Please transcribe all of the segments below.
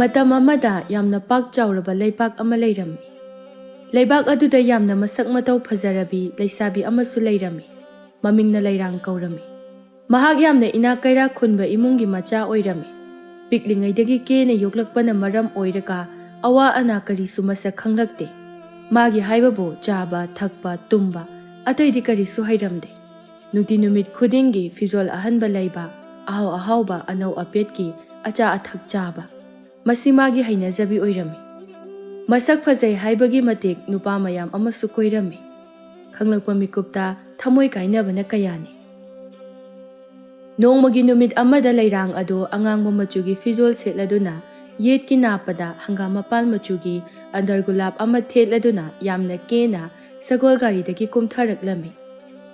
ꯃꯇꯝ ꯑꯃꯗ ꯌꯥꯝꯅ ꯄꯥꯛ ꯆꯥꯎꯔꯕ ꯂꯩꯕꯥꯛ ꯑꯃ ꯂꯩꯔꯝꯃꯤ꯫ ꯂꯩꯕꯥꯛ ꯑꯗꯨꯗ ꯌꯥꯝꯅ ꯃꯁꯛ ꯃꯇꯧ ꯐꯖꯔꯕꯤ ꯂꯩꯁꯥꯕꯤ ꯑꯃꯁꯨ ꯂꯩꯔꯝꯃꯤ꯫ ꯃꯃꯤꯡꯅ ꯂꯩꯔꯥꯡ ꯀꯧꯔꯝꯃꯤ꯫ ꯃꯍꯥꯛ ꯌꯥꯝꯅ ꯏꯅꯥꯛ ꯀꯩꯔꯥꯛ ꯈꯨꯟꯕ ꯏꯃꯨꯡꯒꯤ ꯃꯆꯥ ꯑꯣꯏꯔꯝꯃꯤ꯫ ꯄꯤꯛꯂꯤꯉꯩꯗꯒꯤ ꯀꯦꯅ ꯌꯣꯛꯂꯛꯄꯅ ꯃꯔꯝ ꯑꯣꯏꯔꯒ ꯑꯋꯥ ꯑꯅꯥ ꯀꯔꯤꯁꯨ ꯃꯁꯛ ꯈꯪꯂꯛꯇꯦ꯫ ꯃꯥꯒꯤ ꯍꯥꯏꯕꯕꯨ ꯆꯥꯕ ꯊꯛꯄ ꯇꯨꯝꯕ ꯑꯇꯩꯗꯤ ꯀꯔꯤꯁꯨ ꯍꯩꯔꯝꯗꯦ꯫ ꯅꯨꯡꯇꯤ ꯅꯨꯃꯤꯠ ꯈꯨꯗꯤꯡꯒꯤ ꯐꯤꯖꯣꯜ ꯑꯍꯟꯕ ꯂꯩꯕ, ꯑꯍꯥꯎ ꯑꯍꯥꯎꯕ ꯑꯅꯧ ꯑꯄꯦꯠꯀꯤ ꯑꯆꯥ ꯑꯊꯛ ꯆꯥꯕ, ꯃꯁꯤ ꯃꯥꯒꯤ ꯍꯩꯅꯖꯕꯤ ꯑꯣꯏꯔꯝꯃꯤ꯫ ꯃꯁꯛ ꯐꯖꯩ ꯍꯥꯏꯕꯒꯤ ꯃꯇꯤꯛ ꯅꯨꯄꯥ ꯃꯌꯥꯝ ꯑꯃꯁꯨ ꯀꯣꯏꯔꯝꯃꯤ꯫ ꯈꯪꯂꯛꯄ ꯃꯤꯀꯨꯞꯇ ꯊꯃꯣꯏ ꯀꯥꯏꯅꯕꯅ ꯀꯌꯥꯅꯤ꯫ ꯅꯣꯡꯃꯒꯤ ꯅꯨꯃꯤꯠ ꯑꯃꯗ ꯂꯩꯔꯥꯡ ꯑꯗꯨ ꯑꯉꯥꯡꯕ ꯃꯆꯨꯒꯤ ꯐꯤꯖꯣꯜ ꯁꯦꯠꯂꯗꯨꯅ ꯌꯦꯠꯀꯤ ꯅꯥꯞꯄꯗ ꯍꯪꯒꯥꯝ ꯃꯄꯥꯜ ꯃꯆꯨꯒꯤ ꯑꯟꯗꯔꯒꯨꯂꯥꯞ ꯑꯃ ꯊꯦꯠꯂꯗꯨꯅ ꯌꯥꯝꯅ ꯀꯦꯅ ꯁꯒꯣꯜ ꯒꯥꯔꯤꯗꯒꯤ ꯀꯨꯝꯊꯔꯛꯂꯝꯃꯤ꯫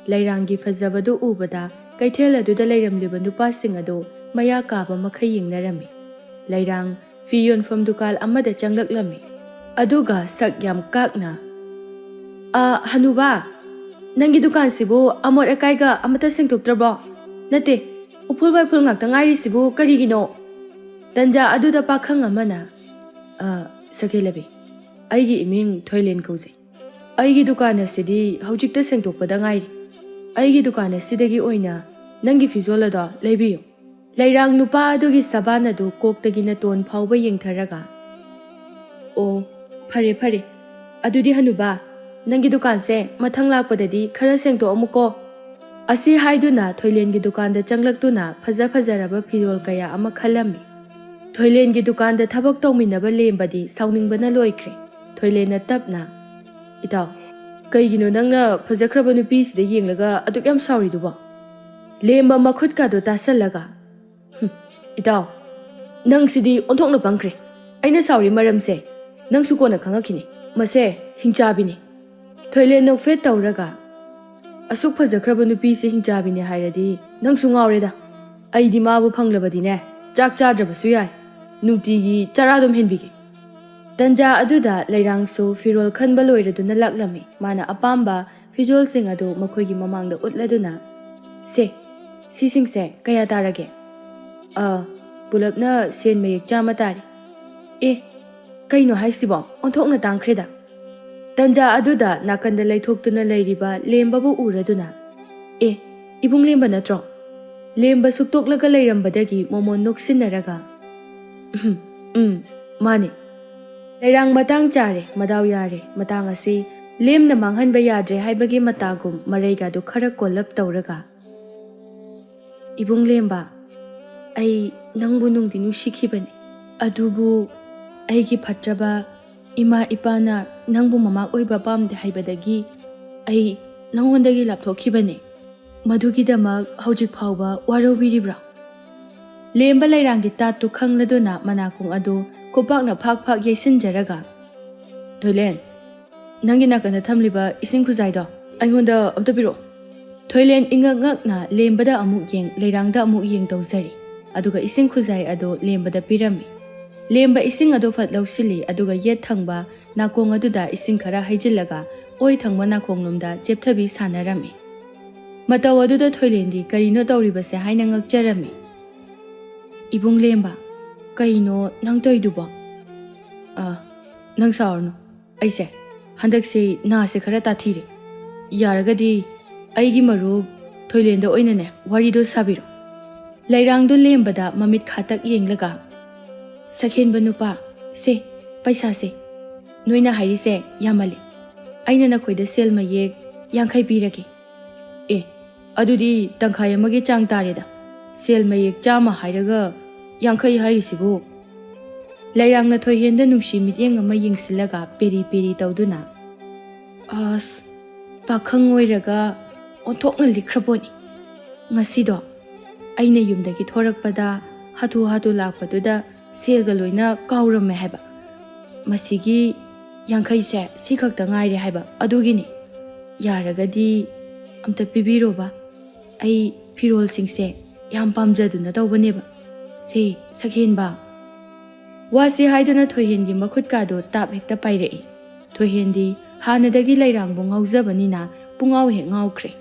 ꯂꯩꯔꯥꯡꯒꯤ ꯐꯖꯕꯗꯨ ꯎꯕꯗ ꯀꯩꯊꯦꯜ ꯑꯗꯨꯗ ꯂꯩꯔꯝꯂꯤꯕ ꯅꯨꯄꯥꯁꯤꯡ ꯑꯗꯨ ꯃꯌꯥ ꯀꯥꯕ ꯃꯈꯩ ꯌꯦꯡꯅꯔꯝꯃꯤ꯫ ꯂꯩꯔꯥꯡ ꯐꯤ ꯌꯣꯟꯐꯝ ꯗꯨꯀꯥꯟ ꯑꯃꯗ ꯆꯪꯂꯛꯂꯝꯃꯤ꯫ ꯑꯗꯨꯒ ꯁꯛ ꯌꯥꯝ ꯀꯥꯛꯅ, ꯍꯅꯨꯕꯥ, ꯅꯪꯒꯤ ꯗꯨꯀꯥꯟꯁꯤꯕꯨ ꯑꯃꯣꯠ ꯑꯀꯥꯏꯒ ꯑꯃꯠꯇ ꯁꯦꯡꯗꯣꯛꯇ꯭ꯔꯕꯣ? ꯅꯠꯇꯦ, ꯎꯐꯨꯜ ꯋꯥꯏꯐꯨꯜ ꯉꯥꯛꯇ ꯉꯥꯏꯔꯤꯁꯤꯕꯨ ꯀꯔꯤꯒꯤꯅꯣ? ꯇꯟꯖꯥ ꯑꯗꯨꯗ ꯄꯥꯈꯪ ꯑꯃꯅ, ꯁꯈꯦꯂꯕꯤ, ꯑꯩꯒꯤ ꯏꯃꯤꯡ ꯊꯣꯏꯂꯦꯟ ꯀꯧꯖꯩ꯫ ꯑꯩꯒꯤ ꯗꯨꯀꯥꯟ ꯑꯁꯤꯗꯤ ꯍꯧꯖꯤꯛꯇ ꯁꯦꯡꯗꯣꯛꯄꯗ ꯉꯥꯏꯔꯤ꯫ ꯑꯩꯒꯤ ꯗꯨꯀꯥꯟ ꯑꯁꯤꯗꯒꯤ ꯑꯣꯏꯅ ꯅꯪꯒꯤ ꯐꯤꯖꯣꯜ ꯑꯗꯣ ꯂꯩꯕꯤꯌꯨ꯫ ꯂꯩꯔꯥꯡ ꯅꯨꯄꯥ ꯑꯗꯨꯒꯤ ꯁꯕꯥꯟ ꯑꯗꯨ ꯀꯣꯛꯇꯒꯤ ꯅꯇꯣꯟ ꯐꯥꯎꯕ ꯌꯦꯡꯊꯔꯒ, ꯑꯣ, ꯐꯔꯦ ꯐꯔꯦ, ꯑꯗꯨꯗꯤ ꯍꯅꯨꯕꯥ, ꯅꯪꯒꯤ ꯗꯨꯀꯥꯟꯁꯦ ꯃꯊꯪ ꯂꯥꯛꯄꯗꯗꯤ ꯈꯔ ꯁꯦꯡꯗꯣꯛꯑꯝꯃꯨꯀꯣ꯫ ꯑꯁꯤ ꯍꯥꯏꯗꯨꯅ ꯊꯣꯏꯂꯦꯟꯒꯤ ꯗꯨꯀꯥꯟꯗ ꯆꯪꯂꯛꯇꯨꯅ ꯐꯖ ꯐꯖꯔꯕ ꯐꯤꯔꯣꯜ ꯀꯌꯥ ꯑꯃ ꯈꯜꯂꯝꯃꯤ꯫ ꯊꯣꯏꯂꯦꯟꯒꯤ ꯗꯨꯀꯥꯟꯗ ꯊꯕꯛ ꯇꯧꯃꯤꯟꯅꯕ ꯂꯦꯝꯕꯗꯤ ꯁꯥꯎꯅꯤꯡꯕꯅ ꯂꯣꯏꯈ꯭ꯔꯦ꯫ ꯊꯣꯏꯂꯦꯟꯅ ꯇꯞꯅ, ꯏꯇꯥꯎ, ꯀꯩꯒꯤꯅꯣ ꯅꯪꯅ ꯐꯖꯈ꯭ꯔꯕ ꯅꯨꯄꯤꯁꯤꯗ ꯌꯦꯡꯂꯒ ꯑꯗꯨꯛ ꯌꯥꯝ ꯁꯥꯎꯔꯤꯗꯨꯕꯣ? ꯂꯦꯝꯕ ꯃꯈꯨꯠꯀꯥꯗꯣ ꯇꯥꯁꯜꯂꯒ, ꯏꯇꯥꯎ, ꯅꯪꯁꯤꯗꯤ ꯑꯣꯟꯊꯣꯛꯅ ꯄꯪꯈ꯭ꯔꯦ꯫ ꯑꯩꯅ ꯁꯥꯎꯔꯤ ꯃꯔꯝꯁꯦ ꯅꯪꯁꯨ ꯀꯣꯟꯅ ꯈꯪꯉꯛꯈꯤꯅꯤ꯫ ꯃꯁꯦ ꯍꯤꯡꯆꯥꯕꯤꯅꯤ꯫ ꯊꯣꯏꯂꯦꯟ ꯅꯣꯛꯐꯦꯠ ꯇꯧꯔꯒ, ꯑꯁꯨꯛ ꯐꯖꯈ꯭ꯔꯕ ꯅꯨꯄꯤꯁꯦ ꯍꯤꯡꯆꯥꯕꯤꯅꯤ ꯍꯥꯏꯔꯗꯤ ꯅꯪꯁꯨ ꯉꯥꯎꯔꯦꯗ꯫ ꯑꯩꯗꯤ ꯃꯥꯕꯨ ꯐꯪꯂꯕꯗꯤꯅꯦ, ꯆꯥꯛ ꯆꯥꯗ꯭ꯔꯕꯁꯨ ꯌꯥꯔꯦ, ꯅꯨꯡꯇꯤꯒꯤ ꯆꯔꯥ ꯑꯗꯨꯝ ꯍꯦꯟꯕꯤꯒꯦ꯫ ꯇꯟꯖꯥ ꯑꯗꯨꯗ ꯂꯩꯔꯥꯡꯁꯨ ꯐꯤꯔꯣꯜ ꯈꯟꯕ ꯂꯣꯏꯔꯗꯨꯅ ꯂꯥꯛꯂꯝꯃꯤ꯫ ꯃꯥꯅ ꯑꯄꯥꯝꯕ ꯐꯤꯖꯣꯜꯁꯤꯡ ꯑꯗꯨ ꯃꯈꯣꯏꯒꯤ ꯃꯃꯥꯡꯗ ꯎꯠꯂꯗꯨꯅ, ꯁꯦ, ꯁꯤꯁꯤꯡꯁꯦ ꯀꯌꯥ ꯇꯥꯔꯒꯦ? ꯄꯨꯂꯞꯅ ꯁꯦꯟ ꯃꯌꯦꯛ 100 ꯇꯥꯔꯤ꯫ ꯑꯦ, ꯀꯩꯅꯣ ꯍꯥꯏꯁꯤꯕꯣ, ꯑꯣꯟꯊꯣꯛꯅ ꯇꯥꯡꯈ꯭ꯔꯦꯗ꯫ ꯇꯟꯖꯥ ꯑꯗꯨꯗ ꯅꯥꯀꯟꯗ ꯂꯩꯊꯣꯛꯇꯨꯅ ꯂꯩꯔꯤꯕ ꯂꯦꯝꯕꯕꯨ ꯎꯔꯗꯨꯅ, ꯑꯦ, ꯏꯕꯨꯡ ꯂꯦꯝꯕ ꯅꯠꯇ꯭ꯔꯣ? ꯂꯦꯝꯕ ꯁꯨꯛꯇꯣꯛꯂꯒ ꯂꯩꯔꯝꯕꯗꯒꯤ ꯃꯣꯃꯣꯟ ꯅꯣꯛꯁꯤꯟꯅꯔꯒ, ꯃꯥꯅꯤ꯫ ꯂꯩꯔꯥꯡ ꯃꯇꯥꯡ ꯆꯥꯔꯦ, ꯃꯗꯥꯎ ꯌꯥꯔꯦ, ꯃꯇꯥꯡ ꯑꯁꯤ ꯂꯦꯝꯅ ꯃꯥꯡꯍꯟꯕ ꯌꯥꯗ꯭ꯔꯦ ꯍꯥꯏꯕꯒꯤ ꯃꯇꯥꯒꯨꯝ ꯃꯔꯩꯒꯗꯨ ꯈꯔ ꯀꯣꯜꯂꯞ ꯇꯧꯔꯒ, ꯏꯕꯨꯡ ꯂꯦꯝꯕ, ꯑꯩ ꯅꯪꯕꯨ ꯅꯨꯡꯗꯤ ꯅꯨꯡꯁꯤꯈꯤꯕꯅꯤ꯫ ꯑꯗꯨꯕꯨ ꯑꯩꯒꯤ ꯐꯠꯇ꯭ꯔꯕ ꯏꯃꯥ ꯏꯄꯥꯅ ꯅꯪꯕꯨ ꯃꯃꯥ ꯑꯣꯏꯕ ꯄꯥꯝꯗꯦ ꯍꯥꯏꯕꯗꯒꯤ ꯑꯩ ꯅꯪꯉꯣꯟꯗꯒꯤ ꯂꯥꯞꯊꯣꯛꯈꯤꯕꯅꯤ꯫ ꯃꯗꯨꯒꯤꯗꯃꯛ ꯍꯧꯖꯤꯛ ꯐꯥꯎꯕ ꯋꯥꯔꯧꯕꯤꯔꯤꯕ꯭ꯔꯥ? ꯂꯦꯝꯕ ꯂꯩꯔꯥꯡꯒꯤ ꯇꯥꯠꯇꯨ ꯈꯪꯂꯗꯨꯅ ꯃꯅꯥꯀꯣꯡ ꯑꯗꯨ ꯈꯨꯄꯥꯛꯅ ꯐꯥꯛ ꯐꯥꯛ ꯌꯩꯁꯤꯟꯖꯔꯒ, ꯊꯣꯏꯂꯦꯟ, ꯅꯪꯒꯤ ꯅꯥꯀꯟꯗ ꯊꯝꯂꯤꯕ ꯏꯁꯤꯡ ꯈꯨꯖꯥꯏꯗꯣ ꯑꯩꯉꯣꯟꯗ ꯑꯝꯇ ꯄꯤꯔꯛꯑꯣ꯫ ꯊꯣꯏꯂꯦꯟ ꯏꯉꯛ ꯉꯛꯅ ꯂꯦꯝꯕꯗ ꯑꯃꯨꯛ ꯌꯦꯡ, ꯂꯩꯔꯥꯡꯗ ꯑꯃꯨꯛ ꯌꯦꯡ ꯇꯧꯖꯔꯤ꯫ ꯑꯗꯨꯒ ꯏꯁꯤꯡ ꯈꯨꯖꯥꯏ ꯑꯗꯨ ꯂꯦꯝꯕꯗ ꯄꯤꯔꯝꯃꯤ꯫ ꯂꯦꯝꯕ ꯏꯁꯤꯡ ꯑꯗꯨ ꯐꯠ ꯂꯧꯁꯤꯜꯂꯤ, ꯑꯗꯨꯒ ꯌꯦꯠ ꯊꯪꯕ ꯅꯥꯀꯣꯡ ꯑꯗꯨꯗ ꯏꯁꯤꯡ ꯈꯔ ꯍꯩꯖꯤꯜꯂꯒ ꯑꯣꯏ ꯊꯪꯕ ꯅꯥꯀꯣꯡꯂꯣꯝꯗ ꯆꯦꯞꯊꯕꯤ ꯁꯥꯟꯅꯔꯝꯃꯤ꯫ ꯃꯇꯧ ꯑꯗꯨꯗ ꯊꯣꯏꯂꯦꯟꯗꯤ ꯀꯔꯤꯅꯣ ꯇꯧꯔꯤꯕꯁꯦ ꯍꯥꯏꯅ ꯉꯛꯆꯔꯝꯃꯤ꯫ ꯏꯕꯨꯡ ꯂꯦꯝꯕ, ꯀꯩꯅꯣ ꯅꯪ ꯇꯧꯏꯗꯨꯕꯣ? ꯅꯪ ꯁꯥꯎꯔꯅꯨ, ꯑꯩꯁꯦ ꯍꯟꯗꯛꯁꯤ ꯅꯥꯁꯦ ꯈꯔ ꯇꯥꯊꯤꯔꯦ꯫ ꯌꯥꯔꯒꯗꯤ ꯑꯩꯒꯤ ꯃꯔꯨꯞ ꯊꯣꯏꯂꯦꯟꯗ ꯑꯣꯏꯅꯅꯦ ꯋꯥꯔꯤꯗꯣ ꯁꯥꯕꯤꯔꯣ꯫ ꯂꯩꯔꯥꯡꯗꯨ ꯂꯦꯝꯕꯗ ꯃꯃꯤꯠ ꯈꯥꯇꯛ ꯌꯦꯡꯂꯒ, ꯁꯈꯦꯟꯕ ꯅꯨꯄꯥ, ꯁꯦ, ꯄꯩꯁꯥꯁꯦ ꯅꯣꯏꯅ ꯍꯥꯏꯔꯤꯁꯦ ꯌꯥꯝꯃꯜꯂꯤ꯫ ꯑꯩꯅ ꯅꯈꯣꯏꯗ ꯁꯦꯜ ꯃꯌꯦꯛ 50 ꯄꯤꯔꯒꯦ꯫ ꯑꯦ, ꯑꯗꯨꯗꯤ ꯇꯪꯈꯥꯏ ꯑꯃꯒꯤ ꯆꯥꯡ ꯇꯥꯔꯦꯗ꯫ ꯁꯦꯜ ꯃꯌꯦꯛ 100 ꯍꯥꯏꯔꯒ 50 ꯍꯥꯏꯔꯤꯁꯤꯕꯨ? ꯂꯩꯔꯥꯡꯅ ꯊꯣꯏꯍꯦꯟꯗ ꯅꯨꯡꯁꯤ ꯃꯤꯠꯌꯦꯡ ꯑꯃ ꯌꯦꯡꯁꯤꯜꯂꯒ ꯄꯦꯔꯤ ꯄꯦꯔꯤ ꯇꯧꯗꯨꯅ, ꯑꯁ, ꯄꯥꯈꯪ ꯑꯣꯏꯔꯒ ꯑꯣꯟꯊꯣꯛꯅ ꯂꯤꯛꯈ꯭ꯔꯄꯣꯠꯅꯤ꯫ ꯉꯁꯤꯗꯣ ꯑꯩꯅ ꯌꯨꯝꯗꯒꯤ ꯊꯣꯔꯛꯄꯗ ꯍꯥꯊꯨ ꯍꯥꯊꯨ ꯂꯥꯛꯄꯗꯨꯗ ꯁꯦꯜꯒ ꯂꯣꯏꯅ ꯀꯥꯎꯔꯝꯃꯦ ꯍꯥꯏꯕ꯫ ꯃꯁꯤꯒꯤ 50ꯁꯦ ꯁꯤ ꯈꯛꯇ ꯉꯥꯏꯔꯦ ꯍꯥꯏꯕ, ꯑꯗꯨꯒꯤꯅꯤ꯫ ꯌꯥꯔꯒꯗꯤ ꯑꯝꯇ ꯄꯤꯕꯤꯔꯣꯕ꯫ ꯑꯩ ꯐꯤꯔꯣꯜꯁꯤꯡꯁꯦ ꯌꯥꯝ ꯄꯥꯝꯖꯗꯨꯅ ꯇꯧꯕꯅꯦꯕ꯫ ꯁꯦ, ꯁꯈꯦꯟꯕ꯫ ꯋꯥꯁꯤ ꯍꯥꯏꯗꯨꯅ ꯊꯣꯏꯍꯦꯟꯒꯤ ꯃꯈꯨꯠꯀꯥꯗꯣ ꯇꯥꯞ ꯍꯦꯛꯇ ꯄꯥꯏꯔꯛꯏ꯫ ꯊꯣꯏꯍꯦꯟꯗꯤ ꯍꯥꯟꯅꯗꯒꯤ ꯂꯩꯔꯥꯡꯕꯨ ꯉꯥꯎꯖꯕꯅꯤꯅ ꯄꯨꯡꯉꯥꯎ ꯍꯦꯛ ꯉꯥꯎꯈ꯭ꯔꯦ꯫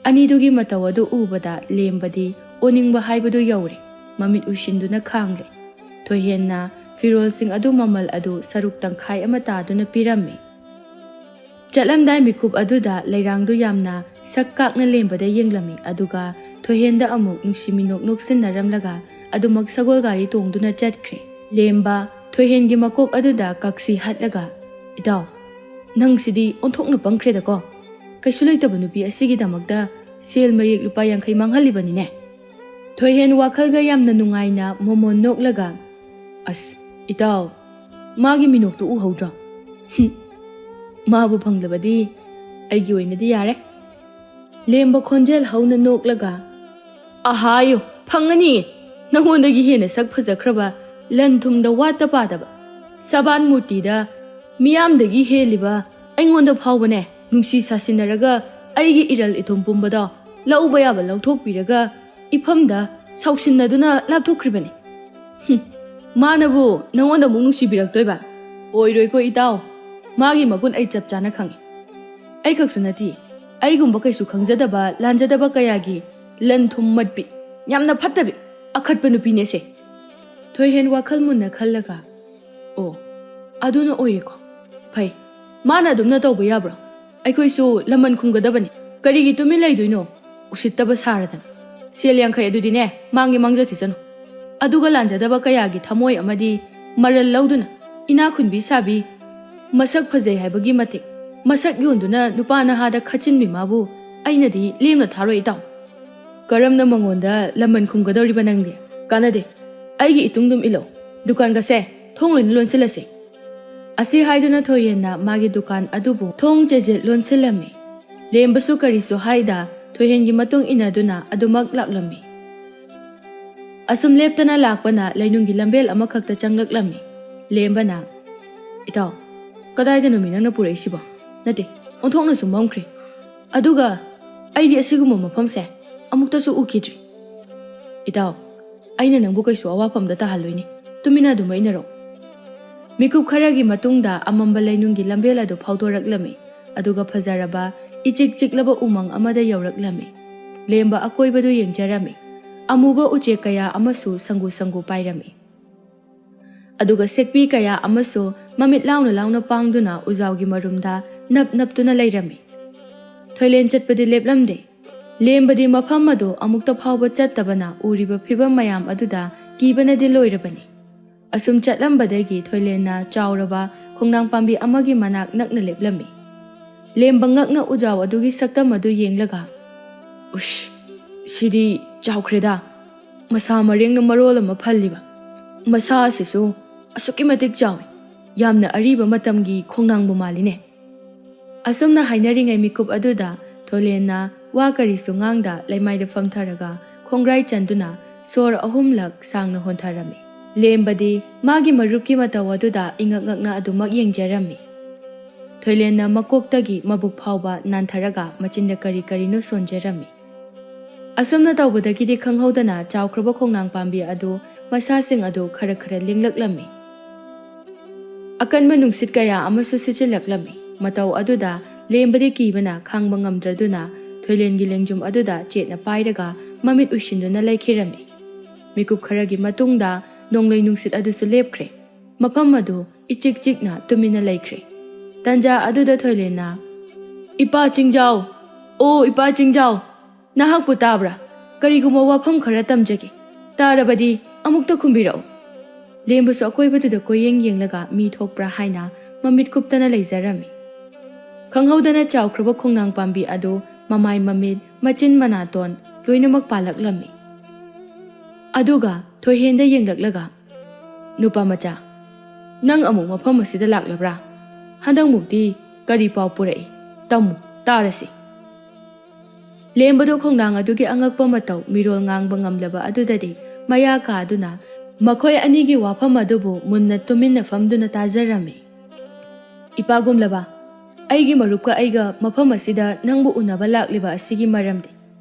ꯑꯅꯤꯗꯨꯒꯤ ꯃꯇꯧ ꯑꯗꯨ ꯎꯕꯗ ꯂꯦꯝꯕꯗꯤ ꯑꯣꯅꯤꯡꯕ ꯍꯥꯏꯕꯗꯨ ꯌꯧꯔꯦ꯫ ꯃꯃꯤꯠ ꯎꯏꯁꯤꯟꯗꯨꯅ ꯈꯥꯡꯂꯦ꯫ ꯊꯣꯏꯍꯦꯟꯅ ꯐꯤꯔꯣꯜꯁꯤꯡ ꯑꯗꯨ ꯃꯃꯜ ꯑꯗꯨ ꯁꯔꯨꯛ ꯇꯪꯈꯥꯏ ꯑꯃ ꯇꯥꯗꯨꯅ ꯄꯤꯔꯝꯃꯤ꯫ ꯆꯠꯂꯝꯗꯥꯏ ꯃꯤꯀꯨꯞ ꯑꯗꯨꯗ ꯂꯩꯔꯥꯡꯗꯨ ꯌꯥꯝꯅ ꯁꯛ ꯀꯥꯛꯅ ꯂꯦꯝꯕꯗ ꯌꯦꯡꯂꯝꯃꯤ, ꯑꯗꯨꯒ ꯊꯣꯏꯍꯦꯟꯗ ꯑꯃꯨꯛ ꯅꯨꯡꯁꯤ ꯃꯤꯅꯣꯛ ꯅꯣꯛꯁꯤꯟꯅꯔꯝꯂꯒ ꯑꯗꯨꯃꯛ ꯁꯒꯣꯜ ꯒꯥꯔꯤ ꯇꯣꯡꯗꯨꯅ ꯆꯠꯈ꯭ꯔꯦ꯫ ꯂꯦꯝꯕ ꯊꯣꯏꯍꯦꯟꯒꯤ ꯃꯀꯣꯛ ꯑꯗꯨꯗ ꯀꯛꯁꯤ ꯍꯠꯂꯒ, "ꯏꯇꯥꯎ, ꯅꯪꯁꯤꯗꯤ ꯑꯣꯟꯊꯣꯛꯅ ꯄꯪꯈ꯭ꯔꯦꯗꯀꯣ꯫ ꯀꯩꯁꯨ ꯂꯩꯇꯕ ꯅꯨꯄꯤ ꯑꯁꯤꯒꯤꯗꯃꯛꯇ ꯁꯦꯜ ꯃꯌꯦꯛ ꯂꯨꯄꯥ 50 ꯃꯥꯡꯍꯜꯂꯤꯕꯅꯤꯅꯦ"꯫ ꯊꯣꯏꯍꯦꯟ ꯋꯥꯈꯜꯒ ꯌꯥꯝꯅ ꯅꯨꯡꯉꯥꯏꯅ ꯃꯣꯃꯣꯟ ꯅꯣꯛꯂꯒ, "ꯑꯁ ꯏꯇꯥꯎ, ꯃꯥꯒꯤ ꯃꯤꯅꯣꯛꯇꯨ ꯎꯍꯧꯗ꯭ꯔꯣ? ꯃꯥꯕꯨ ꯐꯪꯂꯕꯗꯤ ꯑꯩꯒꯤ ꯑꯣꯏꯅꯗꯤ ꯌꯥꯔꯦ"꯫ ꯂꯦꯝꯕ ꯈꯣꯟꯖꯦꯜ ꯍꯧꯅ ꯅꯣꯛꯂꯒ, "ꯑꯍꯥꯌꯣ, ꯐꯪꯉꯅꯤ꯫ ꯅꯉꯣꯟꯗꯒꯤ ꯍꯦꯟꯅ ꯁꯛ ꯐꯖꯈ꯭ꯔꯕ, ꯂꯟ ꯊꯨꯝꯗ ꯋꯥꯠꯇ ꯄꯥꯗꯕ, ꯁꯕꯥꯟ ꯃꯨꯔꯇꯤꯗ ꯃꯤꯌꯥꯝꯗꯒꯤ ꯍꯦꯜꯂꯤꯕ ꯑꯩꯉꯣꯟꯗ ꯐꯥꯎꯕꯅꯦ ꯅꯨꯡꯁꯤ ꯁꯥꯁꯤꯟꯅꯔꯒ ꯑꯩꯒꯤ ꯏꯔꯜ ꯏꯊꯨꯝ ꯄꯨꯝꯕꯗꯣ ꯂꯧꯕ ꯌꯥꯕ ꯂꯧꯊꯣꯛꯄꯤꯔꯒ ꯏꯐꯝꯗ ꯁꯥꯎꯁꯤꯟꯅꯗꯨꯅ ꯂꯥꯞꯊꯣꯛꯈ꯭ꯔꯤꯕꯅꯤ꯫ ꯃꯥꯅꯕꯨ ꯅꯉꯣꯟꯗ ꯑꯃꯨꯛ ꯅꯨꯡꯁꯤꯕꯤꯔꯛꯇꯣꯏꯕ? ꯑꯣꯏꯔꯣꯏꯀꯣ ꯏꯇꯥꯎ, ꯃꯥꯒꯤ ꯃꯒꯨꯟ ꯑꯩ ꯆꯞ ꯆꯥꯅ ꯈꯪꯏ꯫ ꯑꯩ ꯈꯛꯁꯨ ꯅꯠꯇꯦ, ꯑꯩꯒꯨꯝꯕ ꯀꯩꯁꯨ ꯈꯪꯖꯗꯕ ꯂꯥꯟꯖꯗꯕ ꯀꯌꯥꯒꯤ ꯂꯟ ꯊꯨꯝ ꯃꯠꯄꯤ, ꯌꯥꯝꯅ ꯐꯠꯇꯕꯤ, ꯑꯈꯠꯄ ꯅꯨꯄꯤꯅꯦꯁꯦ"꯫ ꯊꯣꯏꯍꯦꯟ ꯋꯥꯈꯜ ꯃꯨꯟꯅ ꯈꯜꯂꯒ, "ꯑꯣ, ꯑꯗꯨꯅ ꯑꯣꯏꯔꯦꯀꯣ? ꯐꯩ, ꯃꯥꯅ ꯑꯗꯨꯝꯅ ꯇꯧꯕ ꯌꯥꯕ꯭ꯔꯣ? ꯑꯩꯈꯣꯏꯁꯨ ꯂꯃꯟ ꯈꯨꯝꯒꯗꯕꯅꯤ, ꯀꯔꯤꯒꯤ ꯇꯨꯃꯤꯟ ꯂꯩꯗꯣꯏꯅꯣ? ꯎꯁꯤꯠꯇꯕ ꯁꯥꯔꯗꯅ꯫ ꯁꯦꯜ 50 ꯑꯗꯨꯗꯤꯅꯦ ꯃꯥꯡꯒꯦ ꯃꯥꯡꯖꯈꯤꯁꯅꯨ, ꯑꯗꯨꯒ ꯂꯥꯟꯖꯗꯕ ꯀꯌꯥꯒꯤ ꯊꯃꯣꯏ ꯑꯃꯗꯤ ꯃꯔꯜ ꯂꯧꯗꯨꯅ ꯏꯅꯥꯈꯨꯟꯕꯤ ꯁꯥꯕꯤ, ꯃꯁꯛ ꯐꯖꯩ ꯍꯥꯏꯕꯒꯤ ꯃꯇꯤꯛ ꯃꯁꯛ ꯌꯣꯟꯗꯨꯅ ꯅꯨꯄꯥ ꯅꯍꯥꯗ ꯈꯠꯆꯤꯟꯕꯤ ꯃꯥꯕꯨ ꯑꯩꯅꯗꯤ ꯂꯦꯝꯅ ꯊꯥꯔꯣꯏ ꯏꯇꯥꯎ꯫ ꯀꯔꯝꯅ ꯃꯉꯣꯟꯗ ꯂꯃꯟ ꯈꯨꯝꯒꯗꯧꯔꯤꯕ ꯅꯪꯗꯤ? ꯀꯥꯟꯅꯗꯦ, ꯑꯩꯒꯤ ꯏꯇꯨꯡꯗꯨꯝ ꯏꯜꯂꯣ, ꯗꯨꯀꯥꯟꯒꯁꯦ ꯊꯣꯡ ꯂꯣꯏꯅ ꯂꯣꯟꯁꯤꯜꯂꯁꯤ"꯫ ꯑꯁꯤ ꯍꯥꯏꯗꯨꯅ ꯊꯣꯏꯍꯦꯟꯅ ꯃꯥꯒꯤ ꯗꯨꯀꯥꯟ ꯑꯗꯨꯕꯨ ꯊꯣꯡ ꯆꯦꯖꯦꯠ ꯂꯣꯟꯁꯤꯜꯂꯝꯃꯤ꯫ ꯂꯦꯝꯕꯁꯨ ꯀꯔꯤꯁꯨ ꯍꯥꯏꯗ ꯊꯣꯏꯍꯦꯟꯒꯤ ꯃꯇꯨꯡ ꯏꯟꯅꯗꯨꯅ ꯑꯗꯨꯃꯛ ꯂꯥꯛꯂꯝꯃꯤ꯫ ꯑꯁꯨꯝ ꯂꯦꯞꯇꯅ ꯂꯥꯛꯄꯅ ꯂꯩꯅꯨꯡꯒꯤ ꯂꯝꯕꯦꯜ ꯑꯃꯈꯛꯇ ꯆꯪꯂꯛꯂꯝꯃꯤ꯫ ꯂꯦꯝꯕꯅ, "ꯏꯇꯥꯎ, ꯀꯗꯥꯏꯗꯅꯣ ꯃꯤ ꯅꯪꯅ ꯄꯨꯔꯛꯏꯁꯤꯕꯣ? ꯅꯠꯇꯦ, ꯑꯣꯟꯊꯣꯛꯅꯁꯨ ꯃꯝꯈ꯭ꯔꯦ, ꯑꯗꯨꯒ ꯑꯩꯗꯤ ꯑꯁꯤꯒꯨꯝꯕ ꯃꯐꯝꯁꯦ ꯑꯃꯨꯛꯇꯁꯨ ꯎꯈꯤꯗ꯭ꯔꯤ"꯫ "ꯏꯇꯥꯎ, ꯑꯩꯅ ꯅꯪꯕꯨ ꯀꯩꯁꯨ ꯑꯋꯥꯐꯝꯗ ꯇꯥꯍꯜꯂꯣꯏꯅꯦ, ꯇꯨꯃꯤꯟꯅ ꯑꯗꯨꯝ ꯏꯟꯅꯔꯣ"꯫ ꯃꯤꯀꯨꯞ ꯈꯔꯒꯤ ꯃꯇꯨꯡꯗ ꯑꯃꯝꯕ ꯂꯩꯅꯨꯡꯒꯤ ꯂꯝꯕꯦꯜ ꯑꯗꯨ ꯐꯥꯎꯗꯣꯔꯛꯂꯝꯃꯤ, ꯑꯗꯨꯒ ꯐꯖꯔꯕ ꯏꯆꯤꯛ ꯆꯤꯛꯂꯕ ꯎꯃꯪ ꯑꯃꯗ ꯌꯧꯔꯛꯂꯝꯃꯤ꯫ ꯂꯦꯝꯕ ꯑꯀꯣꯏꯕꯗꯨ ꯌꯦꯡꯖꯔꯝꯃꯤ꯫ ꯑꯃꯨꯕ ꯎꯆꯦꯛ ꯀꯌꯥ ꯑꯃꯁꯨ ꯁꯪꯒꯨ ꯁꯪꯒꯨ ꯄꯥꯏꯔꯝꯃꯤ, ꯑꯗꯨꯒ ꯁꯦꯛꯄꯤ ꯀꯌꯥ ꯑꯃꯁꯨ ꯃꯃꯤꯠ ꯂꯥꯎꯅ ꯂꯥꯎꯅ ꯄꯥꯡꯗꯨꯅ ꯎꯖꯥꯎꯒꯤ ꯃꯔꯨꯝꯗ ꯅꯞ ꯅꯞꯇꯨꯅ ꯂꯩꯔꯝꯃꯤ꯫ ꯊꯣꯏꯂꯦꯟ ꯆꯠꯄꯗꯤ ꯂꯦꯞꯂꯝꯗꯦ꯫ ꯂꯦꯝꯕꯗꯤ ꯃꯐꯝ ꯑꯗꯨ ꯑꯃꯨꯛꯇ ꯐꯥꯎꯕ ꯆꯠꯇꯕꯅ ꯎꯔꯤꯕ ꯐꯤꯕꯝ ꯃꯌꯥꯝ ꯑꯗꯨꯗ ꯀꯤꯕꯅꯗꯤ ꯂꯣꯏꯔꯕꯅꯤ꯫ ꯑꯁꯨꯝ ꯆꯠꯂꯝꯕꯗꯒꯤ ꯊꯣꯏꯂꯦꯟꯅ ꯆꯥꯎꯔꯕ ꯈꯣꯡꯅꯥꯡ ꯄꯥꯝꯕꯤ ꯑꯃꯒꯤ ꯃꯅꯥꯛ ꯅꯛꯅ ꯂꯦꯞꯂꯝꯃꯤ꯫ ꯂꯦꯝꯕ ꯉꯛꯅ ꯎꯖꯥꯎ ꯑꯗꯨꯒꯤ ꯁꯛꯇꯝ ꯑꯗꯨ ꯌꯦꯡꯂꯒ, "ꯎꯁ, ꯁꯤꯗꯤ ꯆꯥꯎꯈ꯭ꯔꯦꯗ, ꯃꯁꯥ ꯃꯔꯦꯡꯅ ꯃꯔꯣꯜ ꯑꯃ ꯐꯜꯂꯤꯕ, ꯃꯁꯥ ꯑꯁꯤꯁꯨ ꯑꯁꯨꯛꯀꯤ ꯃꯇꯤꯛ ꯆꯥꯎꯏ, ꯌꯥꯝꯅ ꯑꯔꯤꯕ ꯃꯇꯝꯒꯤ ꯈꯣꯡꯅꯥꯡꯕꯨ ꯃꯥꯜꯂꯤꯅꯦ"꯫ ꯑꯁꯨꯝꯅ ꯍꯥꯏꯅꯔꯤꯉꯩ ꯃꯤꯀꯨꯞ ꯑꯗꯨꯗ ꯊꯣꯏꯂꯦꯟꯅ ꯋꯥ ꯀꯔꯤꯁꯨ ꯉꯥꯡꯗ ꯂꯩꯃꯥꯏꯗ ꯐꯝꯊꯔꯒ ꯈꯣꯡꯒ꯭ꯔꯥꯏ ꯆꯟꯗꯨꯅ ꯁꯣꯔ 3ꯂꯛ ꯁꯥꯡꯅ ꯍꯣꯟꯊꯔꯝꯃꯤ꯫ ꯂꯦꯝꯕꯗꯤ ꯃꯥꯒꯤ ꯃꯔꯨꯞꯀꯤ ꯃꯇꯧ ꯑꯗꯨꯗ ꯏꯉꯛ ꯉꯛꯅ ꯑꯗꯨꯃꯛ ꯌꯦꯡꯖꯔꯝꯃꯤ꯫ ꯊꯣꯏꯂꯦꯟꯅ ꯃꯀꯣꯛꯇꯒꯤ ꯃꯕꯨꯛ ꯐꯥꯎꯕ ꯅꯥꯟꯊꯔꯒ ꯃꯆꯤꯟꯗ ꯀꯔꯤ ꯀꯔꯤꯅꯣ ꯁꯣꯟꯖꯔꯝꯃꯤ꯫ ꯑꯁꯨꯝꯅ ꯇꯧꯕꯗꯒꯤꯗꯤ ꯈꯪꯍꯧꯗꯅ ꯆꯥꯎꯈ꯭ꯔꯕ ꯈꯣꯡꯅꯥꯡ ꯄꯥꯝꯕꯤ ꯑꯗꯨ ꯃꯁꯥꯁꯤꯡ ꯑꯗꯨ ꯈꯔ ꯈꯔ ꯂꯦꯡꯂꯛꯂꯝꯃꯤ꯫ ꯑꯀꯟꯕ ꯅꯨꯡꯁꯤꯠ ꯀꯌꯥ ꯑꯃꯁꯨ ꯁꯤꯠꯆꯤꯜꯂꯛꯂꯝꯃꯤ꯫ ꯃꯇꯧ ꯑꯗꯨꯗ ꯂꯦꯝꯕꯗꯤ ꯀꯤꯕꯅ ꯈꯥꯡꯕ ꯉꯝꯗ꯭ꯔꯗꯨꯅ ꯊꯣꯏꯂꯦꯟꯒꯤ ꯂꯦꯡꯖꯨꯝ ꯑꯗꯨꯗ ꯆꯦꯠꯅ ꯄꯥꯏꯔꯒ ꯃꯃꯤꯠ ꯎꯏꯁꯤꯟꯗꯨꯅ ꯂꯩꯈꯤꯔꯝꯃꯤ꯫ ꯃꯤꯀꯨꯞ ꯈꯔꯒꯤ ꯃꯇꯨꯡꯗ ꯅꯣꯡꯂꯩ ꯅꯨꯡꯁꯤꯠ ꯑꯗꯨꯁꯨ ꯂꯦꯞꯈ꯭ꯔꯦ꯫ ꯃꯐꯝ ꯑꯗꯨ ꯏꯆꯤꯛ ꯆꯤꯛꯅ ꯇꯨꯃꯤꯟꯅ ꯂꯩꯈ꯭ꯔꯦ꯫ ꯇꯟꯖꯥ ꯑꯗꯨꯗ ꯊꯣꯏꯂꯦꯟꯅ, "ꯏꯄꯥ ꯆꯤꯡꯖꯥꯎ, ꯑꯣ ꯏꯄꯥ ꯆꯤꯡꯖꯥꯎ, ꯅꯍꯥꯛꯄꯨ ꯇꯥꯕ꯭ꯔꯥ? ꯀꯔꯤꯒꯨꯝꯕ ꯋꯥꯐꯝ ꯈꯔ ꯇꯝꯖꯒꯦ, ꯇꯥꯔꯕꯗꯤ ꯑꯃꯨꯛꯇ ꯈꯨꯝꯕꯤꯔꯛꯎ"꯫ ꯂꯦꯝꯕꯁꯨ ꯑꯀꯣꯏꯕꯗꯨꯗ ꯀꯣꯏꯌꯦꯡ ꯌꯦꯡꯂꯒ ꯃꯤ ꯊꯣꯛꯄ꯭ꯔꯥ ꯍꯥꯏꯅ ꯃꯃꯤꯠ ꯀꯨꯞꯇꯅ ꯂꯩꯖꯔꯝꯃꯤ꯫ ꯈꯪꯍꯧꯗꯅ ꯆꯥꯎꯈ꯭ꯔꯕ ꯈꯣꯡꯅꯥꯡ ꯄꯥꯝꯕꯤ ꯑꯗꯨ ꯃꯃꯥꯏ ꯃꯃꯤꯠ ꯃꯆꯤꯟ ꯃꯅꯥꯇꯣꯟ ꯂꯣꯏꯅꯃꯛ ꯄꯥꯜꯂꯛꯂꯝꯃꯤ꯫ ꯑꯗꯨꯒ ꯊꯣꯏꯍꯦꯟꯗ ꯌꯦꯡꯂꯛꯂꯒ, "ꯅꯨꯄꯥꯃꯆꯥ, ꯅꯪ ꯑꯃꯨꯛ ꯃꯐꯝ ꯑꯁꯤꯗ ꯂꯥꯛꯂꯕ꯭ꯔꯥ? ꯍꯟꯗꯛꯃꯨꯛꯇꯤ ꯀꯔꯤ ꯄꯥꯎ ꯄꯨꯔꯛꯏ? ꯇꯝꯃꯨ, ꯇꯥꯔꯁꯤ"꯫ ꯂꯦꯝꯕꯗꯨ ꯈꯣꯡꯅꯥꯡ ꯑꯗꯨꯒꯤ ꯑꯉꯛꯄ ꯃꯇꯧ ꯃꯤꯔꯣꯜ ꯉꯥꯡꯕ ꯉꯝꯂꯕ ꯑꯗꯨꯗꯗꯤ ꯃꯌꯥ ꯀꯥꯗꯨꯅ ꯃꯈꯣꯏ ꯑꯅꯤꯒꯤ ꯋꯥꯐꯝ ꯑꯗꯨꯕꯨ ꯃꯨꯟꯅ ꯇꯨꯃꯤꯟꯅ ꯐꯝꯗꯨꯅ ꯇꯥꯖꯔꯝꯃꯤ꯫ "ꯏꯄꯥꯒꯨꯝꯂꯕ, ꯑꯩꯒꯤ ꯃꯔꯨꯞꯀ ꯑꯩꯒ ꯃꯐꯝ ꯑꯁꯤꯗ ꯅꯪꯕꯨ ꯎꯅꯕ ꯂꯥꯛꯂꯤꯕ ꯑꯁꯤꯒꯤ ꯃꯔꯝꯗꯤ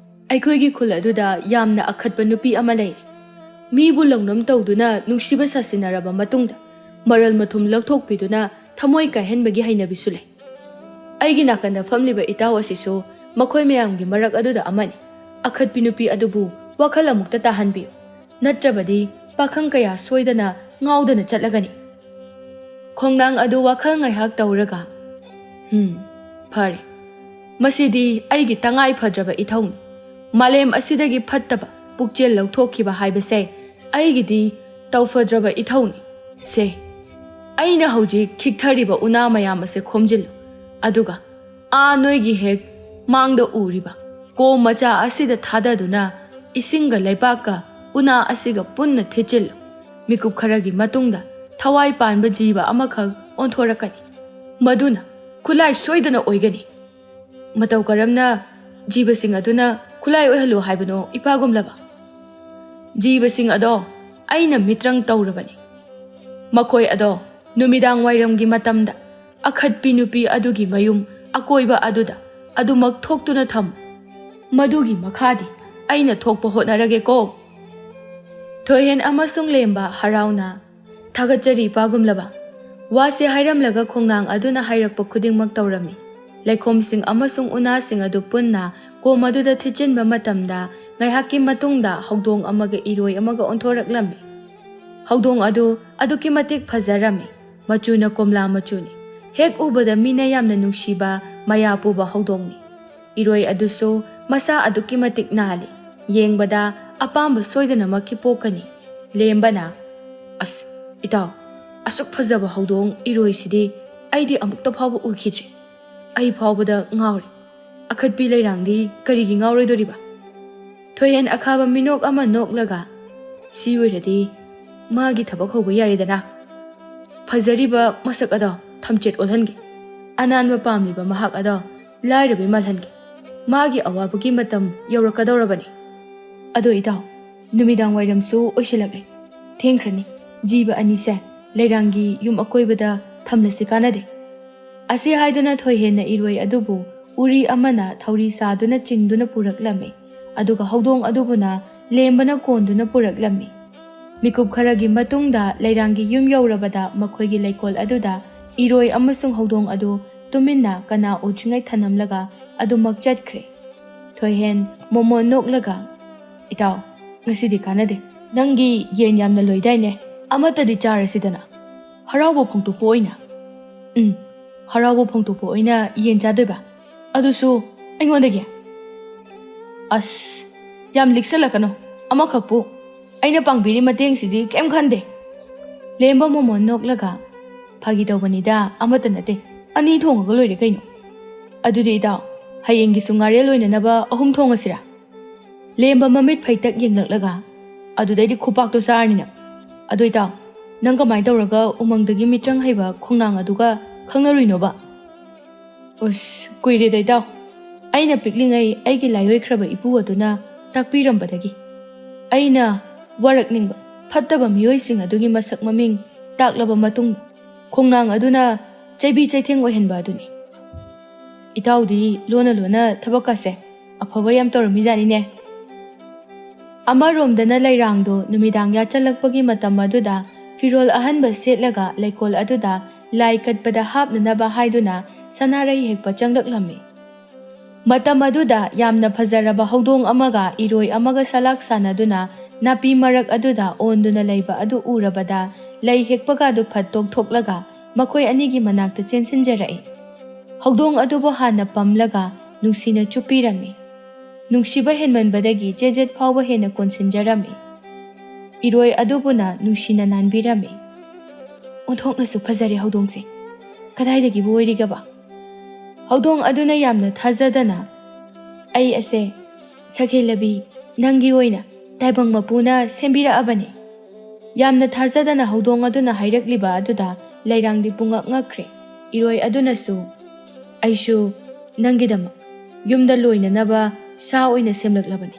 ꯑꯩꯈꯣꯏꯒꯤ ꯈꯨꯜ ꯑꯗꯨꯗ ꯌꯥꯝꯅ ꯑꯈꯠꯄ ꯅꯨꯄꯤ ꯑꯃ ꯂꯩꯔꯦ꯫ ꯃꯤꯕꯨ ꯂꯧꯅꯝ ꯇꯧꯗꯨꯅ ꯅꯨꯡꯁꯤꯕ ꯁꯥꯁꯤꯟꯅꯔꯕ ꯃꯇꯨꯡꯗ ꯃꯔꯜ ꯃꯊꯨꯝ ꯂꯧꯊꯣꯛꯄꯤꯗꯨꯅ ꯊꯃꯣꯏ ꯀꯥꯏꯍꯟꯕꯒꯤ ꯍꯩꯅꯕꯤꯁꯨ ꯂꯩ꯫ ꯑꯩꯒꯤ ꯅꯥꯀꯟꯗ ꯐꯝꯂꯤꯕ ꯏꯇꯥꯎ ꯑꯁꯤꯁꯨ ꯃꯈꯣꯏ ꯃꯌꯥꯝꯒꯤ ꯃꯔꯛ ꯑꯗꯨꯗ ꯑꯃꯅꯤ꯫ ꯑꯈꯠꯄꯤ ꯅꯨꯄꯤ ꯑꯗꯨꯕꯨ ꯋꯥꯈꯜ ꯑꯃꯨꯛꯇ ꯇꯥꯍꯟꯕꯤꯌꯨ, ꯅꯠꯇ꯭ꯔꯕꯗꯤ ꯄꯥꯈꯪ ꯀꯌꯥ ꯁꯣꯏꯗꯅ ꯉꯥꯎꯗꯅ ꯆꯠꯂꯒꯅꯤ꯫ ꯈꯣꯡꯅꯥꯡ ꯑꯗꯨ ꯋꯥꯈꯜ ꯉꯥꯏꯍꯥꯛ ꯇꯧꯔꯒ ꯐꯔꯦ, ꯃꯁꯤꯗꯤ ꯑꯩꯒꯤ ꯇꯉꯥꯏ ꯐꯗ꯭ꯔꯕ ꯏꯊꯧꯅꯤ꯫ ꯃꯥꯂꯦꯝ ꯑꯁꯤꯗꯒꯤ ꯐꯠꯇꯕ ꯄꯨꯛꯆꯦꯜ ꯂꯧꯊꯣꯛꯈꯤꯕ ꯍꯥꯏꯕꯁꯦ ꯑꯩꯒꯤꯗꯤ ꯇꯧꯐꯗ꯭ꯔꯕ ꯏꯊꯧꯅꯤ꯫ ꯁꯦ, ꯑꯩꯅ ꯍꯧꯖꯤꯛ ꯈꯤꯛꯊꯔꯤꯕ ꯎꯅꯥ ꯃꯌꯥꯝ ꯑꯁꯦ ꯈꯣꯝꯖꯤꯜꯂꯨ, ꯑꯗꯨꯒ ꯅꯣꯏꯒꯤ ꯍꯦꯛ ꯃꯥꯡꯗ ꯎꯔꯤꯕ ꯀꯣꯝ ꯃꯆꯥ ꯑꯁꯤꯗ ꯊꯥꯗꯗꯨꯅ ꯏꯁꯤꯡꯒ ꯂꯩꯕꯥꯛꯀ ꯎꯅꯥ ꯑꯁꯤꯒ ꯄꯨꯟꯅ ꯊꯤꯠꯆꯤꯜꯂꯨ꯫ ꯃꯤꯀꯨꯞ ꯈꯔꯒꯤ ꯃꯇꯨꯡꯗ ꯊꯋꯥꯏ ꯄꯥꯟꯕ ꯖꯤꯕ ꯑꯃꯈꯛ ꯑꯣꯟꯊꯣꯔꯛꯀꯅꯤ꯫ ꯃꯗꯨꯅ ꯈꯨꯠꯂꯥꯏ ꯁꯣꯏꯗꯅ ꯑꯣꯏꯒꯅꯤ꯫ ꯃꯇꯧ ꯀꯔꯝꯅ ꯖꯤꯕꯁꯤꯡ ꯑꯗꯨꯅ ꯈꯨꯠꯂꯥꯏ ꯑꯣꯏꯍꯜꯂꯨ ꯍꯥꯏꯕꯅꯣ ꯏꯄꯥꯒꯨꯝꯂꯕ? ꯖꯤꯕꯁꯤꯡ ꯑꯗꯣ ꯑꯩꯅ ꯃꯤꯇ꯭ꯔꯪ ꯇꯧꯔꯕꯅꯤ꯫ ꯃꯈꯣꯏ ꯑꯗꯣ ꯅꯨꯃꯤꯗꯥꯡ ꯋꯥꯏꯔꯝꯒꯤ ꯃꯇꯝꯗ ꯑꯈꯠꯄꯤ ꯅꯨꯄꯤ ꯑꯗꯨꯒꯤ ꯃꯌꯨꯝ ꯑꯀꯣꯏꯕ ꯑꯗꯨꯗ ꯑꯗꯨꯃꯛ ꯊꯣꯛꯇꯨꯅ ꯊꯝꯃꯨ꯫ ꯃꯗꯨꯒꯤ ꯃꯈꯥꯗꯤ ꯑꯩꯅ ꯊꯣꯛꯄ ꯍꯣꯠꯅꯔꯒꯦꯀꯣ꯫ ꯊꯣꯏꯍꯦꯟ ꯑꯃꯁꯨꯡ ꯂꯦꯝꯕ ꯍꯔꯥꯎꯅ ꯊꯥꯒꯠꯆꯔꯤ ꯏꯄꯥꯒꯨꯝꯂꯕ꯫ ꯋꯥꯁꯦ ꯍꯥꯏꯔꯝꯂꯒ ꯈꯣꯡꯅꯥꯡ ꯑꯗꯨꯅ ꯍꯥꯏꯔꯛꯄ ꯈꯨꯗꯤꯡꯃꯛ ꯇꯧꯔꯝꯃꯤ꯫ ꯂꯩꯈꯣꯝꯁꯤꯡ ꯑꯃꯁꯨꯡ ꯎꯅꯥꯁꯤꯡ ꯑꯗꯨ ꯄꯨꯟꯅ ꯀꯣꯝ ꯑꯗꯨꯗ ꯊꯤꯠꯆꯤꯟꯕ ꯃꯇꯝꯗ ꯉꯥꯏꯍꯥꯛꯀꯤ ꯃꯇꯨꯡꯗ ꯍꯧꯗꯣꯡ ꯑꯃꯒ ꯏꯔꯣꯏ ꯑꯃꯒ ꯑꯣꯟꯊꯣꯔꯛꯂꯝꯃꯤ꯫ ꯍꯧꯗꯣꯡ ꯑꯗꯨ ꯑꯗꯨꯛꯀꯤ ꯃꯇꯤꯛ ꯐꯖꯔꯝꯃꯤ꯫ ꯃꯆꯨꯅ ꯀꯣꯝꯂꯥ ꯃꯆꯨꯅꯤ꯫ ꯍꯦꯛ ꯎꯕꯗ ꯃꯤꯅ ꯌꯥꯝꯅ ꯅꯨꯡꯁꯤꯕ ꯃꯌꯥ ꯄꯨꯕ ꯍꯧꯗꯣꯡꯅꯤ꯫ ꯏꯔꯣꯏ ꯑꯗꯨꯁꯨ ꯃꯁꯥ ꯑꯗꯨꯛꯀꯤ ꯃꯇꯤꯛ ꯅꯥꯜꯂꯤ꯫ ꯌꯦꯡꯕꯗ ꯑꯄꯥꯝꯕ ꯁꯣꯏꯗꯅꯃꯛꯀꯤ ꯄꯣꯛꯀꯅꯤ꯫ ꯂꯦꯝꯕꯅ, ꯑꯁ ꯏꯇꯥꯎ, ꯑꯁꯨꯛ ꯐꯖꯕ ꯍꯧꯗꯣꯡ ꯏꯔꯣꯏꯁꯤꯗꯤ ꯑꯩꯗꯤ ꯑꯃꯨꯛꯇ ꯐꯥꯎꯕ ꯎꯈꯤꯗ꯭ꯔꯤ꯫ ꯑꯩ ꯐꯥꯎꯕꯗ ꯉꯥꯎꯔꯤ꯫ ꯑꯈꯠꯄꯤ ꯂꯩꯔꯥꯡꯗꯤ ꯀꯔꯤꯒꯤ ꯉꯥꯎꯔꯣꯏꯗꯣꯔꯤꯕ? ꯊꯣꯏꯍꯦꯟ ꯑꯈꯥꯕ ꯃꯤꯅꯣꯛ ꯑꯃ ꯅꯣꯛꯂꯒ, ꯁꯤ ꯑꯣꯏꯔꯗꯤ ꯃꯥꯒꯤ ꯊꯕꯛ ꯍꯧꯕ ꯌꯥꯔꯦꯗꯅ꯫ ꯐꯖꯔꯤꯕ ꯃꯁꯛ ꯑꯗꯣ ꯊꯝꯆꯦꯠ ꯑꯣꯜꯍꯟꯒꯦ꯫ ꯑꯅꯥꯟꯕ ꯄꯥꯝꯂꯤꯕ ꯃꯍꯥꯛ ꯑꯗꯣ ꯂꯥꯏꯔꯕꯤ ꯃꯥꯜꯍꯟꯒꯦ꯫ ꯃꯥꯒꯤ ꯑꯋꯥꯕꯒꯤ ꯃꯇꯝ ꯌꯧꯔꯛꯀꯗꯧꯔꯕꯅꯤ꯫ ꯑꯗꯣ ꯏꯇꯥꯎ, ꯅꯨꯃꯤꯗꯥꯡ ꯋꯥꯏꯔꯝꯁꯨ ꯑꯣꯏꯁꯤꯜꯂꯛꯂꯦ꯫ ꯊꯦꯡꯈ꯭ꯔꯅꯤ꯫ ꯖꯤꯕ ꯑꯅꯤꯁꯦ ꯂꯩꯔꯥꯡꯒꯤ ꯌꯨꯝ ꯑꯀꯣꯏꯕꯗ ꯊꯝꯂꯁꯤ ꯀꯥꯟꯅꯗꯦ꯫ ꯑꯁꯤ ꯍꯥꯏꯗꯨꯅ ꯊꯣꯏꯍꯦꯟꯅ ꯏꯔꯣꯏ ꯑꯗꯨꯕు ꯎꯔꯤ ꯑꯃꯅ ꯊꯧꯔꯤ ꯁꯥꯗꯨꯅ ꯆꯤꯡꯗꯨꯅ ꯄꯨꯔꯛꯂꯝꯃꯤ꯫ ꯑꯗꯨꯒ ꯍꯧꯗꯣꯡ ꯑꯗꯨꯕꯨꯅ ꯂꯦꯝꯕꯅ ꯀꯣꯟꯗꯨꯅ ꯄꯨꯔꯛꯂꯝꯃꯤ꯫ ꯃꯤꯀꯨꯞ ꯈꯔꯒꯤ ꯃꯇꯨꯡꯗ ꯂꯩꯔꯥꯡꯒꯤ ꯌꯨꯝ ꯌꯧꯔꯕꯗ ꯃꯈꯣꯏꯒꯤ ꯂꯩꯀꯣꯜ ꯑꯗꯨꯗ ꯏꯔꯣꯏ ꯑꯃꯁꯨꯡ ꯍꯧꯗꯣꯡ ꯑꯗꯨ ꯇꯨꯃꯤꯟꯅ ꯀꯅꯥ ꯎꯗ꯭ꯔꯤꯉꯩ ꯊꯅꯝꯂꯒ ꯑꯗꯨꯃꯛ ꯆꯠꯈ꯭ꯔꯦ꯫ ꯊꯣꯏꯍꯦꯟ ꯃꯣꯃꯣꯟ ꯅꯣꯛꯂꯒ, ꯏꯇꯥꯎ, ꯉꯁꯤꯗꯤ ꯀꯥꯟꯅꯗꯦ꯫ ꯅꯪꯒꯤ ꯌꯦꯟ ꯌꯥꯝꯅ ꯂꯣꯏꯗꯥꯏꯅꯦ? ꯑꯃꯠꯇꯗꯤ ꯆꯥꯔꯁꯤꯗꯅ, ꯍꯔꯥꯎꯕ ꯐꯣꯡꯗꯣꯛꯄ ꯑꯣꯏꯅ꯫ ꯍꯔꯥꯎꯕ ꯐꯣꯡꯗꯣꯛꯄ ꯑꯣꯏꯅ ꯌꯦꯟ ꯆꯥꯗꯣꯏꯕ? ꯑꯗꯨꯁꯨ ꯑꯩꯉꯣꯟꯗꯒꯤ? ꯑꯁ, ꯌꯥꯝ ꯂꯤꯛꯁꯜꯂꯛꯀꯅꯣ꯫ ꯑꯃꯈꯛꯄꯨ ꯑꯩꯅ ꯄꯥꯡꯕꯤꯔꯤ ꯃꯇꯦꯡꯁꯤꯗꯤ ꯀꯩꯝ ꯈꯟꯗꯦ꯫ ꯂꯦꯝꯕ ꯃꯣꯃꯣꯟ ꯅꯣꯛꯂꯒ, ꯐꯥꯒꯤ ꯇꯧꯕꯅꯤꯗ, ꯑꯃꯠꯇ ꯅꯠꯇꯦ꯫ 2 ꯊꯣꯡꯉꯒ ꯂꯣꯏꯔꯦ ꯀꯩꯅꯣ꯫ ꯑꯗꯨꯗꯤ ꯏꯇꯥꯎ, ꯍꯌꯦꯡꯒꯤꯁꯨ ꯉꯥꯔꯦꯜ ꯑꯣꯏꯅꯅꯕ 3 ꯊꯣꯡꯉꯁꯤꯔꯥ? ꯂꯦꯝꯕ ꯃꯃꯤꯠ ꯐꯩꯇꯛ ꯌꯦꯡꯂꯛꯂꯒ, ꯑꯗꯨꯗꯩꯗꯤ ꯈꯨꯄꯥꯛꯇꯣ ꯆꯥꯔꯅꯤ ꯅꯪ꯫ ꯑꯗꯣ ꯏꯇꯥꯎ, ꯅꯪ ꯀꯃꯥꯏꯅ ꯇꯧꯔꯒ ꯎꯃꯪꯗꯒꯤ ꯃꯤꯇ꯭ꯔꯪ ꯍꯩꯕ ꯈꯣꯡꯅꯥꯡ ꯑꯗꯨꯒ ꯈꯪꯅꯔꯨꯏꯅꯣꯕ? ꯑꯁ, ꯀꯨꯏꯔꯦꯗ ꯏꯇꯥꯎ꯫ ꯑꯩꯅ ꯄꯤꯛꯂꯤꯉꯩ ꯑꯩꯒꯤ ꯂꯥꯏꯑꯣꯏꯈ꯭ꯔꯕ ꯏꯄꯨ ꯑꯗꯨꯅ ꯇꯥꯛꯄꯤꯔꯝꯕꯗꯒꯤ ꯑꯩꯅ ꯋꯥꯔꯛꯅꯤꯡꯕ ꯐꯠꯇꯕ ꯃꯤꯑꯣꯏꯁꯤꯡ ꯑꯗꯨꯒꯤ ꯃꯁꯛ ꯃꯃꯤꯡ ꯇꯥꯛꯂꯕ ꯃꯇꯨꯡꯗ ꯈꯣꯡꯅꯥꯡ ꯑꯗꯨꯅ ꯆꯩꯕꯤ ꯆꯩꯊꯦꯡ ꯑꯣꯏꯍꯟꯕ ꯑꯗꯨꯅꯤ꯫ ꯏꯇꯥꯎꯗꯤ ꯂꯣꯟꯅ ꯂꯣꯟꯅ ꯊꯕꯛꯀꯁꯦ ꯑꯐꯕ ꯌꯥꯝ ꯇꯧꯔꯝꯃꯤꯖꯥꯠꯅꯤꯅꯦ꯫ ꯑꯃꯔꯣꯝꯗꯅ ꯂꯩꯔꯥꯡꯗꯣ ꯅꯨꯃꯤꯗꯥꯡ ꯌꯥꯆꯜꯂꯛꯄꯒꯤ ꯃꯇꯝ ꯑꯗꯨꯗ ꯐꯤꯔꯣꯜ ꯑꯍꯟꯕ ꯁꯦꯠꯂꯒ ꯂꯩꯀꯣꯜ ꯑꯗꯨꯗ ꯂꯥꯏ ꯀꯠꯄꯗ ꯍꯥꯞꯅꯅꯕ ꯍꯥꯏꯗꯨꯅ ꯁꯅꯥꯔꯩ ꯍꯦꯛꯄ ꯆꯪꯂꯛꯂꯝꯃꯤ꯫ ꯃꯇꯝ ꯑꯗꯨꯗ ꯌꯥꯝꯅ ꯐꯖꯔꯕ ꯍꯧꯗꯣꯡ ꯑꯃꯒ ꯏꯔꯣꯏ ꯑꯃꯒ ꯁꯂꯥꯛ ꯁꯥꯟꯅꯗꯨꯅ ꯅꯥꯄꯤ ꯃꯔꯛ ꯑꯗꯨꯗ ꯑꯣꯟꯗꯨꯅ ꯂꯩꯕ ꯑꯗꯨ ꯎꯔꯕꯗ ꯂꯩ ꯍꯦꯛꯄꯒꯗꯨ ꯐꯠ ꯇꯣꯛꯊꯣꯛꯂꯒ ꯃꯈꯣꯏ ꯑꯅꯤꯒꯤ ꯃꯅꯥꯛꯇ ꯆꯦꯟꯁꯤꯟꯖꯔꯛꯏ꯫ ꯍꯧꯗꯣꯡ ꯑꯗꯨꯕꯨ ꯍꯥꯟꯅ ꯄꯝꯂꯒ ꯅꯨꯡꯁꯤꯅ ꯆꯨꯞꯄꯤꯔꯝꯃꯤ꯫ ꯅꯨꯡꯁꯤꯕ ꯍꯦꯟꯃꯟꯕꯗꯒꯤ ꯆꯦꯖꯦꯠ ꯐꯥꯎꯕ ꯍꯦꯟꯅ ꯀꯣꯟꯁꯤꯟꯖꯔꯝꯃꯤ꯫ ꯏꯔꯣꯏ ꯑꯗꯨꯕꯨꯅ ꯅꯨꯡꯁꯤꯅ ꯅꯥꯟꯕꯤꯔꯝꯃꯤ꯫ ꯑꯣꯟꯊꯣꯛꯅꯁꯨ ꯐꯖꯔꯦ ꯍꯧꯗꯣꯡꯁꯦ꯫ ꯀꯗꯥꯏꯗꯒꯤꯕꯨ ꯑꯣꯏꯔꯤꯒꯕ? ꯍꯧꯗꯣꯡ ꯑꯗꯨꯅ ꯌꯥꯝꯅ ꯊꯥꯖꯗꯅ, ꯑꯩ ꯑꯁꯦ ꯁꯈꯦꯂꯕꯤ, ꯅꯪꯒꯤ ꯑꯣꯏꯅ ꯇꯥꯏꯕꯪ ꯃꯄꯨꯅ ꯁꯦꯝꯕꯤꯔꯛꯑꯕꯅꯤ꯫ ꯌꯥꯝꯅ ꯊꯥꯖꯗꯅ ꯍꯧꯗꯣꯡ ꯑꯗꯨꯅ ꯍꯥꯏꯔꯛꯂꯤꯕ ꯑꯗꯨꯗ ꯂꯩꯔꯥꯡꯗꯤ ꯄꯨꯡꯉꯛ ꯉꯛꯈ꯭ꯔꯦ꯫ ꯏꯔꯣꯏ ꯑꯗꯨꯅꯁꯨ, ꯑꯩꯁꯨ ꯅꯪꯒꯤꯗꯃꯛ ꯌꯨꯝꯗ ꯂꯣꯏꯅꯅꯕ ꯁꯥ ꯑꯣꯏꯅ ꯁꯦꯝꯂꯛꯂꯕꯅꯤ꯫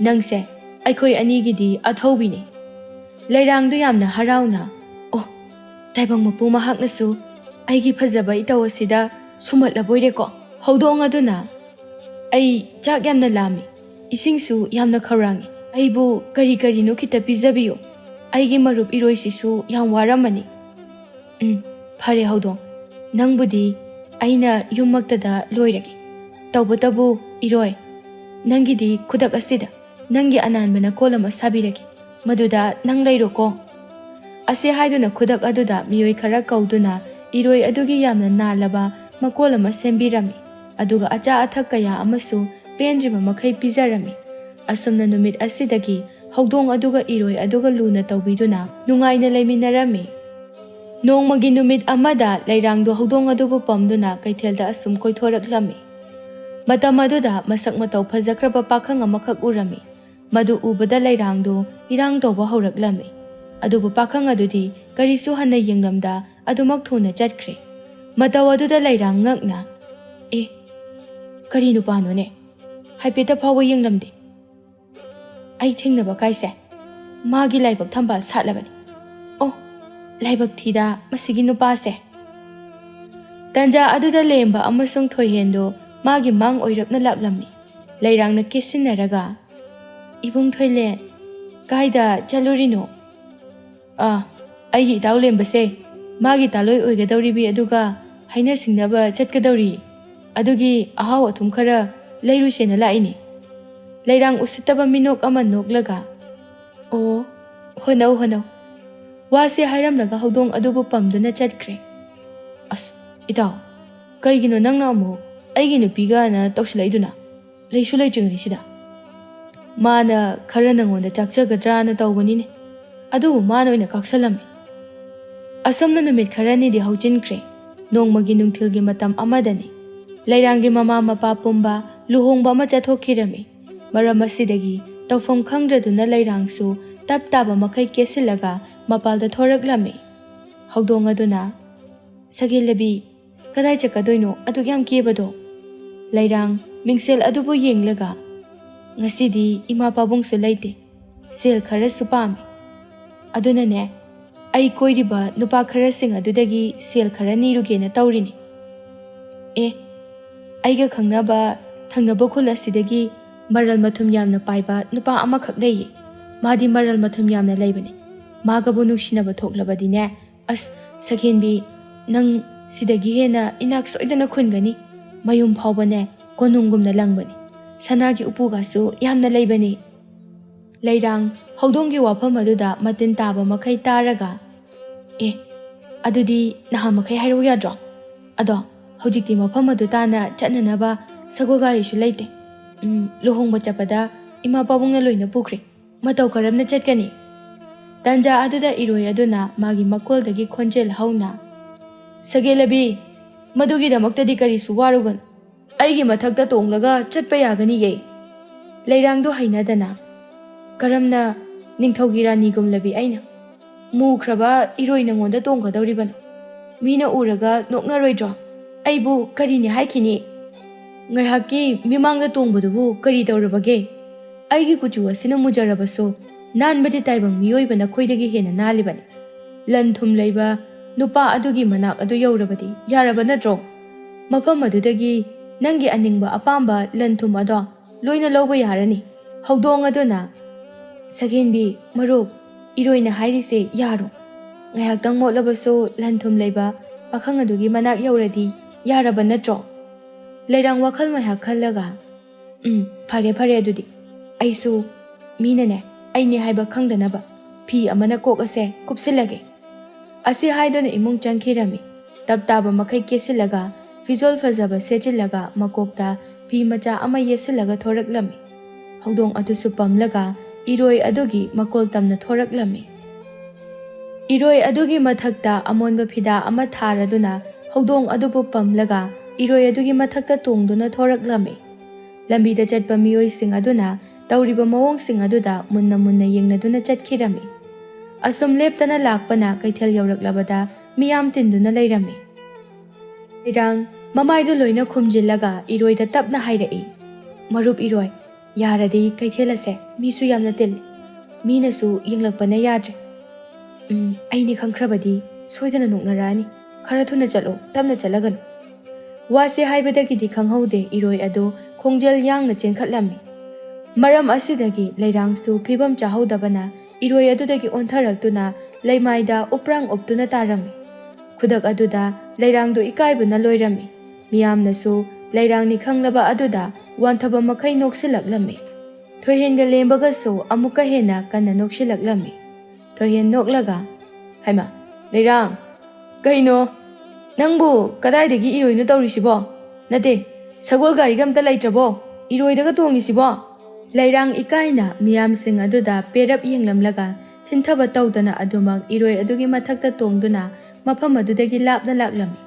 ꯅꯪꯁꯦ ꯑꯩꯈꯣꯏ ꯑꯅꯤꯒꯤꯗꯤ ꯑꯊꯧꯕꯤꯅꯤ꯫ ꯂꯩꯔꯥꯡꯗꯨ ꯌꯥꯝꯅ ꯍꯔꯥꯎꯅ, ꯑꯣ, ꯇꯥꯏꯕꯪ ꯃꯄꯨ ꯃꯍꯥꯛꯅꯁꯨ ꯑꯩꯒꯤ ꯐꯖꯕ ꯏꯇꯧ ꯑꯁꯤꯗ ꯁꯨꯝꯍꯠꯂꯕꯣꯏꯔꯦꯀꯣ꯫ ꯍꯧꯗꯣꯡ ꯑꯗꯨꯅ, ꯑꯩ ꯆꯥꯛ ꯌꯥꯝꯅ ꯂꯥꯝꯃꯤ, ꯏꯁꯤꯡꯁꯨ ꯌꯥꯝꯅ ꯈꯧꯔꯥꯡꯉꯤ, ꯑꯩꯕꯨ ꯀꯔꯤ ꯀꯔꯤꯅꯣ ꯈꯤꯇ ꯄꯤꯖꯕꯤꯌꯨ꯫ ꯑꯩꯒꯤ ꯃꯔꯨꯞ ꯏꯔꯣꯏꯁꯤꯁꯨ ꯌꯥꯝ ꯋꯥꯔꯝꯃꯅꯤ꯫ ꯐꯔꯦ ꯍꯧꯗꯣꯡ, ꯅꯪꯕꯨꯗꯤ ꯑꯩꯅ ꯌꯨꯝꯃꯛꯇꯗ ꯂꯣꯏꯔꯒꯦ꯫ ꯇꯧꯕꯇꯕꯨ ꯏꯔꯣꯏ, ꯅꯪꯒꯤꯗꯤ ꯈꯨꯗꯛ ꯑꯁꯤꯗ ꯅꯪꯒꯤ ꯑꯅꯥꯟꯕ ꯅꯀꯣꯜ ꯑꯃ ꯁꯥꯕꯤꯔꯒꯦ꯫ ꯃꯗꯨꯗ ꯅꯪ ꯂꯩꯔꯣꯀꯣ꯫ ꯑꯁꯤ ꯍꯥꯏꯗꯨꯅ ꯈꯨꯗꯛ ꯑꯗꯨꯗ ꯃꯤꯑꯣꯏ ꯈꯔ ꯀꯧꯗꯨꯅ ꯏꯔꯣꯏ ꯑꯗꯨꯒꯤ ꯌꯥꯝꯅ ꯅꯥꯜꯂꯕ ꯃꯀꯣꯜ ꯑꯃ ꯁꯦꯝꯕꯤꯔꯝꯃꯤ, ꯑꯗꯨꯒ ꯑꯆꯥ ꯑꯊꯛ ꯀꯌꯥ ꯑꯃꯁꯨ ꯄꯦꯟꯗ꯭ꯔꯤꯕ ꯃꯈꯩ ꯄꯤꯖꯔꯝꯃꯤ꯫ ꯑꯁꯨꯝꯅ ꯅꯨꯃꯤꯠ ꯑꯁꯤꯗꯒꯤ ꯍꯧꯗꯣꯡ ꯑꯗꯨꯒ ꯏꯔꯣꯏ ꯑꯗꯨꯒ ꯂꯨꯅ ꯇꯧꯕꯤꯗꯨꯅ ꯅꯨꯡꯉꯥꯏꯅ ꯂꯩꯃꯤꯟꯅꯔꯝꯃꯤ꯫ ꯅꯣꯡꯃꯒꯤ ꯅꯨꯃꯤꯠ ꯑꯃꯗ ꯂꯩꯔꯥꯡꯗꯣ ꯍꯧꯗꯣꯡ ꯑꯗꯨꯕꯨ ꯄꯝꯗꯨꯅ ꯀꯩꯊꯦꯜꯗ ꯑꯁꯨꯝ ꯀꯣꯏꯊꯣꯔꯛꯂꯝꯃꯤ꯫ ꯃꯇꯝ ꯑꯗꯨꯗ ꯃꯁꯛ ꯃꯇꯧ ꯐꯖꯈ꯭ꯔꯕ ꯄꯥꯈꯪ ꯑꯃꯈꯛ ꯎꯔꯝꯃꯤ꯫ ꯃꯗꯨ ꯎꯕꯗ ꯂꯩꯔꯥꯡꯗꯣ ꯏꯔꯥꯡ ꯇꯧꯕ ꯍꯧꯔꯛꯂꯝꯃꯤ꯫ ꯑꯗꯨꯕꯨ ꯄꯥꯈꯪ ꯑꯗꯨꯗꯤ ꯀꯔꯤꯁꯨ ꯍꯟꯅ ꯌꯦꯡꯂꯝꯗ ꯑꯗꯨꯃꯛ ꯊꯨꯅ ꯆꯠꯈ꯭ꯔꯦ꯫ ꯃꯇꯧ ꯑꯗꯨꯗ ꯂꯩꯔꯥꯡ ꯉꯛꯅ, ꯀꯔꯤ ꯅꯨꯄꯥꯅꯣꯅꯦ? ꯍꯥꯏꯐꯦꯠꯇ ꯐꯥꯎꯕ ꯌꯦꯡꯂꯝꯗꯦ꯫ ꯑꯩ ꯊꯦꯡꯅꯕ ꯀꯥꯏꯁꯦ ꯃꯥꯒꯤ ꯂꯥꯏꯕꯛ ꯊꯝꯕꯥꯜ ꯁꯥꯠꯂꯕꯅꯤ꯫ ꯑꯣ, ꯂꯥꯏꯕꯛ ꯊꯤꯗ ꯃꯁꯤꯒꯤ ꯅꯨꯄꯥꯁꯦ꯫ ꯇꯟꯖꯥ ꯑꯗꯨꯗ ꯂꯦꯝꯕ ꯑꯃꯁꯨꯡ ꯊꯣꯏꯍꯦꯟꯗꯣ ꯃꯥꯒꯤ ꯃꯥꯡ ꯑꯣꯏꯔꯞꯅ ꯂꯥꯛꯂꯝꯃꯤ꯫ ꯂꯩꯔꯥꯡꯅ ꯀꯦꯁꯤꯟꯅꯔꯒ, ꯏꯕꯨꯡ ꯊꯣꯏꯂꯦꯟ, ꯀꯥꯏꯗ ꯆꯠꯂꯨꯔꯤꯅꯣ? ꯑꯩꯒꯤ ꯏꯇꯥꯎ ꯂꯦꯝꯕꯁꯦ ꯃꯥꯒꯤ ꯇꯥꯂꯣꯏ ꯑꯣꯏꯒꯗꯧꯔꯤꯕꯤ ꯑꯗꯨꯒ ꯍꯩꯅ ꯁꯤꯡꯅꯕ ꯆꯠꯀꯗꯧꯔꯤ, ꯑꯗꯨꯒꯤ ꯑꯍꯥꯎ ꯑꯊꯨꯝ ꯈꯔ ꯂꯩꯔꯨꯁꯦꯅ ꯂꯥꯛꯏꯅꯤ꯫ ꯂꯩꯔꯥꯡ ꯎꯁꯤꯠꯇꯕ ꯃꯤꯅꯣꯛ ꯑꯃ ꯅꯣꯛꯂꯒ, ꯑꯣ, ꯍꯣꯠꯅꯧ ꯍꯣꯠꯅꯧ꯫ ꯋꯥꯁꯦ ꯍꯥꯏꯔꯝꯂꯒ ꯍꯧꯗꯣꯡ ꯑꯗꯨꯕꯨ ꯄꯝꯗꯨꯅ ꯆꯠꯈ꯭ꯔꯦ꯫ ꯑꯁ ꯏꯇꯥꯎ, ꯀꯩꯒꯤꯅꯣ ꯅꯪꯅ ꯑꯃꯨꯛ ꯑꯩꯒꯤ ꯅꯨꯄꯤꯒꯅ ꯇꯧꯁꯤꯜꯂꯛꯏꯗꯨꯅ? ꯂꯩꯁꯨ ꯂꯩꯇ꯭ꯔꯤꯉꯩꯁꯤꯗ꯫ ꯃꯥꯅ ꯈꯔ ꯅꯪꯉꯣꯟꯗ ꯆꯥꯛꯆꯒꯗ꯭ꯔꯥꯅ ꯇꯧꯕꯅꯤꯅꯦ, ꯑꯗꯨꯕꯨ ꯃꯥꯅ ꯑꯣꯏꯅ ꯀꯥꯛꯁꯜꯂꯝꯃꯤ꯫ ꯑꯁꯨꯝꯅ ꯅꯨꯃꯤꯠ ꯈꯔꯅꯤꯗꯤ ꯍꯧꯖꯤꯟꯈ꯭ꯔꯦ꯫ ꯅꯣꯡꯃꯒꯤ ꯅꯨꯡꯊꯤꯜꯒꯤ ꯃꯇꯝ ꯑꯃꯗꯅꯤ ꯂꯩꯔꯥꯡꯒꯤ ꯃꯃꯥ ꯃꯄꯥ ꯄꯨꯝꯕ ꯂꯨꯍꯣꯡꯕ ꯑꯃ ꯆꯠꯊꯣꯛꯈꯤꯔꯝꯃꯤ꯫ ꯃꯔꯝ ꯑꯁꯤꯗꯒꯤ ꯇꯧꯐꯝ ꯈꯪꯗ꯭ꯔꯗꯨꯅ ꯂꯩꯔꯥꯡꯁꯨ ꯇꯞ ꯇꯥꯕ ꯃꯈꯩ ꯀꯦꯁꯤꯜꯂꯒ ꯃꯄꯥꯜꯗ ꯊꯣꯔꯛꯂꯝꯃꯤ꯫ ꯍꯧꯗꯣꯡ ꯑꯗꯨꯅ, ꯁꯒꯦꯜꯂꯕꯤ, ꯀꯗꯥꯏ ꯆꯠꯀꯗꯣꯏꯅꯣ ꯑꯗꯨꯛ ꯌꯥꯝ ꯀꯦꯕꯗꯣ? ꯂꯩꯔꯥꯡ ꯃꯤꯡꯁꯦꯜ ꯑꯗꯨꯕꯨ ꯌꯦꯡꯂꯒ, ꯉꯁꯤꯗꯤ ꯏꯃꯥ ꯄꯥꯕꯨꯡꯁꯨ ꯂꯩꯇꯦ, ꯁꯦꯜ ꯈꯔꯁꯨ ꯄꯥꯝꯃꯤ, ꯑꯗꯨꯅꯅꯦ ꯑꯩ ꯀꯣꯏꯔꯤꯕ ꯅꯨꯄꯥ ꯈꯔꯁꯤꯡ ꯑꯗꯨꯗꯒꯤ ꯁꯦꯜ ꯈꯔ ꯅꯤꯔꯨꯒꯦꯅ ꯇꯧꯔꯤꯅꯤ꯫ ꯑꯩꯒ ꯈꯪꯅꯕ ꯊꯪꯅꯕ ꯈꯨꯜ ꯑꯁꯤꯗꯒꯤ ꯃꯔꯜ ꯃꯊꯨꯝ ꯌꯥꯝꯅ ꯄꯥꯏꯕ ꯅꯨꯄꯥ ꯑꯃꯈꯛ ꯂꯩꯌꯦ꯫ ꯃꯥꯗꯤ ꯃꯔꯜ ꯃꯊꯨꯝ ꯌꯥꯝꯅ ꯂꯩꯕꯅꯦ꯫ ꯃꯥꯒꯕꯨ ꯅꯨꯡꯁꯤꯅꯕ ꯊꯣꯛꯂꯕꯗꯤꯅꯦ, ꯑꯁ ꯁꯈꯦꯟꯕꯤ, ꯅꯪ ꯁꯤꯗꯒꯤ ꯍꯦꯟꯅ ꯏꯅꯥꯛ ꯁꯣꯏꯗꯅ ꯈꯨꯟꯒꯅꯤ꯫ ꯃꯌꯨꯝ ꯐꯥꯎꯕꯅꯦ ꯀꯣꯅꯨꯡꯒꯨꯝꯅ ꯂꯪꯕꯅꯤ, ꯁꯅꯥꯒꯤ ꯎꯄꯨꯒꯁꯨ ꯌꯥꯝꯅ ꯂꯩꯕꯅꯤ꯫ ꯂꯩꯔꯥꯡ ꯍꯧꯗꯣꯡꯒꯤ ꯋꯥꯐꯝ ꯑꯗꯨꯗ ꯃꯇꯤꯟ ꯇꯥꯕ ꯃꯈꯩ ꯇꯥꯔꯒ, ꯑꯗꯨꯗꯤ ꯅꯍꯥꯟ ꯃꯈꯩ ꯍꯥꯏꯔꯛꯎ ꯌꯥꯗ꯭ꯔꯣ? ꯑꯗꯣ ꯍꯧꯖꯤꯛꯇꯤ ꯃꯐꯝ ꯑꯗꯨ ꯇꯥꯅ ꯆꯠꯅꯅꯕ ꯁꯒꯣꯜ ꯒꯥꯔꯤꯁꯨ ꯂꯩꯇꯦ꯫ ꯂꯨꯍꯣꯡꯕ ꯆꯠꯄꯗ ꯏꯃꯥ ꯄꯥꯕꯨꯡꯅ ꯂꯣꯏꯅ ꯄꯨꯈ꯭ꯔꯦ, ꯃꯇꯧ ꯀꯔꯝꯅ ꯆꯠꯀꯅꯤ? ꯇꯟꯖꯥ ꯑꯗꯨꯗ ꯏꯔꯣꯏ ꯑꯗꯨꯅ ꯃꯥꯒꯤ ꯃꯀꯣꯜꯗꯒꯤ ꯈꯣꯟꯖꯦꯜ ꯍꯧꯅ, ꯁꯒꯦꯜꯂꯕꯤ, ꯃꯗꯨꯒꯤꯗꯃꯛꯇꯗꯤ ꯀꯔꯤꯁꯨ ꯋꯥꯔꯨꯒꯅꯨ, ꯑꯩꯒꯤ ꯃꯊꯛꯇ ꯇꯣꯡꯂꯒ ꯆꯠꯄ ꯌꯥꯒꯅꯤꯌꯦ꯫ ꯂꯩꯔꯥꯡꯗꯣ ꯍꯩꯅꯗꯅ, ꯀꯔꯝꯅ ꯅꯤꯡꯊꯧꯒꯤ ꯔꯥꯅꯤꯒꯨꯝꯂꯕꯤ ꯑꯩꯅ ꯃꯨꯈ꯭ꯔꯕ ꯏꯔꯣꯏ ꯅꯉꯣꯟꯗ ꯇꯣꯡꯒꯗꯧꯔꯤꯕꯅꯣ? ꯃꯤꯅ ꯎꯔꯒ ꯅꯣꯛꯅꯔꯣꯏꯗ꯭ꯔꯣ? ꯑꯩꯕꯨ ꯀꯔꯤꯅꯤ ꯍꯥꯏꯈꯤꯅꯤ? ꯉꯥꯏꯍꯥꯛꯀꯤ ꯃꯤꯃꯥꯡꯗ ꯇꯣꯡꯕꯗꯨꯕꯨ ꯀꯔꯤ ꯇꯧꯔꯕꯒꯦ? ꯑꯩꯒꯤ ꯀꯨꯆꯨ ꯑꯁꯤꯅ ꯃꯨꯖꯔꯕꯁꯨ ꯅꯥꯟꯕꯗꯤ ꯇꯥꯏꯕꯪ ꯃꯤꯑꯣꯏꯕ ꯅꯈꯣꯏꯗꯒꯤ ꯍꯦꯟꯅ ꯅꯥꯜꯂꯤꯕꯅꯤ꯫ ꯂꯟ ꯊꯨꯝ ꯂꯩꯕ ꯅꯨꯄꯥ ꯑꯗꯨꯒꯤ ꯃꯅꯥꯛ ꯑꯗꯨ ꯌꯧꯔꯕꯗꯤ ꯌꯥꯔꯕ ꯅꯠꯇ꯭ꯔꯣ? ꯃꯐꯝ ꯑꯗꯨꯗꯒꯤ ꯅꯪꯒꯤ ꯑꯅꯤꯡꯕ ꯑꯄꯥꯝꯕ ꯂꯟ ꯊꯨꯝ ꯑꯗꯣ ꯂꯣꯏꯅ ꯂꯧꯕ ꯌꯥꯔꯅꯤ꯫ ꯍꯧꯗꯣꯡ ꯑꯗꯨꯅ, ꯁꯒꯦꯟꯕꯤ ꯃꯔꯨꯞ, ꯏꯔꯣꯏꯅ ꯍꯥꯏꯔꯤꯁꯦ ꯌꯥꯔꯣ? ꯉꯥꯏꯍꯥꯛꯇꯪ ꯃꯣꯠꯂꯕꯁꯨ ꯂꯟ ꯊꯨꯝ ꯂꯩꯕ ꯄꯥꯈꯪ ꯑꯗꯨꯒꯤ ꯃꯅꯥꯛ ꯌꯧꯔꯗꯤ ꯌꯥꯔꯕ ꯅꯠꯇ꯭ꯔꯣ? ꯂꯩꯔꯥꯡ ꯋꯥꯈꯜ ꯉꯥꯏꯍꯥꯛ ꯈꯜꯂꯒ, ꯐꯔꯦ ꯐꯔꯦ, ꯑꯗꯨꯗꯤ ꯑꯩꯁꯨ ꯃꯤꯅꯅꯦ ꯑꯩꯅꯦ ꯍꯥꯏꯕ ꯈꯪꯗꯅꯕ ꯐꯤ ꯑꯃꯅ ꯀꯣꯛ ꯑꯁꯦ ꯀꯨꯞꯁꯤꯜꯂꯒꯦ꯫ ꯑꯁꯤ ꯍꯥꯏꯗꯨꯅ ꯏꯃꯨꯡ ꯆꯪꯈꯤꯔꯝꯃꯤ꯫ ꯇꯞ ꯇꯥꯕ ꯃꯈꯩ ꯀꯦꯁꯤꯜꯂꯒ ꯐꯤꯖꯣꯜ ꯐꯖꯕ ꯁꯦꯠꯆꯤꯜꯂꯒ ꯃꯀꯣꯛꯇ ꯐꯤ ꯃꯆꯥ ꯑꯃ ꯌꯦꯠꯁꯤꯜꯂꯒ ꯊꯣꯔꯛꯂꯝꯃꯤ꯫ ꯍꯧꯗꯣꯡ ꯑꯗꯨꯁꯨ ꯄꯝꯂꯒ ꯏꯔꯣꯏ ꯑꯗꯨꯒꯤ ꯃꯀꯣꯜ ꯇꯝꯅ ꯊꯣꯔꯛꯂꯝꯃꯤ꯫ ꯏꯔꯣꯏ ꯑꯗꯨꯒꯤ ꯃꯊꯛꯇ ꯑꯃꯣꯟꯕ ꯐꯤꯗꯥ ꯑꯃ ꯊꯥꯔꯗꯨꯅ ꯍꯧꯗꯣꯡ ꯑꯗꯨꯕꯨ ꯄꯝꯂꯒ ꯏꯔꯣꯏ ꯑꯗꯨꯒꯤ ꯃꯊꯛꯇ ꯇꯣꯡꯗꯨꯅ ꯊꯣꯔꯛꯂꯝꯃꯤ꯫ ꯂꯝꯕꯤꯗ ꯆꯠꯄ ꯃꯤꯑꯣꯏꯁꯤꯡ ꯑꯗꯨꯅ ꯇꯧꯔꯤꯕ ꯃꯑꯣꯡꯁꯤꯡ ꯑꯗꯨꯗ ꯃꯨꯟꯅ ꯃꯨꯟꯅ ꯌꯦꯡꯅꯗꯨꯅ ꯆꯠꯈꯤꯔꯝꯃꯤ꯫ ꯑꯁꯨꯝ ꯂꯦꯞꯇꯅ ꯂꯥꯛꯄꯅ ꯀꯩꯊꯦꯜ ꯌꯧꯔꯛꯂꯕꯗ ꯃꯤꯌꯥꯝ ꯇꯤꯟꯗꯨꯅ ꯂꯩꯔꯝꯃꯤ꯫ ꯂꯩꯔꯥꯡ ꯃꯃꯥꯏꯗꯨ ꯂꯣꯏꯅ ꯈꯨꯝꯖꯤꯜꯂꯒ ꯏꯔꯣꯏꯗ ꯇꯞꯅ ꯍꯥꯏꯔꯛꯏ, ꯃꯔꯨꯞ ꯏꯔꯣꯏ, ꯌꯥꯔꯗꯤ ꯀꯩꯊꯦꯜ ꯑꯁꯦ ꯃꯤꯁꯨ ꯌꯥꯝꯅ ꯇꯤꯜꯂꯤ, ꯃꯤꯅꯁꯨ ꯌꯦꯡꯂꯛꯄꯅ ꯌꯥꯗ꯭ꯔꯦ꯫ ꯑꯩꯅꯤ ꯈꯪꯈ꯭ꯔꯕꯗꯤ ꯁꯣꯏꯗꯅ ꯅꯣꯛꯅꯔꯛꯑꯅꯤ, ꯈꯔ ꯊꯨꯅ ꯆꯠꯂꯣ, ꯇꯞꯅ ꯆꯠꯂꯒꯅꯨ꯫ ꯋꯥꯁꯦ ꯍꯥꯏꯕꯗꯒꯤꯗꯤ ꯈꯪꯍꯧꯗꯦ ꯏꯔꯣꯏ ꯑꯗꯨ ꯈꯣꯡꯖꯦꯜ ꯌꯥꯡꯅ ꯆꯦꯟꯈꯠꯂꯝꯃꯤ꯫ ꯃꯔꯝ ꯑꯁꯤꯗꯒꯤ ꯂꯩꯔꯥꯡꯁꯨ ꯐꯤꯕꯝ ꯆꯥꯍꯧꯗꯕꯅ ꯏꯔꯣꯏ ꯑꯗꯨꯗꯒꯤ ꯑꯣꯟꯊꯔꯛꯇꯨꯅ ꯂꯩꯃꯥꯏꯗ ꯎꯞꯔꯥꯡ ꯎꯞꯇꯨꯅ ꯇꯥꯔꯝꯃꯤ꯫ ꯈꯨꯗꯛ ꯑꯗꯨꯗ ꯂꯩꯔꯥꯡꯗꯨ ꯏꯀꯥꯏꯕꯅ ꯂꯣꯏꯔꯝꯃꯤ꯫ ꯃꯤꯌꯥꯝꯅꯁꯨ ꯂꯩꯔꯥꯡꯅꯤ ꯈꯪꯂꯕ ꯑꯗꯨꯗ ꯋꯥꯟꯊꯕ ꯃꯈꯩ ꯅꯣꯛꯁꯤꯜꯂꯛꯂꯝꯃꯤ꯫ ꯊꯣꯏꯍꯦꯟꯒ ꯂꯦꯝꯕꯒꯁꯨ ꯑꯃꯨꯛꯀ ꯍꯦꯟꯅ ꯀꯟꯅ ꯅꯣꯛꯁꯤꯜꯂꯛꯂꯝꯃꯤ꯫ ꯊꯣꯏꯍꯦꯟ ꯅꯣꯛꯂꯒ, ꯍꯩꯃꯥ ꯂꯩꯔꯥꯡ ꯀꯩꯅꯣ ꯅꯪꯕꯨ ꯀꯗꯥꯏꯗꯒꯤ ꯏꯔꯣꯏꯅꯣ ꯇꯧꯔꯤꯁꯤꯕꯣ ꯅꯠꯇꯦ ꯁꯒꯣꯜ ꯒꯥꯔꯤꯒ ꯑꯝꯇ ꯂꯩꯇ꯭ꯔꯕꯣ ꯏꯔꯣꯏꯗꯒ ꯇꯣꯡꯉꯤꯁꯤꯕꯣ ꯂꯩꯔꯥꯡ ꯏꯀꯥꯏꯅ ꯃꯤꯌꯥꯝꯁꯤꯡ ꯑꯗꯨꯗ ꯄꯦꯔꯞ ꯌꯦꯡꯂꯝꯂꯒ ꯊꯤꯟꯊꯕ ꯇꯧꯗꯅ ꯑꯗꯨꯃꯛ ꯏꯔꯣꯏ ꯑꯗꯨꯒꯤ ꯃꯊꯛꯇ ꯇꯣꯡꯗꯨꯅ ꯃꯐꯝ ꯑꯗꯨꯗꯒꯤ ꯂꯥꯞꯅ ꯂꯥꯛꯂꯝꯃꯤ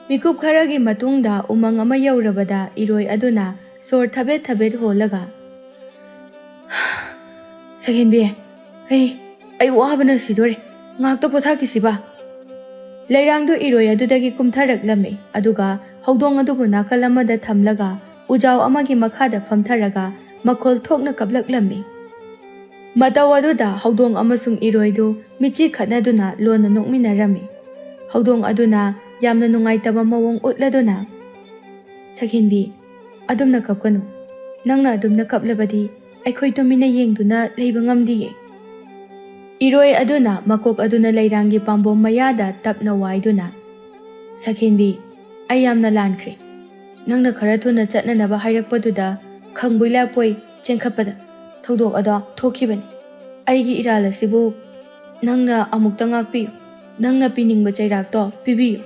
ꯃꯤꯀꯨꯞ ꯈꯔꯒꯤ ꯃꯇꯨꯡꯗ ꯎꯃꯪ ꯑꯃ ꯌꯧꯔꯕꯗ ꯏꯔꯣꯏ ꯑꯗꯨꯅ ꯁꯣꯔ ꯊꯕꯦꯠ ꯊꯕꯦꯠ ꯍꯣꯜꯂꯒ ꯁꯛꯍꯦꯟꯕꯤ ꯑꯩ ꯋꯥꯕꯅ ꯁꯤꯗꯣꯔꯦ ꯉꯥꯛꯇ ꯄꯣꯊꯥꯈꯤꯁꯤꯕ ꯂꯩꯔꯥꯡꯗꯨ ꯏꯔꯣꯏ ꯑꯗꯨꯗꯒꯤ ꯀꯨꯝꯊꯔꯛꯂꯝꯃꯤ ꯑꯗꯨꯒ ꯍꯧꯗꯣꯡ ꯑꯗꯨꯕꯨ ꯅꯥꯀꯜ ꯑꯃꯗ ꯊꯝꯂꯒ ꯎꯖꯥꯎ ꯑꯃꯒꯤ ꯃꯈꯥꯗ ꯐꯝꯊꯔꯒ ꯃꯈꯣꯜ ꯊꯣꯛꯅ ꯀꯞꯂꯛꯂꯝꯃꯤ ꯃꯇꯧ ꯑꯗꯨꯗ ꯍꯧꯗꯣꯡ ꯑꯃꯁꯨꯡ ꯏꯔꯣꯏꯗꯨ ꯃꯤꯠꯆꯤ ꯈꯠꯅꯗꯨꯅ ꯂꯣꯟꯅ ꯅꯣꯛꯃꯤꯟꯅꯔꯝꯃꯤ ꯍꯧꯗꯣꯡ ꯑꯗꯨꯅ ꯌꯥꯝꯅ ꯅꯨꯡꯉꯥꯏꯇꯕ ꯃꯑꯣꯡ ꯎꯠꯂꯗꯨꯅ ꯁꯛꯍꯦꯟꯕꯤ ꯑꯗꯨꯝꯅ ꯀꯞꯀꯅꯨ ꯅꯪꯅ ꯑꯗꯨꯝꯅ ꯀꯞꯂꯕꯗꯤ ꯑꯩꯈꯣꯏ ꯇꯨꯃꯤꯟꯅ ꯌꯦꯡꯗꯨꯅ ꯂꯩꯕ ꯉꯝꯗꯤꯌꯦ ꯏꯔꯣꯏ ꯑꯗꯨꯅ ꯃꯀꯣꯛ ꯑꯗꯨꯅ ꯂꯩꯔꯥꯡꯒꯤ ꯄꯥꯝꯕꯣꯝ ꯃꯌꯥꯗ ꯇꯞꯅ ꯋꯥꯏꯗꯨꯅ ꯁꯛꯍꯦꯟꯕꯤ ꯑꯩ ꯌꯥꯝꯅ ꯂꯥꯟꯈ꯭ꯔꯦ ꯅꯪꯅ ꯈꯔ ꯊꯨꯅ ꯆꯠꯅꯅꯕ ꯍꯥꯏꯔꯛꯄꯗꯨꯗ ꯈꯪꯕꯣꯏ ꯂꯥꯛꯄꯣꯏ ꯆꯦꯟꯈꯠꯄꯗ ꯊꯧꯗꯣꯛ ꯑꯗꯣ ꯊꯣꯛꯈꯤꯕꯅꯤ ꯑꯩꯒꯤ ꯏꯔꯥꯜ ꯑꯁꯤꯕꯨ ꯅꯪꯅ ꯑꯃꯨꯛꯇ ꯉꯥꯛꯄꯤꯌꯨ ꯅꯪꯅ ꯄꯤꯅꯤꯡꯕ ꯆꯩꯔꯥꯛꯇꯣ ꯄꯤꯕꯤꯌꯨ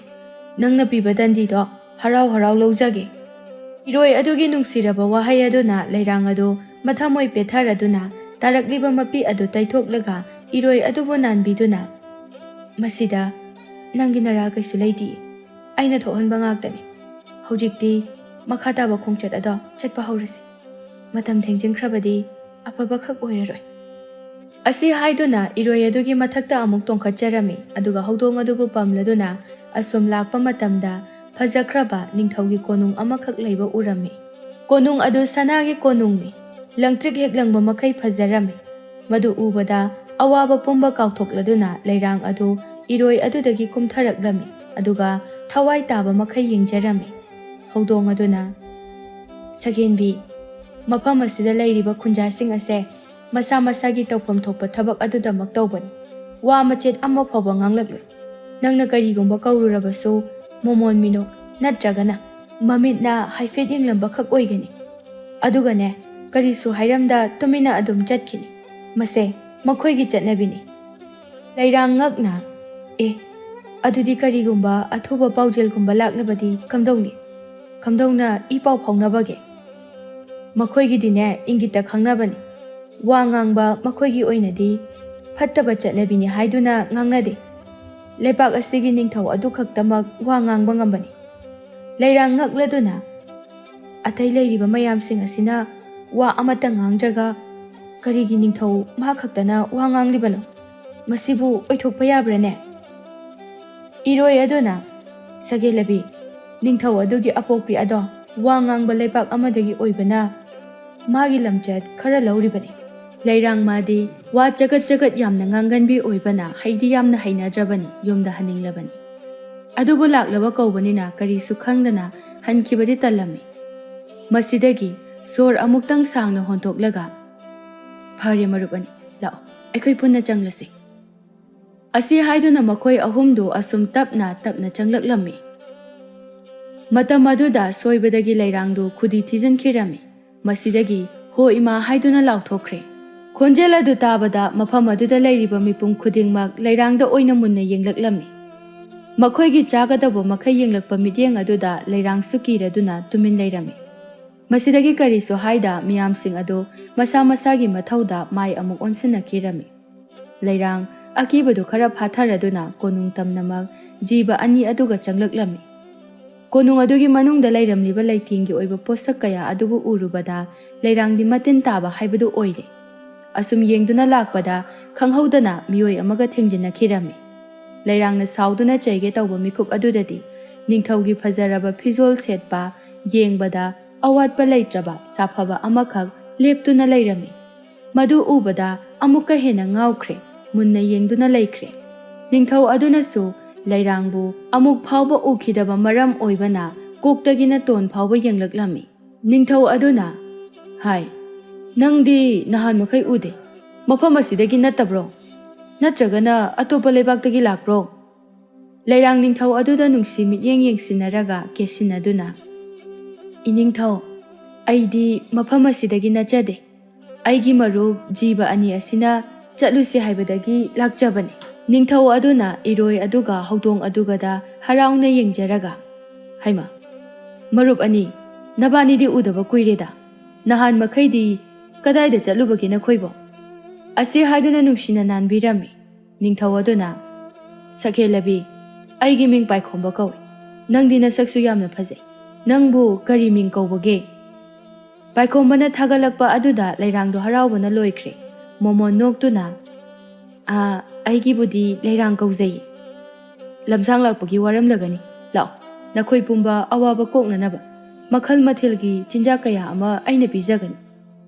ꯅꯪꯅ ꯄꯤꯕ ꯗꯟꯗꯤꯗꯣ ꯍꯔꯥꯎ ꯍꯔꯥꯎ ꯂꯧꯖꯒꯦ ꯏꯔꯣꯏ ꯑꯗꯨꯒꯤ ꯅꯨꯡꯁꯤꯔꯕ ꯋꯥꯍꯩ ꯑꯗꯨꯅ ꯂꯩꯔꯥꯡ ꯑꯗꯨ ꯃꯊꯃꯣꯏ ꯄꯦꯠꯊꯔꯗꯨꯅ ꯇꯥꯔꯛꯂꯤꯕ ꯃꯄꯤ ꯑꯗꯨ ꯇꯩꯊꯣꯛꯂꯒ ꯏꯔꯣꯏ ꯑꯗꯨꯕꯨ ꯅꯥꯟꯕꯤꯗꯨꯅ ꯃꯁꯤꯗ ꯅꯪꯒꯤ ꯅꯔꯥꯜ ꯀꯩꯁꯨ ꯂꯩꯇꯤꯌꯦ ꯑꯩꯅ ꯊꯣꯛꯍꯟꯕ ꯉꯥꯛꯇꯅꯤ ꯍꯧꯖꯤꯛꯇꯤ ꯃꯈꯥ ꯇꯥꯕ ꯈꯣꯡꯆꯠ ꯑꯗꯣ ꯆꯠꯄ ꯍꯧꯔꯁꯤ ꯃꯇꯝ ꯊꯦꯡꯖꯤꯟꯈ꯭ꯔꯕꯗꯤ ꯑꯐꯕ ꯈꯛ ꯑꯣꯏꯔꯔꯣꯏ ꯑꯁꯤ ꯍꯥꯏꯗꯨꯅ ꯏꯔꯣꯏ ꯑꯗꯨꯒꯤ ꯃꯊꯛꯇ ꯑꯃꯨꯛ ꯇꯣꯡꯈꯠꯆꯔꯝꯃꯤ ꯑꯗꯨꯒ ꯍꯧꯗꯣꯡ ꯑꯗꯨꯕꯨ ꯄꯝꯂꯗꯨꯅ ꯑꯁꯨꯝ ꯂꯥꯛꯄ ꯃꯇꯝꯗ ꯐꯖꯈ꯭ꯔꯕ ꯅꯤꯡꯊꯧꯒꯤ ꯀꯣꯅꯨꯡ ꯑꯃꯈꯛ ꯂꯩꯕ ꯎꯔꯝꯃꯤ ꯀꯣꯅꯨꯡ ꯑꯗꯨ ꯁꯅꯥꯒꯤ ꯀꯣꯅꯨꯡꯅꯤ ꯂꯪꯇ꯭ꯔꯤꯛ ꯍꯦꯛꯂꯪꯕ ꯃꯈꯩ ꯐꯖꯔꯝꯃꯤ ꯃꯗꯨ ꯎꯕꯗ ꯑꯋꯥꯕ ꯄꯨꯝꯕ ꯀꯥꯎꯊꯣꯛꯂꯗꯨꯅ ꯂꯩꯔꯥꯡ ꯑꯗꯨ ꯏꯔꯣꯏ ꯑꯗꯨꯗꯒꯤ ꯀꯨꯝꯊꯔꯛꯂꯝꯃꯤ ꯑꯗꯨꯒ ꯊꯋꯥꯏ ꯇꯥꯕ ꯃꯈꯩ ꯌꯦꯡꯖꯔꯝꯃꯤ ꯍꯧꯗꯣꯡ ꯑꯗꯨꯅ ꯁꯛꯍꯦꯟꯕꯤ ꯃꯐꯝ ꯑꯁꯤꯗ ꯂꯩꯔꯤꯕ ꯈꯨꯟꯖꯥꯁꯤꯡ ꯑꯁꯦ ꯃꯁꯥ ꯃꯁꯥꯒꯤ ꯇꯧꯐꯝ ꯊꯣꯛꯄ ꯊꯕꯛ ꯑꯗꯨꯗꯃꯛ ꯇꯧꯕꯅꯤ ꯋꯥ ꯃꯆꯦꯠ ꯑꯃ ꯐꯥꯎꯕ ꯉꯥꯡꯂꯛꯂꯣꯏ ꯅꯪꯅ ꯀꯔꯤꯒꯨꯝꯕ ꯀꯧꯔꯨꯔꯕꯁꯨ ꯃꯣꯃꯣꯟ ꯃꯤꯅꯣꯛ ꯅꯠꯇ꯭ꯔꯒꯅ ꯃꯃꯤꯠꯅ ꯍꯥꯏꯐꯦꯠ ꯌꯦꯡꯂꯝꯕ ꯈꯛ ꯑꯣꯏꯒꯅꯤ ꯑꯗꯨꯒꯅꯦ ꯀꯔꯤꯁꯨ ꯍꯥꯏꯔꯝꯗ ꯇꯨꯃꯤꯟꯅ ꯑꯗꯨꯝ ꯆꯠꯈꯤꯅꯤ ꯃꯁꯦ ꯃꯈꯣꯏꯒꯤ ꯆꯠꯅꯕꯤꯅꯤ ꯂꯩꯔꯥꯡ ꯉꯛꯅ ꯑꯗꯨꯗꯤ ꯀꯔꯤꯒꯨꯝꯕ ꯑꯊꯨꯕ ꯄꯥꯎꯖꯦꯜꯒꯨꯝꯕ ꯂꯥꯛꯂꯕꯗꯤ ꯀꯝꯗꯧꯅ ꯏ ꯄꯥꯎ ꯐꯥꯎꯅꯕꯒꯦ ꯃꯈꯣꯏꯒꯤꯗꯤꯅꯦ ꯏꯪꯒꯤꯠꯇ ꯈꯪꯅꯕꯅꯤ ꯋꯥ ꯉꯥꯡꯕ ꯃꯈꯣꯏꯒꯤ ꯑꯣꯏꯅꯗꯤ ꯐꯠꯇꯕ ꯆꯠꯅꯕꯤꯅꯤ ꯍꯥꯏꯗꯨꯅ ꯉꯥꯡꯅꯗꯦ ꯂꯩꯄꯥꯛ ꯑꯁꯤꯒꯤ ꯅꯤꯡꯊꯧ ꯑꯗꯨ ꯈꯛꯇꯃꯛ ꯋꯥ ꯉꯥꯡꯕ ꯉꯝꯕꯅꯤ ꯂꯩꯔꯥꯡ ꯉꯛꯂꯗꯨꯅ ꯑꯇꯩ ꯂꯩꯔꯤꯕ ꯃꯌꯥꯝꯁꯤꯡ ꯑꯁꯤꯅ ꯋꯥ ꯑꯃꯠꯇ ꯉꯥꯡꯗ꯭ꯔꯒ ꯀꯔꯤꯒꯤ ꯅꯤꯡꯊꯧ ꯃꯍꯥ ꯈꯛꯇꯅ ꯋꯥ ꯉꯥꯡꯂꯤꯕꯅꯣ ꯃꯁꯤꯕꯨ ꯑꯣꯏꯊꯣꯛꯄ ꯌꯥꯕ꯭ꯔꯅꯦ ꯏꯔꯣꯏ ꯑꯗꯨꯅ ꯁꯒꯦꯂꯕꯤ ꯅꯤꯡꯊꯧ ꯑꯗꯨꯒꯤ ꯑꯄꯣꯛꯄꯤ ꯑꯗꯣ ꯋꯥ ꯉꯥꯡꯕ ꯂꯩꯄꯥꯛ ꯑꯃꯗꯒꯤ ꯑꯣꯏꯕꯅ ꯃꯥꯒꯤ ꯂꯝꯆꯠ ꯈꯔ ꯂꯧꯔꯤꯕꯅꯤ ꯂꯩꯔꯥꯡ ꯃꯥꯗꯤ ꯋꯥ ꯆꯒꯠ ꯌꯥꯝꯅ ꯉꯥꯡꯒꯟꯕꯤ ꯑꯣꯏꯕꯅ ꯍꯩꯗꯤ ꯌꯥꯝꯅ ꯍꯩꯅꯗ꯭ꯔꯕꯅꯤ ꯌꯨꯝꯗ ꯍꯟꯅꯤꯡꯂꯕꯅꯤ ꯑꯗꯨꯕꯨ ꯂꯥꯛꯂꯕ ꯀꯧꯕꯅꯤꯅ ꯀꯔꯤꯁꯨ ꯈꯪꯗꯅ ꯍꯟꯈꯤꯕꯗꯤ ꯇꯜꯂꯝꯃꯤ ꯃꯁꯤꯗꯒꯤ ꯁꯣꯔ ꯑꯃꯨꯛꯇꯪ ꯁꯥꯡꯅ ꯍꯣꯟꯊꯣꯛꯂꯒ ꯐꯔꯦ ꯃꯔꯨꯞ ꯑꯅꯤ ꯂꯥꯛꯑꯣ ꯑꯩꯈꯣꯏ ꯄꯨꯟꯅ ꯆꯪꯂꯁꯤ ꯑꯁꯤ ꯍꯥꯏꯗꯨꯅ ꯃꯈꯣꯏ ꯑꯍꯨꯝꯗꯨ ꯑꯁꯨꯝ ꯇꯞꯅ ꯆꯪꯂꯛꯂꯝꯃꯤ ꯃꯇꯝ ꯑꯗꯨꯗ ꯁꯣꯏꯕꯗꯒꯤ ꯂꯩꯔꯥꯡꯗꯨ ꯈꯨꯗꯤ ꯊꯤꯖꯤꯟꯈꯤꯔꯝꯃꯤ ꯃꯁꯤꯗꯒꯤ ꯍꯣ ꯏꯃꯥ ꯍꯥꯏꯗꯨꯅ ꯂꯥꯎꯊꯣꯛꯈ꯭ꯔꯦ ꯈꯣꯟꯖꯦꯜ ꯑꯗꯨ ꯇꯥꯕꯗ ꯃꯐꯝ ꯑꯗꯨꯗ ꯂꯩꯔꯤꯕ ꯃꯤꯄꯨꯝ ꯈꯨꯗꯤꯡꯃꯛ ꯂꯩꯔꯥꯡꯗ ꯑꯣꯏꯅ मुन्ना ꯌꯦꯡꯂꯛꯂꯝꯃꯤ ꯃꯈꯣꯏꯒꯤ ꯆꯥꯒꯗꯕ ꯃꯈꯩ ꯌꯦꯡꯂꯛꯄ ꯃꯤꯠꯌꯦꯡ ꯑꯗꯨꯗ ꯂꯩꯔꯥꯡꯁꯨ ꯀꯤꯔꯗꯨꯅ ꯇꯨꯃꯤꯟ ꯂꯩꯔꯝꯃꯤ ꯃꯁꯤꯗꯒꯤ ꯀꯔꯤꯁꯨ ꯍꯥꯏꯗ ꯃꯤꯌꯥꯝꯁꯤꯡ ꯑꯗꯨ ꯃꯁꯥ ꯃꯁꯥꯒꯤ ꯃꯊꯧꯗ ꯃꯥꯏ ꯑꯃꯨꯛ ꯑꯣꯟꯁꯤꯟꯅꯈꯤꯔꯝꯃꯤ ꯂꯩꯔꯥꯡ ꯑꯀꯤꯕꯗꯨ ꯈꯔ ꯐꯥꯊꯔꯗꯨꯅ ꯀꯣꯅꯨꯡ ꯇꯝꯅꯃꯛ ꯖꯤꯕ ꯑꯅꯤ ꯑꯗꯨꯒ ꯆꯪꯂꯛꯂꯝꯃꯤ ꯀꯣꯅꯨꯡ ꯑꯗꯨꯒꯤ ꯃꯅꯨꯡꯗ ꯂꯩꯔꯝꯂꯤꯕ ꯂꯩꯇꯦꯡꯒꯤ ꯑꯣꯏꯕ ꯄꯣꯠꯁꯛ ꯀꯌꯥ ꯑꯗꯨꯕꯨ ꯎꯔꯨꯕꯗ ꯂꯩꯔꯥꯡꯗꯤ ꯃꯇꯤꯟ ꯇꯥꯕ ꯍꯥꯏꯕꯗꯨ ꯑꯣꯏꯔꯦ ꯑꯁꯨꯝ ꯌꯦꯡꯗꯨꯅ ꯂꯥꯛꯄꯗ ꯈꯪꯍꯧꯗꯅ ꯃꯤꯑꯣꯏ ꯑꯃꯒ ꯊꯦꯡꯖꯤꯟꯅꯈꯤꯔꯝꯃꯤ ꯂꯩꯔꯥꯡꯅ ꯁꯥꯎꯗꯨꯅ ꯆꯩꯒꯦ ꯇꯧꯕ ꯃꯤꯀꯨꯞ ꯑꯗꯨꯗꯗꯤ ꯅꯤꯡꯊꯧꯒꯤ ꯐꯖꯔꯕ ꯐꯤꯖꯣꯜ ꯁꯦꯠꯄ ꯌꯦꯡꯕꯗ ꯑꯋꯥꯠꯄ ꯂꯩꯇ꯭ꯔꯕ ꯁꯥꯐꯕ ꯑꯃꯈꯛ ꯂꯦꯞꯇꯨꯅ ꯂꯩꯔꯝꯃꯤ ꯃꯗꯨ ꯎꯕꯗ ꯑꯃꯨꯛꯀ ꯍꯦꯟꯅ ꯉꯥꯎꯈ꯭ꯔꯦ ꯃꯨꯟꯅ ꯌꯦꯡꯗꯨꯅ ꯂꯩꯈ꯭ꯔꯦ ꯅꯤꯡꯊꯧ ꯑꯗꯨꯅꯁꯨ ꯂꯩꯔꯥꯡꯕꯨ ꯑꯃꯨꯛ ꯐꯥꯎꯕ ꯎꯈꯤꯗꯕ ꯃꯔꯝ ꯑꯣꯏꯕꯅ ꯀꯣꯛꯇꯒꯤꯅ ꯇꯣꯟ ꯐꯥꯎꯕ ꯌꯦꯡꯂꯛꯂꯝꯃꯤ ꯅꯤꯡꯊꯧ ꯑꯗꯨꯅ ꯍꯥꯏ ꯅꯪꯗꯤ ꯅꯍꯥꯟ ꯃꯈꯩ ꯎꯗꯦ ꯃꯐꯝ ꯑꯁꯤꯗꯒꯤ ꯅꯠꯇꯕ꯭ꯔꯣ ꯅꯠꯇ꯭ꯔꯒꯅ ꯑꯇꯣꯞꯄ ꯂꯩꯕꯥꯛꯇꯒꯤ ꯂꯥꯛꯄ꯭ꯔꯣ ꯂꯩꯔꯥꯡ ꯅꯤꯡꯊꯧ ꯑꯗꯨꯗ ꯅꯨꯡꯁꯤ ꯃꯤꯠꯌꯦꯡ ꯌꯦꯡꯁꯤꯟꯅꯔꯒ ꯀꯦꯁꯤꯟꯅꯗꯨꯅ ꯏꯅꯤꯡꯊꯧ ꯑꯩꯗꯤ ꯃꯐꯝ ꯑꯁꯤꯗꯒꯤ ꯅꯠꯆꯗꯦ ꯑꯩꯒꯤ ꯃꯔꯨꯞ ꯖꯤꯕ ꯑꯅꯤ ꯑꯁꯤꯅ ꯆꯠꯂꯨꯁꯤ ꯍꯥꯏꯕꯗꯒꯤ ꯂꯥꯛꯆꯕꯅꯤ ꯅꯤꯡꯊꯧ ꯑꯗꯨꯅ ꯏꯔꯣꯏ ꯑꯗꯨꯒ ꯍꯧꯗꯣꯡ ꯑꯗꯨꯒꯗ ꯍꯔꯥꯎꯅ ꯌꯦꯡꯖꯔꯒ, ꯍꯩꯃ, ꯃꯔꯨꯞ ꯑꯅꯤ, ꯅꯕꯥꯅꯤꯗꯤ ꯎꯗꯕ ꯀꯨꯏꯔꯦꯗ, ꯅꯍꯥꯟ ꯃꯈꯩꯗꯤ ꯀꯗꯥꯏꯗ ꯆꯠꯂꯨꯕꯒꯦ ꯅꯈꯣꯏꯕꯣ? ꯑꯁꯤ ꯍꯥꯏꯗꯨꯅ ꯅꯨꯡꯁꯤꯅ ꯅꯥꯟꯕꯤꯔꯝꯃꯤ꯫ ꯅꯤꯡꯊꯧ ꯑꯗꯨꯅ, ꯁꯛꯍꯦꯜꯂꯕꯤ, ꯑꯩꯒꯤ ꯃꯤꯡ ꯄꯥꯏꯈꯣꯝꯕ ꯀꯧꯏ, ꯅꯪꯗꯤ ꯅꯁꯛꯁꯨ ꯌꯥꯝꯅ ꯐꯖꯩ, ꯅꯪꯕꯨ ꯀꯔꯤ ꯃꯤꯡ ꯀꯧꯕꯒꯦ? ꯄꯥꯏꯈꯣꯝꯕꯅ ꯊꯥꯒꯠꯂꯛꯄ ꯑꯗꯨꯗ ꯂꯩꯔꯥꯡꯗꯣ ꯍꯔꯥꯎꯕꯅ ꯂꯣꯏꯈ꯭ꯔꯦ꯫ ꯃꯣꯃꯣꯟ ꯅꯣꯛꯇꯨꯅ, ꯑꯩꯒꯤꯕꯨꯗꯤ ꯂꯩꯔꯥꯡ ꯀꯧꯖꯩꯌꯦ, ꯂꯝꯁꯥꯡ ꯂꯥꯛꯄꯒꯤ ꯋꯥꯔꯝꯂꯒꯅꯤ, ꯂꯥꯛꯑꯣ, ꯅꯈꯣꯏ ꯄꯨꯝꯕ ꯑꯋꯥꯕ ꯀꯣꯛꯅꯅꯕ ꯃꯈꯜ ꯃꯊꯦꯜꯒꯤ ꯆꯤꯟꯖꯥꯛ ꯀꯌꯥ ꯑꯃ ꯑꯩꯅ ꯄꯤꯖꯒꯅꯤ꯫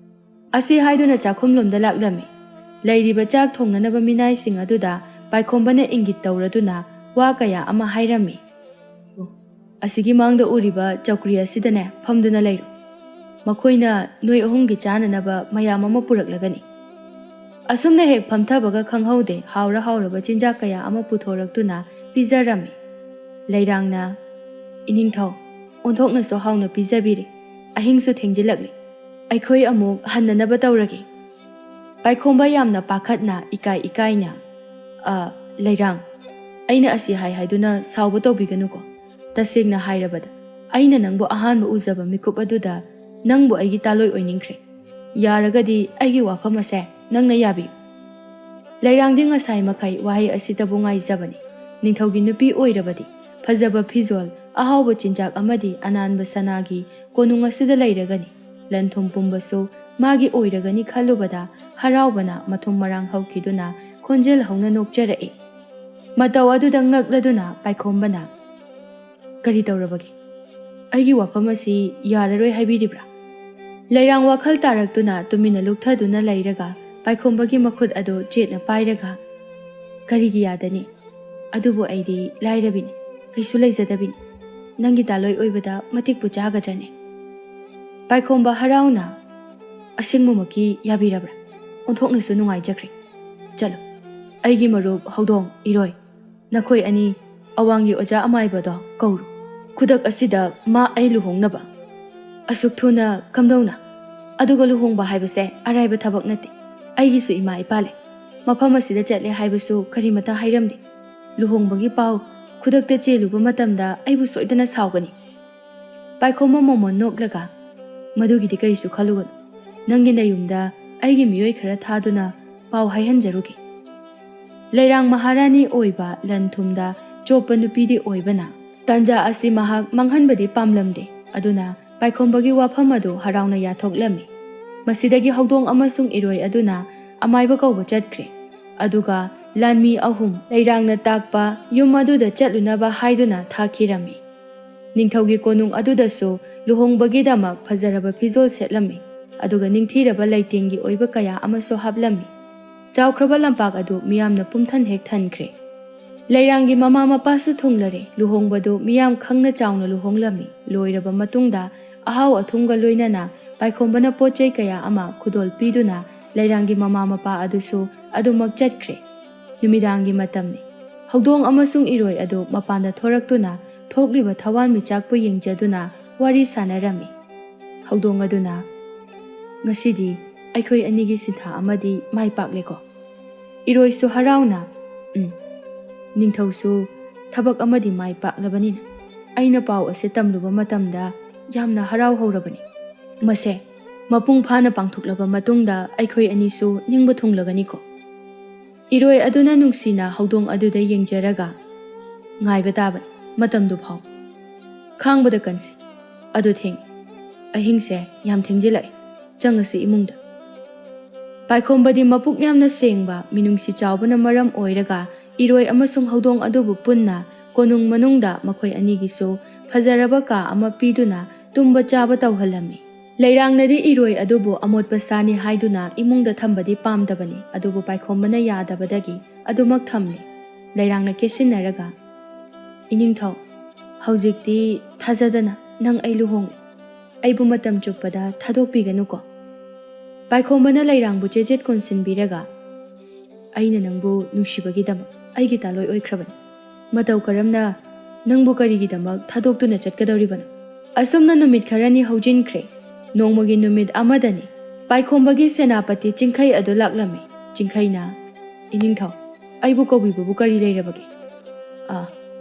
ꯑꯁꯤ ꯍꯥꯏꯗꯨꯅ ꯆꯥꯛꯈꯨꯝꯂꯣꯝꯗ ꯂꯥꯛꯂꯝꯃꯤ꯫ ꯂꯩꯔꯤꯕ ꯆꯥꯛ ꯊꯣꯡꯅꯅꯕ ꯃꯤꯅꯥꯏꯁꯤꯡ ꯑꯗꯨꯗ ꯄꯥꯏꯈꯣꯝꯕꯅ ꯏꯪꯒꯤꯠ ꯇꯧꯔꯗꯨꯅ ꯋꯥ ꯀꯌꯥ ꯑꯃ ꯍꯥꯏꯔꯝꯃꯤ꯫ ꯑꯁꯤꯒꯤ ꯃꯥꯡꯗ ꯎꯔꯤꯕ ꯆꯧꯀ꯭ꯔꯤ ꯑꯁꯤꯗꯅꯦ ꯐꯝꯗꯨꯅ ꯂꯩꯔꯣ, ꯃꯈꯣꯏꯅ ꯅꯣꯏ ꯑꯍꯨꯝꯒꯤ ꯆꯥꯅꯅꯕ ꯃꯌꯥꯝ ꯑꯃ ꯄꯨꯔꯛꯂꯒꯅꯤ꯫ ꯑꯁꯨꯝꯅ ꯍꯦꯛ ꯐꯝꯊꯕꯒ ꯈꯪꯍꯧꯗꯦ ꯍꯥꯎꯔꯕ ꯆꯤꯟꯖꯥꯛ ꯀꯌꯥ ꯑꯃ ꯄꯨꯊꯣꯔꯛꯇꯨꯅ ꯄꯤꯖꯔꯝꯃꯤ꯫ ꯂꯩꯔꯥꯡꯅ, ꯏꯅꯤꯡꯊꯧ, ꯑꯣꯟꯊꯣꯛꯅꯁꯨ ꯍꯥꯎꯅ ꯄꯤꯖꯕꯤꯔꯦ, ꯑꯍꯤꯡꯁꯨ ꯊꯦꯡꯖꯤꯜꯂꯛꯂꯤ, ꯑꯩꯈꯣꯏ ꯑꯃꯨꯛ ꯍꯟꯅꯅꯕ ꯇꯧꯔꯒꯦ꯫ ꯄꯥꯏꯈꯣꯝꯕ ꯌꯥꯝꯅ ꯄꯥꯈꯠꯅ ꯏꯀꯥꯏꯅ, ꯂꯩꯔꯥꯡ, ꯑꯩꯅ ꯑꯁꯤ ꯍꯥꯏꯗꯨꯅ ꯁꯥꯎꯕ ꯇꯧꯕꯤꯒꯅꯨꯀꯣ, ꯇꯁꯦꯡꯅ ꯍꯥꯏꯔꯕꯗ ꯑꯩꯅ ꯅꯪꯕꯨ ꯑꯍꯥꯟꯕ ꯎꯖꯕ ꯃꯤꯀꯨꯞ ꯑꯗꯨꯗ ꯅꯪꯕꯨ ꯑꯩꯒꯤ ꯇꯥꯂꯣꯏ ꯑꯣꯏꯅꯤꯡꯈ꯭ꯔꯦ, ꯌꯥꯔꯒꯗꯤ ꯑꯩꯒꯤ ꯋꯥꯐꯝ ꯑꯁꯦ ꯅꯪꯅ ꯌꯥꯕꯤꯌꯨ꯫ ꯂꯩꯔꯥꯡꯗꯤ ꯉꯁꯥꯏ ꯃꯈꯩ ꯋꯥꯍꯩ ꯑꯁꯤꯇꯕꯨ ꯉꯥꯏꯖꯕꯅꯤ꯫ ꯅꯤꯡꯊꯧꯒꯤ ꯅꯨꯄꯤ ꯑꯣꯏꯔꯕꯗꯤ ꯐꯖꯕ ꯐꯤꯖꯣꯜ, ꯑꯍꯥꯎꯕ ꯆꯤꯟꯖꯥꯛ ꯑꯃꯗꯤ ꯑꯅꯥꯟꯕ ꯁꯅꯥꯒꯤ ꯀꯣꯅꯨꯡ ꯑꯁꯤꯗ ꯂꯩꯔꯒꯅꯤ, ꯂꯟ ꯊꯨꯝ ꯄꯨꯝꯕꯁꯨ ꯃꯥꯒꯤ ꯑꯣꯏꯔꯒꯅꯤ ꯈꯜꯂꯨꯕꯗ ꯍꯔꯥꯎꯕꯅ ꯃꯊꯨꯝ ꯃꯔꯥꯡ ꯍꯧꯈꯤꯗꯨꯅ ꯈꯣꯟꯖꯦꯜ ꯍꯧꯅ ꯅꯣꯛꯆꯔꯛꯏ꯫ ꯃꯇꯧ ꯑꯗꯨꯗ ꯉꯛꯂꯗꯨꯅ ꯄꯥꯏꯈꯣꯝꯕꯅ, ꯀꯔꯤ ꯇꯧꯔꯕꯒꯦ? ꯑꯩꯒꯤ ꯋꯥꯐꯝ ꯑꯁꯤ ꯌꯥꯔꯔꯣꯏ ꯍꯥꯏꯕꯤꯔꯤꯕ꯭ꯔꯥ? ꯂꯩꯔꯥꯡ ꯋꯥꯈꯜ ꯇꯥꯔꯛꯇꯨꯅ ꯇꯨꯃꯤꯟꯅ ꯂꯨꯞꯊꯗꯨꯅ ꯂꯩꯔꯒ ꯄꯥꯏꯈꯣꯝꯕꯒꯤ ꯃꯈꯨꯠ ꯑꯗꯨ ꯆꯦꯠꯅ ꯄꯥꯏꯔꯒ, ꯀꯔꯤꯒꯤ ꯌꯥꯗꯅꯤ? ꯑꯗꯨꯕꯨ ꯑꯩꯗꯤ ꯂꯥꯏꯔꯕꯤꯅꯤ, ꯀꯩꯁꯨ ꯂꯩꯖꯗꯕꯤꯅꯤ, ꯅꯪꯒꯤ ꯇꯥꯂꯣꯏ ꯑꯣꯏꯕꯗ ꯃꯇꯤꯛꯄꯨ ꯆꯥꯒꯗ꯭ꯔꯅꯦ? ꯄꯥꯏꯈꯣꯝꯕ ꯍꯔꯥꯎꯅ, ꯑꯁꯦꯡꯕꯃꯛꯀꯤ ꯌꯥꯕꯤꯔꯕ꯭ꯔꯥ? ꯑꯣꯟꯊꯣꯛꯅꯁꯨ ꯅꯨꯡꯉꯥꯏꯖꯈ꯭ꯔꯦ꯫ ꯆꯠꯂꯣ, ꯑꯩꯒꯤ ꯃꯔꯨꯞ ꯍꯧꯗꯣꯡ, ꯏꯔꯣꯏ, ꯅꯈꯣꯏ ꯑꯅꯤ ꯑꯋꯥꯡꯒꯤ ꯑꯣꯖꯥ ꯑꯃꯥꯏꯕꯗꯣ ꯀꯧꯔꯨ, ꯈꯨꯗꯛ ꯑꯁꯤꯗ ꯃꯥ ꯑꯩ ꯂꯨꯍꯣꯡꯅꯕ꯫ ꯑꯁꯨꯛ ꯊꯨꯅ ꯀꯝꯗꯧꯅ? ꯑꯗꯨꯒ ꯂꯨꯍꯣꯡꯕ ꯍꯥꯏꯕꯁꯦ ꯑꯔꯥꯏꯕ ꯊꯕꯛ ꯅꯠꯇꯦ, ꯑꯩꯒꯤꯁꯨ ꯏꯃꯥ ꯏꯄꯥ ꯂꯩ, ꯃꯐꯝ ꯑꯁꯤꯗ ꯆꯠꯂꯦ ꯍꯥꯏꯕꯁꯨ ꯀꯔꯤꯃꯇ ꯍꯥꯏꯔꯝꯗꯦ, ꯂꯨꯍꯣꯡꯕꯒꯤ ꯄꯥꯎ ꯈꯨꯗꯛꯇ ꯆꯦꯜꯂꯨꯕ ꯃꯇꯝꯗ ꯑꯩꯕꯨ ꯁꯣꯏꯗꯅ ꯁꯥꯎꯒꯅꯤ꯫ ꯄꯥꯏꯈꯣꯝꯕ ꯃꯣꯃꯣꯟ ꯅꯣꯛꯂꯒ, ꯃꯗꯨꯒꯤꯗꯤ ꯀꯔꯤꯁꯨ ꯈꯜꯂꯨꯒꯅꯨ, ꯅꯪꯒꯤ ꯅꯌꯨꯝꯗ ꯑꯩꯒꯤ ꯃꯤꯑꯣꯏ ꯈꯔ ꯊꯥꯗꯨꯅ ꯄꯥꯎ ꯍꯥꯏꯍꯟꯖꯔꯨꯒꯦ꯫ ꯂꯩꯔꯥꯡ ꯃꯍꯥꯔꯥꯅꯤ ꯑꯣꯏꯕ ꯂꯟ ꯊꯨꯝꯗ ꯆꯣꯞꯄ ꯅꯨꯄꯤꯗꯤ ꯑꯣꯏꯕꯅ ꯇꯥꯟꯖꯥ ꯑꯁꯤ ꯃꯍꯥꯛ ꯃꯥꯡꯍꯟꯕꯗꯤ ꯄꯥꯝꯂꯝꯗꯦ, ꯑꯗꯨꯅ ꯄꯥꯏꯈꯣꯝꯕꯒꯤ ꯋꯥꯐꯝ ꯑꯗꯨ ꯍꯔꯥꯎꯅ ꯌꯥꯊꯣꯛꯂꯝꯃꯤ꯫ ꯃꯁꯤꯗꯒꯤ ꯍꯧꯗꯣꯡ ꯑꯃꯁꯨꯡ ꯏꯔꯣꯏ ꯑꯗꯨꯅ ꯑꯃꯥꯏꯕ ꯀꯧꯕ ꯆꯠꯈ꯭ꯔꯦ, ꯑꯗꯨꯒ ꯂꯥꯟꯃꯤ ꯑꯍꯨꯝ ꯂꯩꯔꯥꯡꯅ ꯇꯥꯛꯄ ꯌꯨꯝ ꯑꯗꯨꯗ ꯆꯠꯂꯨꯅꯕ ꯍꯥꯏꯗꯨꯅ ꯊꯥꯈꯤꯔꯝꯃꯤ꯫ ꯅꯤꯡꯊꯧꯒꯤ ꯀꯣꯅꯨꯡ ꯑꯗꯨꯗꯁꯨ ꯂꯨꯍꯣꯡꯕꯒꯤꯗꯃꯛ ꯐꯖꯔꯕ ꯐꯤꯖꯣꯜ ꯁꯦꯠꯂꯝꯃꯤ, ꯑꯗꯨꯒ ꯅꯤꯡꯊꯤꯔꯕ ꯂꯩꯇꯦꯡꯒꯤ ꯑꯣꯏꯕ ꯀꯌా ꯑꯃꯁꯨ ꯍꯥꯞꯂꯝꯃꯤ꯫ ꯆꯥꯎꯈ꯭ꯔꯕ ꯂꯝꯄꯥꯛ ꯑꯗꯨ ꯃꯤꯌꯥꯝꯅ ꯄꯨꯝꯊꯟ ꯍꯦꯛ ꯊꯟꯈ꯭ꯔꯦ꯫ ꯂꯩꯔꯥꯡꯒꯤ ꯃꯃꯥ ꯃꯄꯥꯁꯨ ꯊꯨꯡꯂꯔꯦ꯫ ꯂꯨꯍꯣꯡꯕꯗꯨ ꯃꯤꯌꯥꯝ ꯈꯪꯅ ꯆꯥꯎꯅ ꯂꯨꯍꯣꯡꯂꯝꯃꯤ꯫ ꯂꯣꯏꯔꯕ ꯃꯇꯨꯡꯗ ꯑꯍꯥꯎ ꯑꯊꯨꯝꯒ ꯂꯣꯏꯅꯅ ꯄꯥꯏꯈꯣꯝꯕꯅ ꯄꯣꯠꯆꯩ ꯀꯌꯥ ꯑꯃ ꯈꯨꯗꯣꯜ ꯄꯤꯗꯨꯅ ꯂꯩꯔꯥꯡꯒꯤ ꯃꯃꯥ ꯃꯄꯥ ꯑꯗꯨꯁꯨ ꯑꯗꯨꯃꯛ ꯆꯠꯈ꯭ꯔꯦ꯫ ꯅꯨꯃꯤꯗꯥꯡꯒꯤ ꯃꯇꯝꯅꯤ꯫ ꯍꯧꯗꯣꯡ ꯑꯃꯁꯨꯡ ꯏꯔꯣꯏ ꯑꯗꯨ ꯃꯄꯥꯟꯗ ꯊꯣꯔꯛꯇꯨꯅ ꯊꯣꯛꯂꯤꯕ ꯊꯋꯥꯟꯃꯤꯆꯥꯛꯄꯨ ꯌꯦꯡꯖꯗꯨꯅ ꯋꯥꯔꯤ ꯁꯥꯟꯅꯔꯝꯃꯤ꯫ ꯍꯧꯗꯣꯡ ꯑꯗꯨꯅ, ꯉꯁꯤꯗꯤ ꯑꯩꯈꯣꯏ ꯑꯅꯤꯒꯤ ꯁꯤꯟꯊꯥ ꯑꯃꯗꯤ ꯃꯥꯏ ꯄꯥꯛꯂꯦꯀꯣ? ꯏꯔꯣꯏꯁꯨ ꯍꯔꯥꯎꯅ, ꯅꯤꯡꯊꯧꯁꯨ ꯊꯕꯛ ꯑꯃꯗꯤ ꯃꯥꯏ ꯄꯥꯛꯂꯕꯅꯤꯅ ꯑꯩꯅ ꯄꯥꯎ ꯑꯁꯤ ꯇꯝꯂꯨꯕ ꯃꯇꯝꯗ ꯌꯥꯝꯅ ꯍꯔꯥꯎꯍꯧꯔꯕꯅꯤ꯫ ꯃꯁꯦ ꯃꯄꯨꯡ ꯐꯥꯅ ꯄꯥꯡꯊꯣꯛꯂꯕ ꯃꯇꯨꯡꯗ ꯑꯩꯈꯣই ꯑꯅꯤꯁꯨ ꯅꯤꯡꯕ ꯊꯨꯡꯂꯒꯅꯤꯀꯣ? ꯏꯔꯣꯏ ꯑꯗꯨꯅ ꯅꯨꯡꯁꯤꯅ ꯍꯧꯗꯣꯡ ꯑꯗꯨꯗ ꯌꯦꯡꯖꯔꯒ, ꯉꯥꯏꯕ ꯇꯥꯕꯅꯤ, ꯃꯇꯝꯗꯨ ꯐꯥꯎ ꯈꯥꯡꯕꯗ ꯀꯟꯁꯤ, ꯑꯗꯨ ꯊꯦꯡꯉꯤ, ꯑꯍꯤꯡꯁꯦ ꯌꯥꯝ ꯊꯦꯡꯖꯤꯜꯂꯛꯏ, ꯆꯪꯉꯁꯤ ꯏꯃꯨꯡꯗ꯫ ꯄꯥꯏꯈꯣꯝꯕꯗꯤ ꯃꯄꯨꯛ ꯌꯥꯝꯅ ꯁꯦꯡꯕ, ꯃꯤꯅꯨꯡꯁꯤ ꯆꯥꯎꯕꯅ ꯃꯔꯝ ꯑꯣꯏꯔꯒ ꯏꯔꯣꯏ ꯑꯃꯁꯨꯡ ꯍꯧꯗꯣꯡ ꯑꯗꯨꯕꯨ ꯄꯨꯟꯅ ꯀꯣꯅꯨꯡ ꯃꯅꯨꯡꯗ ꯃꯈꯣꯏ ꯑꯅꯤꯒꯤꯁꯨ ꯐꯖꯔꯕ ꯀꯥ ꯑꯃ ꯄꯤꯗꯨꯅ ꯇꯨꯝꯕ ꯆꯥꯕ ꯇꯧꯍꯜꯂꯝꯃꯤ꯫ ꯂꯩꯔꯥꯡꯅꯗꯤ ꯏꯔꯣꯏ ꯑꯗꯨꯕꯨ ꯑꯃꯣꯠꯄ ꯁꯥꯅꯤ ꯍꯥꯏꯗꯨꯅ ꯏꯃꯨꯡꯗ ꯊꯝꯕꯗꯤ ꯄꯥꯝꯗꯕꯅꯤ, ꯑꯗꯨꯕꯨ ꯄꯥꯏꯈꯣꯝꯕꯅ ꯌꯥꯗꯕꯗꯒꯤ ꯑꯗꯨꯃꯛ ꯊꯝꯂꯤ꯫ ꯂꯩꯔꯥꯡꯅ ꯀꯦꯁꯤꯟꯅꯔꯒ, ꯏꯅꯤꯡꯊꯧ, ꯍꯧꯖꯤꯛꯇꯤ ꯊꯥꯖꯗꯅ ꯅꯪ ꯑꯩ ꯂꯨꯍꯣꯡꯂꯦ, ꯑꯩꯕꯨ ꯃꯇꯝ ꯆꯨꯞꯄꯗ ꯊꯥꯗꯣꯛꯄꯤꯒꯅꯨꯀꯣ? ꯄꯥꯏꯈꯣꯝꯕꯅ ꯂꯩꯔꯥꯡꯕꯨ ꯆꯦꯠ ꯀꯣꯟꯁꯤꯟꯕꯤꯔꯒ, ꯑꯩꯅ ꯅꯪꯕꯨ ꯅꯨꯡꯁꯤꯕꯒꯤꯗꯃꯛ ꯑꯩꯒꯤ ꯇꯥꯂꯣꯏ ꯑꯣꯏꯈ꯭ꯔꯕꯅꯤ, ꯃꯇꯧ ꯀꯔꯝꯅ ꯅꯪꯕꯨ ꯀꯔꯤꯒꯤꯗꯃꯛ ꯊꯥꯗꯣꯛꯇꯨꯅ ꯆꯠꯀꯗꯧꯔꯤꯕꯅꯣ? ꯑꯁꯨꯝꯅ ꯅꯨꯃꯤꯠ ꯈꯔꯅꯤ ꯍꯧꯖꯤꯟꯈ꯭ꯔꯦ꯫ ꯅꯣꯡꯃꯒꯤ ꯅꯨꯃꯤꯠ ꯑꯃꯗꯅꯤ ꯄꯥꯏꯈꯣꯝꯕꯒꯤ ꯁꯦꯅꯥꯄꯇꯤ ꯆꯤꯡꯈꯩ ꯑꯗꯨ ꯂꯥꯛꯂꯝꯃꯤ꯫ ꯆꯤꯡꯈꯩꯅ, ꯏꯅꯤꯡꯊꯧ, ꯑꯩꯕꯨ ꯀꯧꯕꯤꯕꯕꯨ ꯀꯔꯤ ꯂꯩꯔꯕꯒꯦ?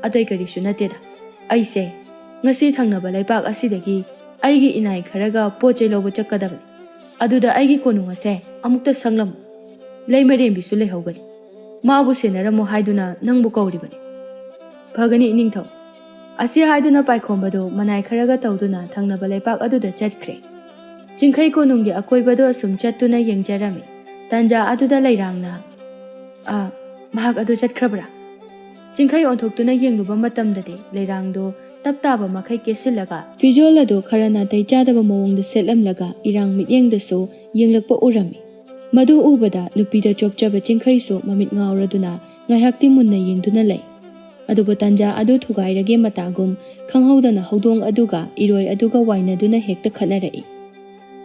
ꯑꯇꯩ ꯀꯔꯤꯁꯨ ꯅꯠꯇꯦꯗ. ꯑꯩꯁꯦ ꯉꯁꯤ ꯊꯪꯅꯕ ꯂꯩꯄꯥꯛ ꯑꯁꯤꯗꯒꯤ ꯑꯩꯒꯤ ꯏꯅꯥꯏ ꯈꯔꯒ ꯄꯣꯠ ꯆꯩ ꯂꯧꯕ ꯆꯠꯀꯗꯕꯅꯤ. ꯑꯗꯨꯗ ꯑꯩꯒꯤ ꯀꯣꯅꯨꯡ ꯑꯁꯦ ꯑꯃꯨꯛꯇ ꯁꯪꯂꯝꯃꯨ. ꯂꯩꯃꯔꯦꯝꯕꯤꯁꯨ ꯂꯩꯍꯧꯒꯅꯤ. ꯃꯥꯕꯨ ꯁꯦꯟꯅꯔꯝꯃꯨ ꯍꯥꯏꯗꯨꯅ ꯅꯪꯕꯨ ꯀꯧꯔꯤꯕꯅꯤ. ꯐꯒꯅꯤ ꯏꯅꯤꯡꯊꯧ. ꯑꯁꯤ ꯍꯥꯏꯗꯨꯅ ꯄꯥꯏꯈꯣꯝꯕꯗꯨ ꯃꯅꯥꯏ ꯈꯔꯒ ꯇꯧꯗꯨꯅ ꯊꯪꯅꯕ ꯂꯩꯄꯥꯛ ꯑꯗꯨꯗ ꯆꯠꯈ꯭ꯔꯦ. ꯆꯤꯡꯈꯩ ꯀꯣꯅꯨꯡꯒꯤ ꯑꯀꯣꯏꯕꯗꯨ ꯑꯁꯨꯝ ꯆꯠꯇꯨꯅ ꯌꯦꯡꯖꯔꯝꯃꯤ. ꯇꯟꯖꯥ ꯑꯗꯨꯗ ꯂꯩꯔꯥꯡꯅ ꯃꯍꯥꯛ ꯑꯗꯨ ꯆꯠꯈ꯭ꯔꯕ꯭ꯔꯥ? ꯆꯤꯡꯈꯩ ꯑꯣꯟꯊꯣꯛꯇꯨꯅ ꯌꯦꯡꯂꯨꯕ ꯃꯇꯝꯗꯗꯤ ꯂꯩꯔꯥꯡꯗꯣ ꯇꯞ ꯇꯥꯕ ꯃꯈꯩ ꯀꯦꯁꯤꯜꯂꯒ ꯐꯤꯖꯣꯜ ꯑꯗꯨ ꯈꯔ ꯅꯥꯇꯩ ꯆꯥꯗꯕ ꯃꯑꯣꯡꯗ ꯁꯦꯠꯂꯝꯂꯒ ꯏꯔꯥꯡ ꯃꯤꯠꯌꯦꯡꯗꯁꯨ ꯌꯦꯡꯂꯛꯄ ꯎꯔꯝꯃꯤ. ꯃꯗꯨ ꯎꯕꯗ ꯅꯨꯄꯤꯗ ꯆꯣꯞꯆꯕ ꯆꯤꯡꯈꯩꯁꯨ ꯃꯃꯤꯠ ꯉꯥꯎꯔꯗꯨꯅ ꯉꯥꯏꯍꯥꯛꯇꯤ ꯃꯨꯟꯅ ꯌꯦꯡꯗꯨꯅ ꯂꯩ. ꯑꯗꯨꯕꯨ ꯇꯟꯖꯥ ꯑꯗꯨ ꯊꯨꯒꯥꯏꯔꯒꯦ ꯃꯇꯥꯒꯨꯝ ꯈꯪꯍꯧꯗꯅ ꯍꯧꯗꯣꯡ ꯑꯗꯨꯒ ꯏꯔꯣꯏ ꯑꯗꯨꯒ ꯋꯥꯏꯅꯗꯨꯅ ꯍꯦꯛꯇ ꯈꯠꯅꯔꯛꯏ.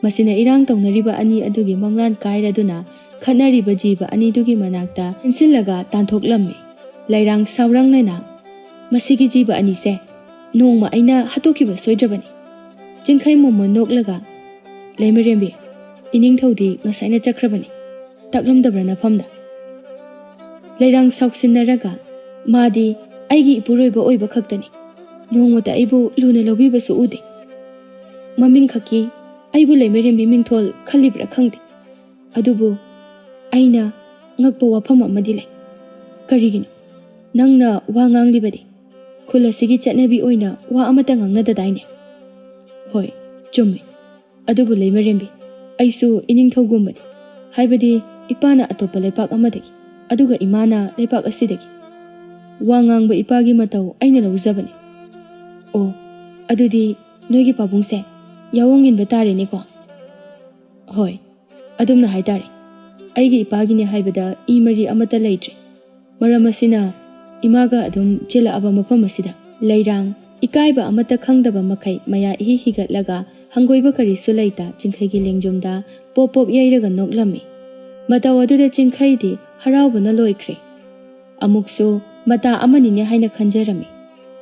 ꯃꯁꯤꯅ ꯏꯔꯥꯡ ꯇꯧꯅꯔꯤꯕ ꯑꯅꯤ ꯑꯗꯨꯒꯤ ꯃꯪꯂꯥꯟ ꯀꯥꯏꯔꯗꯨꯅ ꯈꯠꯅꯔꯤꯕ ꯖꯤꯕ ꯑꯅꯤꯗꯨꯒꯤ ꯃꯅꯥꯛꯇ ꯏꯟꯁꯤꯜꯂꯒ ꯇꯥꯟꯊꯣꯛꯂꯝꯃꯤ. ꯂꯩꯔꯥꯡ ꯁꯥꯎꯔꯪꯅꯅ ꯃꯁꯤꯒꯤ ꯖꯤꯕ ꯑꯅꯤꯁꯦ ꯅꯣꯡꯃ ꯑꯩꯅ ꯍꯥꯠꯇꯣꯛꯈꯤꯕ ꯁꯣꯏꯗ꯭ꯔꯕꯅꯤ. ꯆꯤꯡꯈꯩ ꯃꯣꯃꯣꯟ ꯅꯣꯛꯂꯒ ꯂꯩꯃꯔꯦꯝꯕꯤ, ꯏꯅꯤꯡꯊꯧꯗꯤ ꯉꯁꯥꯏꯅ ꯆꯠꯈ꯭ꯔꯕꯅꯤ. ꯇꯥꯛꯂꯝꯗꯕ꯭ꯔꯥ ꯅꯐꯝꯗ? ꯂꯩꯔꯥꯡ ꯁꯥꯎꯁꯤꯟꯅꯔꯒ ꯃꯥꯗꯤ ꯑꯩꯒꯤ ꯏꯄꯨꯔꯣꯏꯕ ꯑꯣꯏꯕ ꯈꯛꯇꯅꯤ. ꯅꯣꯡꯃꯇ ꯑꯩꯕꯨ ꯂꯨꯅ ꯂꯧꯕꯤꯕꯁꯨ ꯎꯗꯦ. ꯃꯃꯤꯡ ꯈꯛꯀꯤ ꯑꯩꯕꯨ ꯂꯩꯃꯔꯦꯝꯕꯤ ꯃꯤꯡꯊꯣꯜ ꯈꯜꯂꯤꯕ꯭ꯔꯥ ꯈꯪꯗꯦ. ꯑꯗꯨꯕꯨ ꯑꯩꯅ ꯉꯛꯄ ꯋꯥꯐꯝ ꯑꯃꯗꯤ ꯂꯩ. ꯀꯔꯤꯒꯤꯅꯣ? ꯅꯪꯅ ꯋꯥ ꯉꯥꯡꯂꯤꯕꯗꯤ ꯈꯨꯜ ꯑꯁꯤꯒꯤ ꯆꯠꯅꯕꯤ ꯑꯣꯏꯅ ꯋꯥ ꯑꯃꯠꯇ ꯉꯥꯡꯅꯗꯗꯥꯏꯅꯦ? ꯍꯣꯏ, ꯆꯨꯝꯃꯤ. ꯑꯗꯨꯕꯨ ꯂꯩꯃꯔꯦꯝꯕꯤ, ꯑꯩꯁꯨ ꯏꯅꯤꯡꯊꯧꯒꯨꯝꯕꯅꯤ. ꯍꯥꯏꯕꯗꯤ ꯏꯄꯥꯅ ꯑꯇꯣꯞꯄ ꯂꯩꯄꯥꯛ ꯑꯃꯗꯒꯤ, ꯑꯗꯨꯒ ꯏꯃꯥꯅ ꯂꯩꯄꯥꯛ ꯑꯁꯤꯗꯒꯤ. ꯋꯥ ꯉꯥꯡꯕ ꯏꯄꯥꯒꯤ ꯃꯇꯧ ꯑꯩꯅ ꯂꯧꯖꯕꯅꯤ. ꯑꯣ, ꯑꯗꯨꯗꯤ ꯅꯣꯏꯒꯤ ꯄꯥꯕꯨꯡꯁꯦ ꯌꯥꯑꯣꯡ ꯏꯟꯕ ꯇꯥꯔꯦꯅꯦꯀꯣ? ꯍꯣꯏ, ꯑꯗꯨꯝꯅ ꯍꯥꯏꯇꯥꯔꯦ. ꯑꯩꯒꯤ ꯏꯄꯥꯒꯤꯅꯦ ꯍꯥꯏꯕꯗ ꯏ ꯃꯔꯤ ꯑꯃꯠꯇ ꯂꯩꯇ꯭ꯔꯦ. ꯃꯔꯝ ꯑꯁꯤꯅ ꯏꯃꯥꯒ ꯑꯗꯨꯝ ꯆꯦꯜꯂꯛꯑꯕ ꯃꯐꯝ ꯑꯁꯤꯗ. ꯂꯩꯔꯥꯡ ꯏꯀꯥꯏꯕ ꯑꯃꯠꯇ ꯈꯪꯗꯕ ꯃꯈꯩ ꯃꯌꯥ ꯏꯍꯤ ꯍꯤꯒꯠꯂꯒ ꯍꯪꯒꯣꯏꯕ ꯀꯔꯤꯁꯨ ꯂꯩꯇ ꯆꯤꯡꯈꯩꯒꯤ ꯂꯦꯡꯖꯨꯝꯗ ꯄꯣꯞ ꯄꯣꯞ ꯌꯩꯔꯒ ꯅꯣꯛꯂꯝꯃꯤ. ꯃꯇꯧ ꯑꯗꯨꯗ ꯆꯤꯡꯈꯩꯗꯤ ꯍꯔꯥꯎꯕꯅ ꯂꯣꯏꯈ꯭ꯔꯦ. ꯑꯃꯨꯛꯁꯨ ꯃꯇꯥ ꯑꯃꯅꯤꯅꯦ ꯍꯥꯏꯅ ꯈꯟꯖꯔꯝꯃꯤ.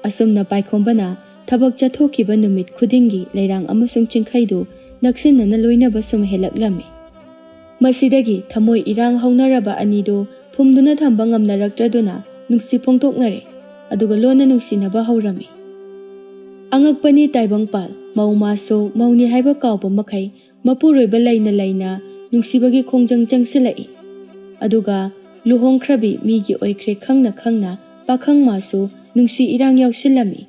ꯑꯁꯨꯝꯅ ꯄꯥꯏꯈꯣꯝꯕꯅ ꯊꯕꯛ ꯆꯠꯊꯣꯛꯈꯤꯕ ꯅꯨꯃꯤꯠ ꯈꯨꯗꯤꯡꯒꯤ ꯂꯩꯔꯥꯡ ꯑꯃꯁꯨꯡ ꯆꯤꯡꯈꯩꯗꯨ ꯅꯛꯁꯤꯟꯅꯅ ꯂꯣꯏꯅꯕ ꯁꯨꯝ ꯍꯦꯜꯂꯛꯂꯝꯃꯤ. ꯃꯁꯤꯗꯒꯤ ꯊꯃꯣꯏ ꯏꯔꯥꯡ ꯍꯧꯅꯔꯕ ꯑꯅꯤꯗꯨ ꯐꯨꯝꯗꯨꯅ ꯊꯝꯕ ꯉꯝꯅꯔꯛꯇ꯭ꯔꯗꯨꯅ ꯅꯨꯡꯁꯤ ꯐꯣꯡꯗꯣꯛꯅꯔꯦ. ꯑꯗꯨꯒ ꯂꯣꯟꯅ ꯅꯨꯡꯁꯤꯅꯕ ꯍꯧꯔꯝꯃꯤ. ꯑꯉꯛꯄꯅꯤ ꯇꯥꯏꯕꯪꯄꯥꯜ, ꯃꯧ ꯃꯥꯁꯨ ꯃꯧꯅꯤ ꯍꯥꯏꯕ ꯀꯥꯎꯕ ꯃꯈꯩ ꯃꯄꯨꯔꯣꯏꯕ ꯂꯩꯅ ꯂꯩꯅ ꯅꯨꯡꯁꯤꯕꯒꯤ ꯈꯣꯡꯖꯪ ꯆꯪꯁꯤꯜꯂꯛꯏ. ꯑꯗꯨꯒ ꯂꯨꯍꯣꯡꯈ꯭ꯔꯕꯤ ꯃꯤꯒꯤ ꯑꯣꯏꯈ꯭ꯔꯦ ꯈꯪꯅ ꯈꯪꯅ ꯄꯥꯈꯪ ꯃꯥꯁꯨ ꯅꯨꯡꯁꯤ ꯏꯔꯥꯡ ꯌꯥꯎꯁꯤꯜꯂꯝꯃꯤ.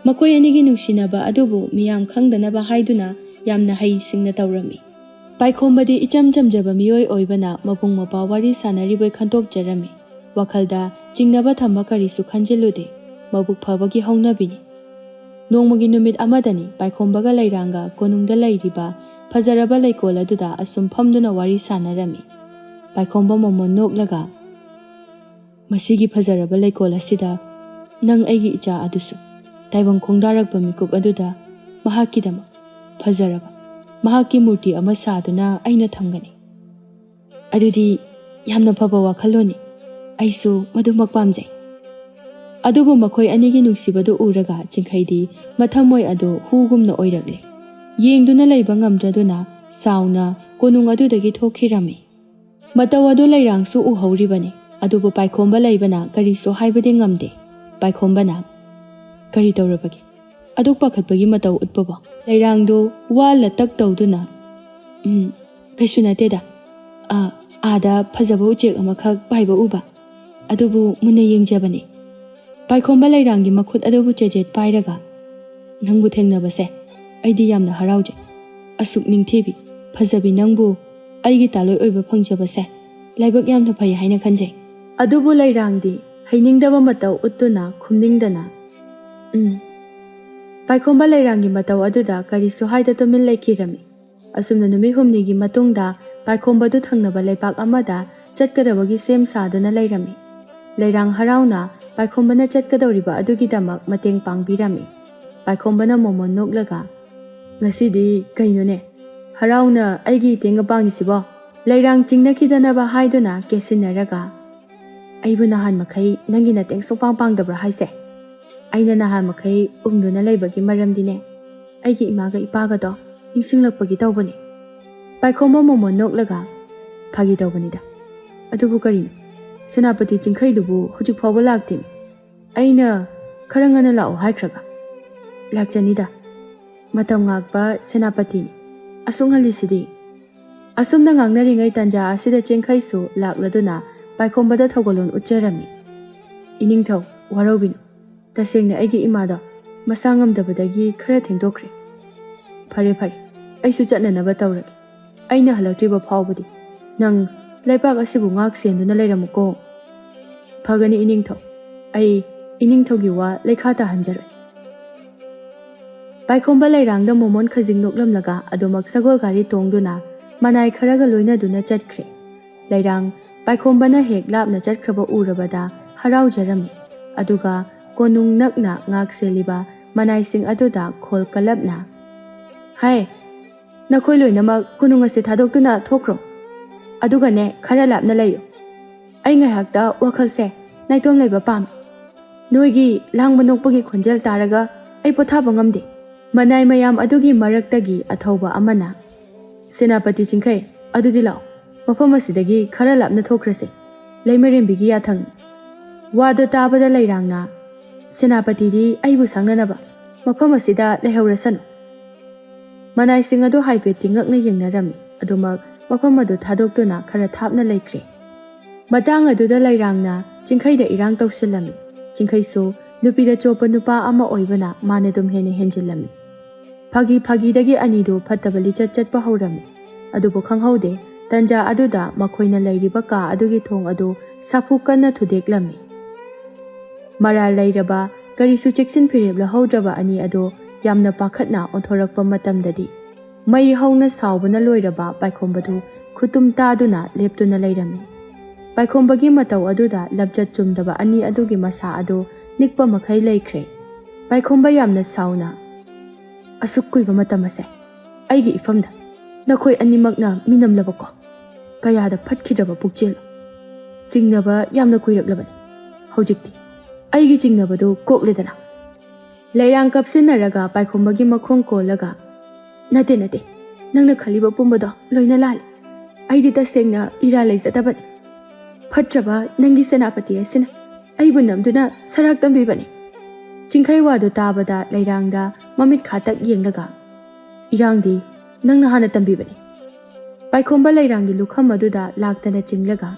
ꯃꯈꯣꯏ ꯑꯅꯤꯒꯤ ꯅꯨꯡꯁꯤꯅꯕ ꯑꯗꯨꯕꯨ ꯃꯤꯌꯥꯝ ꯈꯪꯗꯅꯕ ꯍꯥꯏꯗꯨꯅ ꯌꯥꯝꯅ ꯍꯩꯁꯤꯡꯅ ꯇꯧꯔꯝꯃꯤ. ꯄꯥꯏꯈꯣꯝꯕꯗꯤ ꯏꯆꯝ ꯆꯝꯖꯕ ꯃꯤꯑꯣꯏ ꯑꯣꯏꯕꯅ ꯃꯕꯨꯡ ꯃꯧꯄ꯭ꯋꯥ ꯋꯥꯔꯤ ꯁꯥꯟꯅꯔꯤꯕꯣꯏ ꯈꯟꯇꯣꯛꯆꯔꯝꯃꯤ. ꯋꯥꯈꯜꯗ ꯆꯤꯡꯅꯕ ꯊꯝꯕ ꯀꯔꯤꯁꯨ ꯈꯟꯖꯤꯜꯂꯨꯗꯦ. ꯃꯕꯨꯛ ꯐꯕꯒꯤ ꯍꯧꯅꯕꯤꯅꯤ. ꯅꯣꯡꯃꯒꯤ ꯅꯨꯃꯤꯠ ꯑꯃꯗꯅꯤ ꯄꯥꯏꯈꯣꯝꯕꯒ ꯂꯩꯔꯥꯡꯒ ꯀꯣꯅꯨꯡꯗ ꯂꯩꯔꯤꯕ ꯐꯖꯔꯕ ꯂꯩꯀꯣꯜ ꯑꯗꯨꯗ ꯑꯁꯨꯝ ꯐꯝꯗꯨꯅ ꯋꯥꯔꯤ ꯁꯥꯟꯅꯔꯝꯃꯤ. ꯄꯥꯏꯈꯣꯝꯕ ꯃꯣꯃꯣꯟ ꯅꯣꯛꯂꯒ ꯃꯁꯤꯒꯤ ꯐꯖꯔꯕ ꯂꯩꯀꯣꯜ ꯑꯁꯤꯗ ꯅꯪ ꯑꯩꯒꯤ ꯏꯆꯥ ꯑꯗꯨꯁꯨ ꯇꯥꯏꯕꯪ ꯈꯣꯡꯗꯥꯔꯛꯄ ꯃꯤꯀꯨꯞ ꯑꯗꯨꯗ ꯃꯍꯥꯛꯀꯤꯗꯃꯛ ꯐꯖꯔꯕ ꯃꯍꯥꯛꯀꯤ ꯃꯨꯔꯇꯤ ꯑꯃ ꯁꯥꯗꯨꯅ ꯑꯩꯅ ꯊꯝꯒꯅꯤ. ꯑꯗꯨꯗꯤ ꯌꯥꯝꯅ ꯐꯕ ꯋꯥꯈꯜꯂꯣꯟꯅꯤ. ꯑꯩꯁꯨ ꯃꯗꯨꯃꯛ ꯄꯥꯝꯖꯩ. ꯑꯗꯨꯕꯨ ꯃꯈꯣꯏ ꯑꯅꯤꯒꯤ ꯅꯨꯡꯁꯤꯕꯗꯨ ꯎꯔꯒ ꯆꯤꯡꯈꯩꯗꯤ ꯃꯊꯃꯣꯏ ꯑꯗꯨ ꯍꯨꯒꯨꯝꯅ ꯑꯣꯏꯔꯛꯂꯦ. ꯌꯦꯡꯗꯨꯅ ꯂꯩꯕ ꯉꯝꯗ꯭ꯔꯗꯨꯅ ꯁꯥꯎꯅ ꯀꯣꯅꯨꯡ ꯑꯗꯨꯗꯒꯤ ꯊꯣꯛꯈꯤꯔꯝꯃꯤ. ꯃꯇꯧ ꯑꯗꯨ ꯂꯩꯔꯥꯡꯁꯨ ꯎꯍꯧꯔꯤꯕꯅꯤ. ꯑꯗꯨꯕꯨ ꯄꯥꯏꯈꯣꯝꯕ ꯂꯩꯕꯅ ꯀꯔꯤꯁꯨ ꯍꯥꯏꯕꯗꯤ ꯉꯝꯗꯦ. ꯄꯥꯏꯈꯣꯝꯕꯅ ꯀꯔꯤ ꯇꯧꯔꯕꯒꯦ? ꯑꯗꯨꯛ ꯄꯥꯈꯠꯄꯒꯤ ꯃꯇꯧ ꯎꯠꯄꯕꯣ? ꯂꯩꯔꯥꯡꯗꯨ ꯋꯥ ꯂꯇꯛ ꯇꯧꯗꯨꯅ ꯀꯩꯁꯨ ꯅꯠꯇꯦꯗ. ꯑꯥꯗ ꯐꯖꯕ ꯎꯆꯦꯛ ꯑꯃꯈꯛ ꯄꯥꯏꯕ ꯎꯕ, ꯑꯗꯨꯕꯨ ꯃꯨꯟꯅ ꯌꯦꯡꯖꯕꯅꯤ. ꯄꯥꯏꯈꯣꯝꯕ ꯂꯩꯔꯥꯡꯒꯤ ꯃꯈꯨꯠ ꯑꯗꯨꯕꯨ ꯆꯦꯖꯦꯠ パイꯔꯒ ꯅꯪꯕꯨ ꯊꯦꯡꯅꯕꯁꯦ ꯑꯩꯗꯤ ꯌꯥꯝꯅ ꯍꯔꯥꯎꯖꯩ. ꯑꯁꯨꯛ ꯅꯤꯡꯊꯤꯕꯤ ꯐꯖꯕꯤ ꯅꯪꯕꯨ ꯑꯩꯒꯤ ꯇꯥꯂꯣꯏ ꯑꯣꯏꯕ ꯐꯪꯖꯕꯁꯦ ꯂꯥꯏꯕꯛ ꯌꯥꯝꯅ ꯐꯩ ꯍꯥꯏꯅ ꯈꯟꯖꯩ. ꯑꯗꯨꯕꯨ ꯂꯩꯔꯥꯡꯗꯤ ꯍꯩꯅꯤꯡꯗꯕ ꯃꯇꯧ ꯎꯠꯇꯨꯅ ꯈꯨꯝꯅꯤꯡꯗꯅ ꯄꯥꯏꯈꯣꯝꯕ ꯂꯩꯔꯥꯡꯒꯤ ꯃꯇꯧ ꯑꯗꯨꯗ ꯀꯔꯤꯁꯨ ꯍꯥꯏꯗ ꯇꯨꯃꯤꯟ ꯂꯩꯈꯤꯔꯝꯃꯤ. ꯑꯁꯨꯝꯅ ꯅꯨꯃꯤꯠ ꯍꯨꯝꯅꯤꯒꯤ ꯃꯇꯨꯡꯗ ꯄꯥꯏꯈꯣꯝꯕꯗꯨ ꯊꯪꯅꯕ ꯂꯩꯄꯥꯛ ꯑꯃꯗ ꯆꯠꯀꯗꯕꯒꯤ ꯁꯦꯝ ꯁꯥꯗꯨꯅ ꯂꯩꯔꯝꯃꯤ. ꯂꯩꯔꯥꯡ ꯍꯔꯥꯎꯅ ꯄꯥꯏꯈꯣꯝꯕꯅ ꯆꯠꯀꯗꯧꯔꯤꯕ ꯑꯗꯨꯒꯤꯗꯃꯛ ꯃꯇꯦꯡ ꯄꯥꯡꯕꯤꯔꯝꯃꯤ. ꯄꯥꯏꯈꯣꯝꯕꯅ ꯃꯣꯃꯣꯟ ꯅꯣꯛꯂꯒ ꯉꯁꯤꯗꯤ ꯀꯩꯅꯣꯅꯦ ꯍꯔꯥꯎꯅ ꯑꯩꯒꯤ ꯏꯇꯦꯡꯒ ꯄꯥꯡꯉꯤꯁꯤꯕꯣ? ꯂꯩꯔꯥꯡ ꯆꯤꯡꯅꯈꯤꯗꯅꯕ ꯍꯥꯏꯗꯨꯅ ꯀꯦꯁꯤꯟꯅꯔꯒ ꯑꯩꯕꯨ ꯅꯍꯥꯟ ꯃꯈꯩ ꯅꯪꯒꯤ ꯅꯇꯦꯡ ꯁꯨꯡꯄꯥꯡ ꯄꯥꯡꯗꯕ꯭ꯔꯥ ꯍꯥꯏꯁꯦ? ꯑꯩꯅ ꯅꯍꯥꯟ ꯃꯈꯩ ꯎꯝꯗꯨꯅ ꯂꯩꯕꯒꯤ ꯃꯔꯝꯗꯤꯅꯦ ꯑꯩꯒꯤ ꯏꯃꯥꯒ ꯏꯄꯥꯒꯗꯣ ꯅꯤꯡꯁꯤꯡꯂꯛꯄꯒꯤ ꯇꯧꯕꯅꯤ. ꯄꯥꯏꯈꯣꯝꯕ ꯃꯣꯃꯣꯟ ꯅꯣꯛꯂꯒ ꯐꯥꯒꯤ ꯇꯧꯕꯅꯤꯗ. ꯑꯗꯨꯕꯨ ꯀꯔꯤꯅꯣ? ꯁꯦꯅꯥꯄꯇꯤ ꯆꯤꯡꯈꯩꯗꯨꯕꯨ ꯍꯧꯖꯤꯛ ꯐꯥꯎꯕ ꯂꯥꯛꯇꯦ꯫ ꯑꯩꯅ ꯈꯔ ꯉꯟꯅ ꯂꯥꯛꯑꯣ ꯍꯥꯏꯈ꯭ꯔꯒ꯫ ꯂꯥꯛꯆꯅꯤꯗ꯫ ꯃꯇꯝ ꯉꯥꯛꯄ ꯁꯦꯅꯥꯄꯇꯤꯅꯤ ꯑꯁꯨꯛ ꯉꯜꯂꯤꯁꯤꯗꯤ꯫ ꯑꯁꯨꯝꯅ ꯉꯥꯡꯅꯔꯤꯉꯩ ꯇꯥꯟꯖꯥ ꯑꯁꯤꯗ ꯆꯤꯡꯈꯩꯁꯨ ꯂꯥꯛꯂꯗꯨꯅ ꯄꯥꯏꯈꯣꯝꯕꯗ ꯊꯧꯒꯜꯂꯣꯟ ꯎꯠꯆꯔꯝꯃꯤ꯫ ꯏꯅꯤꯡꯊꯧ ꯋꯥꯔꯧꯕꯤꯅꯨ, ꯇꯁꯦꯡꯅ ꯑꯩꯒꯤ ꯏꯃꯥꯗꯣ ꯃꯁꯥ ꯉꯝꯗꯕꯗꯒꯤ ꯈꯔ ꯊꯦꯡꯗꯣꯛꯈ꯭ꯔꯦ꯫ ꯐꯔꯦ ꯐꯔꯦ, ꯑꯩꯁꯨ ꯆꯠꯅꯅꯕ ꯇꯧꯔꯒꯦ꯫ ꯑꯩꯅ ꯍꯜꯂꯛꯇ꯭ꯔꯤꯕ ꯐꯥꯎꯕꯗꯤ ꯅꯪ ꯂꯩꯄꯥꯛ ꯑꯁꯤꯕꯨ ꯉꯥꯛ ꯁꯦꯟꯗꯨꯅ ꯂꯩꯔꯝꯃꯨꯀꯣ꯫ ꯐꯒꯅꯤ ꯏꯅꯤꯡꯊꯧ, ꯑꯩ ꯏꯅꯤꯡꯊꯧꯒꯤ ꯋꯥ ꯂꯩꯈꯥ ꯇꯥꯍꯟꯖꯔꯣꯏ꯫ ꯄꯥꯏꯈꯣꯝꯕ ꯂꯩꯔꯥꯡꯗ ꯃꯣꯃꯣꯟ ꯈꯖꯤꯡ ꯅꯣꯛꯂꯝꯂꯒ ꯑꯗꯨꯃꯛ ꯁꯒꯣꯜ ꯒꯥꯔꯤ ꯇꯣꯡꯗꯨꯅ ꯃꯅꯥꯏ ꯈꯔꯒ ꯂꯣꯏꯅꯗꯨꯅ ꯆꯠꯈ꯭ꯔꯦ꯫ ꯂꯩꯔꯥꯡ ꯄꯥꯏꯈꯣꯝꯕꯅ ꯍꯦꯛ ꯂꯥꯞꯅ ꯆꯠꯈ꯭ꯔꯕ ꯎꯔꯕꯗ ꯍꯔꯥꯎꯖꯔꯝꯃꯤ꯫ ꯑꯗꯨꯒ ꯀꯣꯅꯨꯡ ꯅꯛꯅ ꯉꯥꯛ ꯁꯦꯜꯂꯤꯕ ꯃꯅꯥꯏꯁꯤꯡ ꯑꯗꯨꯗ ꯈꯣꯜ ꯀꯜꯂꯞꯅ "ꯍꯥꯏ, ꯅꯈꯣꯏ ꯂꯣꯏꯅꯃꯛ ꯀꯣꯅꯨꯡ ꯑꯁꯤ ꯊꯥꯗꯣꯛꯇꯨꯅ ꯊꯣꯛꯈ꯭ꯔꯣ꯫ ꯑꯗꯨꯒꯅꯦ ꯈꯔ ꯂꯥꯞꯅ ꯂꯩꯌꯨ꯫ ꯑꯩ ꯉꯥꯏꯍꯥꯛꯇ ꯋꯥꯈꯜꯁꯦ ꯅꯥꯏꯇꯣꯝ ꯂꯩꯕ ꯄꯥꯝꯃꯤ꯫ ꯅꯣꯏꯒꯤ ꯂꯥꯡꯕ ꯅꯣꯛꯄꯒꯤ ꯈꯣꯟꯖꯦꯜ ꯇꯥꯔꯒ ꯑꯩ ꯄꯣꯊꯥꯕ ꯉꯝꯗꯦ"꯫ ꯃꯅꯥꯏ ꯃꯌꯥꯝ ꯑꯗꯨꯒꯤ ꯃꯔꯛꯇꯒꯤ ꯑꯊꯧꯕ ꯑꯃꯅ "ꯁꯦꯅꯥꯄꯇꯤ ꯆꯤꯡꯈꯩ, ꯑꯗꯨꯗꯤ ꯂꯥꯛꯑꯣ, ꯃꯐꯝ ꯑꯁꯤꯗꯒꯤ ꯈꯔ ꯂꯥꯞꯅ ꯊꯣꯛꯈ꯭ꯔꯁꯦ꯫ ꯂꯩꯃꯔꯦꯝꯕꯤꯒꯤ ꯌꯥꯊꯪꯅꯤ"꯫ ꯋꯥꯗꯣ ꯇꯥꯕꯗ ꯂꯩꯔꯥꯡꯅ "ꯁꯦꯅꯥꯄꯇꯤꯗꯤ ꯑꯩꯕꯨ ꯁꯪꯅꯅꯕ ꯃꯐꯝ ꯑꯁꯤꯗ ꯂꯩꯍꯧꯔꯁꯅꯨ"꯫ ꯃꯅꯥꯏꯁꯤꯡ ꯑꯗꯨ ꯍꯥꯏꯐꯦꯠꯇꯤ ꯉꯛꯅ ꯌꯦꯡꯅꯔꯝꯃꯤ꯫ ꯑꯗꯨꯃꯛ ꯃꯐꯝ ꯑꯗꯨ ꯊꯥꯗꯣꯛꯇꯨꯅ ꯈꯔ ꯊꯥꯞꯅ ꯂꯩꯈ꯭ꯔꯦ꯫ ꯃꯇꯥꯡ ꯑꯗꯨꯗ ꯂꯩꯔꯥꯡꯅ ꯆꯤꯡꯈꯩꯗ ꯏꯔꯥꯡ ꯇꯧꯁꯤꯜꯂꯝꯃꯤ꯫ ꯆꯤꯡꯈꯩꯁꯨ ꯅꯨꯄꯤꯗ ꯆꯣꯞꯄ ꯅꯨꯄꯥ ꯑꯃ ꯑꯣꯏꯕꯅ ꯃꯥꯅ ꯑꯗꯨꯝ ꯍꯦꯟꯅ ꯍꯦꯟꯖꯤꯜꯂꯝꯃꯤ꯫ ꯐꯥꯒꯤ ꯐꯥꯒꯤꯗꯒꯤ ꯑꯅꯤꯗꯨ ꯐꯠꯇꯕ ꯂꯤꯆꯠ ꯆꯠꯄ ꯍꯧꯔꯝꯃꯤ꯫ ꯑꯗꯨꯕꯨ ꯈꯪꯍꯧꯗꯦ ꯇꯟꯖꯥ ꯑꯗꯨꯗ ꯃꯈꯣꯏꯅ ꯂꯩꯔꯤꯕ ꯀꯥ ꯑꯗꯨꯒꯤ ꯊꯣꯡ ꯑꯗꯨ ꯁꯥꯐꯨ ꯀꯟꯅ ꯊꯨꯗꯦꯛꯂꯝꯃꯤ꯫ ꯃꯔꯥꯜ ꯂꯩꯔꯕ ꯀꯔꯤꯁꯨ ꯆꯦꯛꯁꯤꯟ ꯐꯤꯔꯦꯞ ꯂꯧꯍꯧꯗ꯭ꯔꯕ ꯑꯅꯤ ꯑꯗꯨ ꯌꯥꯝꯅ ꯄꯥꯈꯠꯅ ꯑꯣꯟꯊꯣꯔꯛꯄ ꯃꯇꯝꯗꯗꯤ ꯃꯩ ꯍꯧꯅ ꯁꯥꯎꯕꯅ ꯂꯣꯏꯔꯕ ꯄꯥꯏꯈꯣꯝꯕꯗꯨ ꯈꯨꯇꯨꯝ ꯇꯥꯗꯨꯅ ꯂꯦꯞꯇꯨꯅ ꯂꯩꯔꯝꯃꯤ꯫ ꯄꯥꯏꯈꯣꯝꯕꯒꯤ ꯃꯇꯧ ꯑꯗꯨꯗ ꯂꯝꯆꯠ ꯆꯨꯝꯗꯕ ꯑꯅꯤ ꯑꯗꯨꯒꯤ ꯃꯁꯥ ꯑꯗꯨ ꯅꯤꯛꯄ ꯃꯈꯩ ꯂꯩꯈ꯭ꯔꯦ꯫ ꯄꯥꯏꯈꯣꯝꯕ ꯌꯥꯝꯅ ꯁꯥꯎꯅ "ꯑꯁꯨꯛ ꯀꯨꯏꯕ ꯃꯇꯝ ꯑꯁꯦ ꯑꯩꯒꯤ ꯏꯐꯝꯗ ꯅꯈꯣꯏ ꯑꯅꯤꯃꯛꯅ ꯃꯤꯅꯝꯂꯕꯀꯣ꯫ ꯀꯌꯥꯗ ꯐꯠꯈꯤꯗ꯭ꯔꯕ ꯄꯨꯛꯆꯦꯜꯅꯣ꯫ ꯆꯤꯡꯅꯕ ꯌꯥꯝꯅ ꯀꯨꯏꯔꯛꯂꯕꯅꯤ꯫ ꯍꯧꯖꯤꯛꯇꯤ ꯑꯩꯒꯤ ꯆꯤꯡꯅꯕꯗꯨ ꯀꯣꯛꯂꯦꯗꯅ"꯫ ꯂꯩꯔꯥꯡ ꯀꯞꯁꯤꯟꯅꯔꯒ ꯄꯥꯏꯈꯣꯝꯕꯒꯤ ꯃꯈꯣꯡ ꯀꯣꯜꯂꯒ "ꯅꯠꯇꯦ ꯅꯠꯇꯦ, ꯅꯪꯅ ꯈꯜꯂꯤꯕ ꯄꯨꯝꯕꯗꯣ ꯂꯣꯏꯅ ꯂꯥꯜꯂꯦ꯫ ꯑꯩꯗꯤ ꯇꯁꯦꯡꯅ ꯏꯔꯥꯜ ꯂꯩꯖꯗꯕꯅꯤ꯫ ꯐꯠꯇ꯭ꯔꯕ ꯅꯪꯒꯤ ꯁꯦꯅꯥꯄꯇꯤ ꯑꯁꯤꯅ ꯑꯩꯕꯨ ꯅꯝꯗꯨꯅ ꯁꯔꯥꯛ ꯇꯝꯕꯤꯕꯅꯤ"꯫ ꯆꯤꯡꯈꯩ ꯋꯥꯗꯨ ꯇꯥꯕꯗ ꯂꯩꯔꯥꯡꯗ ꯃꯃꯤꯠ ꯈꯥꯇꯛ ꯌꯦꯡꯂꯒ "ꯏꯔꯥꯡꯗꯤ ꯅꯪꯅ ꯍꯥꯟꯅ ꯇꯝꯕꯤꯕꯅꯤ"꯫ ꯄꯥꯏꯈꯣꯝꯕ ꯂꯩꯔꯥꯡꯒꯤ ꯂꯨꯈꯝ ꯑꯗꯨꯗ ꯂꯥꯛꯇꯅ ꯆꯤꯡꯂꯒ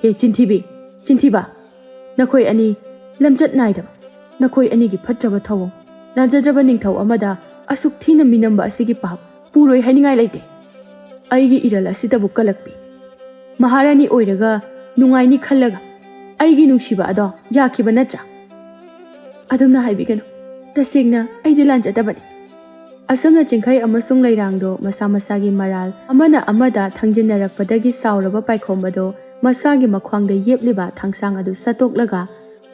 "ꯍꯦ ꯆꯤꯟꯊꯤꯕꯤ, ꯆꯤꯟꯊꯤꯕ! ꯅꯈꯣꯏ ꯑꯅꯤ ꯂꯝꯆꯠ ꯅꯥꯏꯗꯕ, ꯅꯈꯣꯏ ꯑꯅꯤꯒꯤ ꯐꯠꯇ꯭ꯔꯕ ꯊꯧꯑꯣꯡ ꯂꯥꯟꯖꯗ꯭ꯔꯕ ꯅꯤꯡꯊꯧ ꯑꯃꯗ ꯑꯁꯨꯛ ꯊꯤꯅ ꯃꯤꯅꯝꯕ ꯑꯁꯤꯒꯤ ꯄꯥꯞ ꯄꯨꯔꯣꯏ ꯍꯥꯏꯅꯤꯡꯉꯥꯏ ꯂꯩꯇꯦ꯫ ꯑꯩꯒꯤ ꯏꯔꯜ ꯑꯁꯤꯗꯕꯨ ꯀꯂꯛꯄꯤ, ꯃꯍꯥꯔꯥꯅꯤ ꯑꯣꯏꯔꯒ ꯅꯨꯡꯉꯥꯏꯅꯤ ꯈꯜꯂꯒ ꯑꯩꯒꯤ ꯅꯨꯡꯁꯤꯕ ꯑꯗꯣ ꯌꯥꯈꯤꯕ ꯅꯠꯇ꯭ꯔꯥ? ꯑꯗꯨꯝꯅ ꯍꯥꯏꯕꯤꯒꯅꯨ, ꯇꯁꯦꯡꯅ ꯑꯩꯗꯤ ꯂꯥꯟꯖꯗꯕꯅꯤ"꯫ ꯑꯁꯨꯝꯅ ꯆꯤꯡꯈꯩ ꯑꯃꯁꯨꯡ ꯂꯩꯔꯥꯡꯗꯣ ꯃꯁꯥ ꯃꯁꯥꯒꯤ ꯃꯔꯥꯜ ꯑꯃꯅ ꯑꯃꯗ ꯊꯪꯖꯤꯟꯅꯔꯛꯄꯗꯒꯤ ꯁꯥꯎꯔꯕ ꯄꯥꯏꯈꯣꯝꯕꯗꯣ ꯃꯁꯥꯒꯤ ꯃꯈ꯭ꯋꯥꯡꯗ ꯌꯦꯞꯂꯤꯕ ꯊꯥꯡꯁꯥꯡ ꯑꯗꯨ ꯁꯠꯇꯣꯛꯂꯒ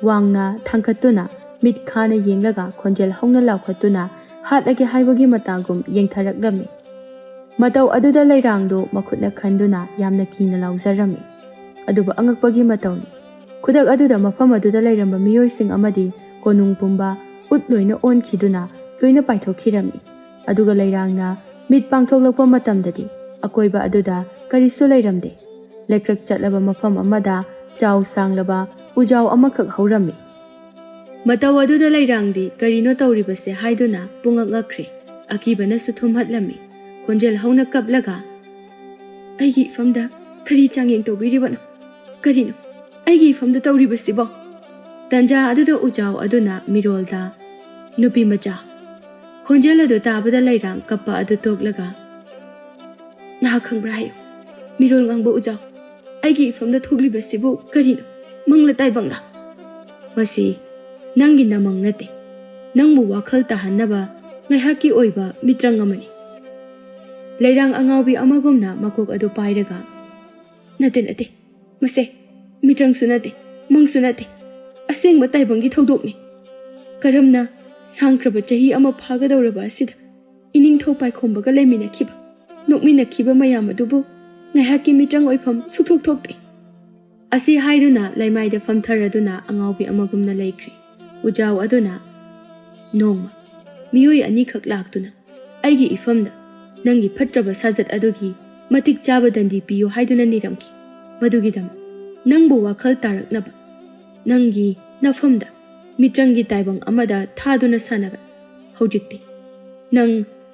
ꯋꯥꯡꯅ ꯊꯥꯡꯀꯠꯇꯨꯅ ꯃꯤꯠ ꯈꯥꯅ ꯌꯦꯡꯂꯒ ꯈꯣꯟꯖꯦꯜ ꯍꯧꯅ ꯂꯥꯎꯈꯠꯇꯨꯅ ꯍꯥꯠꯂꯒꯦ ꯍꯥꯏꯕꯒꯤ ꯃꯇꯥꯒꯨꯝ ꯌꯦꯡꯊꯔꯛꯂꯝꯃꯤ꯫ ꯃꯇꯧ ꯑꯗꯨꯗ ꯂꯩꯔꯥꯡꯗꯣ ꯃꯈꯨꯠꯅ ꯈꯟꯗꯨꯅ ꯌꯥꯝꯅ ꯀꯤꯅ ꯂꯥꯎꯖꯔꯝꯃꯤ꯫ ꯑꯗꯨꯕꯨ ꯑꯉꯛꯄꯒꯤ ꯃꯇꯧꯅꯤ, ꯈꯨꯗꯛ ꯑꯗꯨꯗ ꯃꯐꯝ ꯑꯗꯨꯗ ꯂꯩꯔꯝꯕ ꯃꯤꯑꯣꯏꯁꯤꯡ ꯑꯃꯗꯤ ꯀꯣꯅꯨꯡ ꯄꯨꯝꯕ ꯎꯠ ꯂꯣꯏꯅ ꯑꯣꯟꯈꯤꯗꯨꯅ ꯂꯣꯏꯅ ꯄꯥꯏꯊꯣꯛꯈꯤꯔꯝꯃꯤ꯫ ꯑꯗꯨꯒ ꯂꯩꯔꯥꯡꯅ ꯃꯤꯠ ꯄꯥꯡꯊꯣꯛꯂꯛꯄ ꯃꯇꯝꯗꯗꯤ ꯑꯀꯣꯏꯕ ꯑꯗꯨꯗ ꯀꯔꯤꯁꯨ ꯂꯩꯔꯝꯗꯦ꯫ ꯂꯩꯀ꯭ꯔꯛ ꯆꯠꯂꯕ ꯃꯐꯝ ꯑꯃꯗ ꯆꯥꯎ ꯁꯥꯡꯂꯕ ꯎꯖꯥꯎ ꯑꯃꯈꯛ ꯍꯧꯔꯝꯃꯤ꯫ ꯃꯇꯧ ꯑꯗꯨꯗ ꯂꯩꯔꯥꯡꯗꯤ ꯀꯔꯤꯅꯣ ꯇꯧꯔꯤꯕꯁꯦ ꯍꯥꯏꯗꯨꯅ ꯄꯨꯡꯉꯛ ꯉꯛꯈ꯭ꯔꯦ꯫ ꯑꯀꯤꯕꯅꯁꯨ ꯊꯨꯝꯍꯠꯂꯝꯃꯤ꯫ ꯈꯣꯟꯖꯦꯜ ꯍꯧꯅ ꯀꯞꯂꯒ "ꯑꯩꯒꯤ ꯏꯐꯝꯗ ꯀꯔꯤ ꯆꯥꯡꯌꯦꯡ ꯇꯧꯕꯤꯔꯤꯕꯅꯣ? ꯀꯔꯤꯅꯣ ꯑꯩꯒꯤ ꯏꯐꯝꯗ ꯇꯧꯔꯤꯕꯁꯤꯕꯣ"꯫ ꯇꯟꯖꯥ ꯑꯗꯨꯗ ꯎꯖꯥꯎ ꯑꯗꯨꯅ ꯃꯤꯔꯣꯜꯗ "ꯅꯨꯄꯤ ꯃꯆꯥ"꯫ ꯈꯣꯟꯖꯦꯜ ꯑꯗꯨ ꯇꯥꯕꯗ ꯂꯩꯔꯥꯡ ꯀꯞꯄ ꯑꯗꯨ ꯇꯣꯛꯂꯒ "ꯅꯍꯥꯛ ꯈꯪꯕ꯭ꯔꯥ ꯍꯥꯏꯌꯨ, ꯃꯤꯔꯣꯜ ꯉꯥꯡꯕ ꯎꯖꯥꯎ, ꯑꯩꯒꯤ ꯏꯐꯝꯗ ꯊꯣꯛꯂꯤꯕꯁꯤꯕꯨ ꯀꯔꯤꯅꯣ? ꯃꯪꯂ ꯇꯥꯏꯕꯪꯂꯥ? ꯃꯁꯤ ꯅꯪꯒꯤ ꯅꯃꯪ ꯅꯠꯇꯦ, ꯅꯪꯕꯨ ꯋꯥꯈꯜ ꯇꯥꯍꯟꯅꯕ ꯉꯥꯏꯍꯥꯛꯀꯤ ꯑꯣꯏꯕ ꯃꯤꯇ꯭ꯔꯪ ꯑꯃꯅꯤ"꯫ ꯂꯩꯔꯥꯡ ꯑꯉꯥꯎꯕꯤ ꯑꯃꯒꯨꯝꯅ ꯃꯀꯣꯛ ꯑꯗꯨ ꯄꯥꯏꯔꯒ "ꯅꯠꯇꯦ ꯅꯠꯇꯦ, ꯃꯁꯦ ꯃꯤꯇ꯭ꯔꯪꯁꯨ ꯅꯠꯇꯦ, ꯃꯪꯁꯨ ꯅꯠꯇꯦ, ꯑꯁꯦꯡꯕ ꯇꯥꯏꯕꯪꯒꯤ ꯊꯧꯗꯣꯛꯅꯤ꯫ ꯀꯔꯝꯅ ꯁꯥꯡꯈ꯭ꯔꯕ ꯆꯍꯤ ꯑꯃ ꯐꯥꯒꯗꯧꯔꯕ ꯑꯁꯤꯗ ꯏꯅꯤꯡꯊꯧ ꯄꯥꯏꯈꯣꯝꯕꯒ ꯂꯩꯃꯤꯟꯅꯈꯤꯕ, ꯅꯣꯛꯃꯤꯟꯅꯈꯤꯕ ꯃꯌꯥꯝ ꯑꯗꯨꯕꯨ ꯉꯥꯏꯍꯥꯛꯀꯤ ꯃꯤꯇ꯭ꯔꯪ ꯑꯣꯏꯐꯝ ꯁꯨꯛꯊꯣꯛ ꯊꯣꯛꯇꯦ"꯫ ꯑꯁꯤ ꯍꯥꯏꯗꯨꯅ ꯂꯩꯃꯥꯏꯗ ꯐꯝꯊꯔꯗꯨꯅ ꯑꯉꯥꯎꯕꯤ ꯑꯃꯒꯨꯝꯅ ꯂꯩꯈ꯭ꯔꯦ꯫ ꯎꯖꯥꯎ ꯑꯗꯨꯅ "ꯅꯣꯡꯃ ꯃꯤꯑꯣꯏ ꯑꯅꯤꯈꯛ ꯂꯥꯛꯇꯨꯅ ꯑꯩꯒꯤ ꯏꯐꯝꯗ ꯅꯪꯒꯤ ꯐꯠꯇ꯭ꯔꯕ ꯁꯥꯖꯠ ꯑꯗꯨꯒꯤ ꯃꯇꯤꯛ ꯆꯥꯕ ꯗꯟꯗꯤ ꯄꯤꯌꯨ ꯍꯥꯏꯗꯨꯅ ꯅꯤꯔꯝꯈꯤ꯫ ꯃꯗꯨꯒꯤꯗꯃꯛ ꯅꯪꯕꯨ ꯋꯥꯈꯜ ꯇꯥꯔꯛꯅꯕ ꯅꯪꯒꯤ ꯅꯐꯝꯗ ꯃꯤꯆꯪꯒꯤ ꯇꯥꯏꯕꯪ ꯑꯃꯗ ꯊꯥꯗꯨꯅ ꯁꯥꯟꯅꯕ ꯍꯧꯖꯤꯛꯇꯤ ꯅꯪ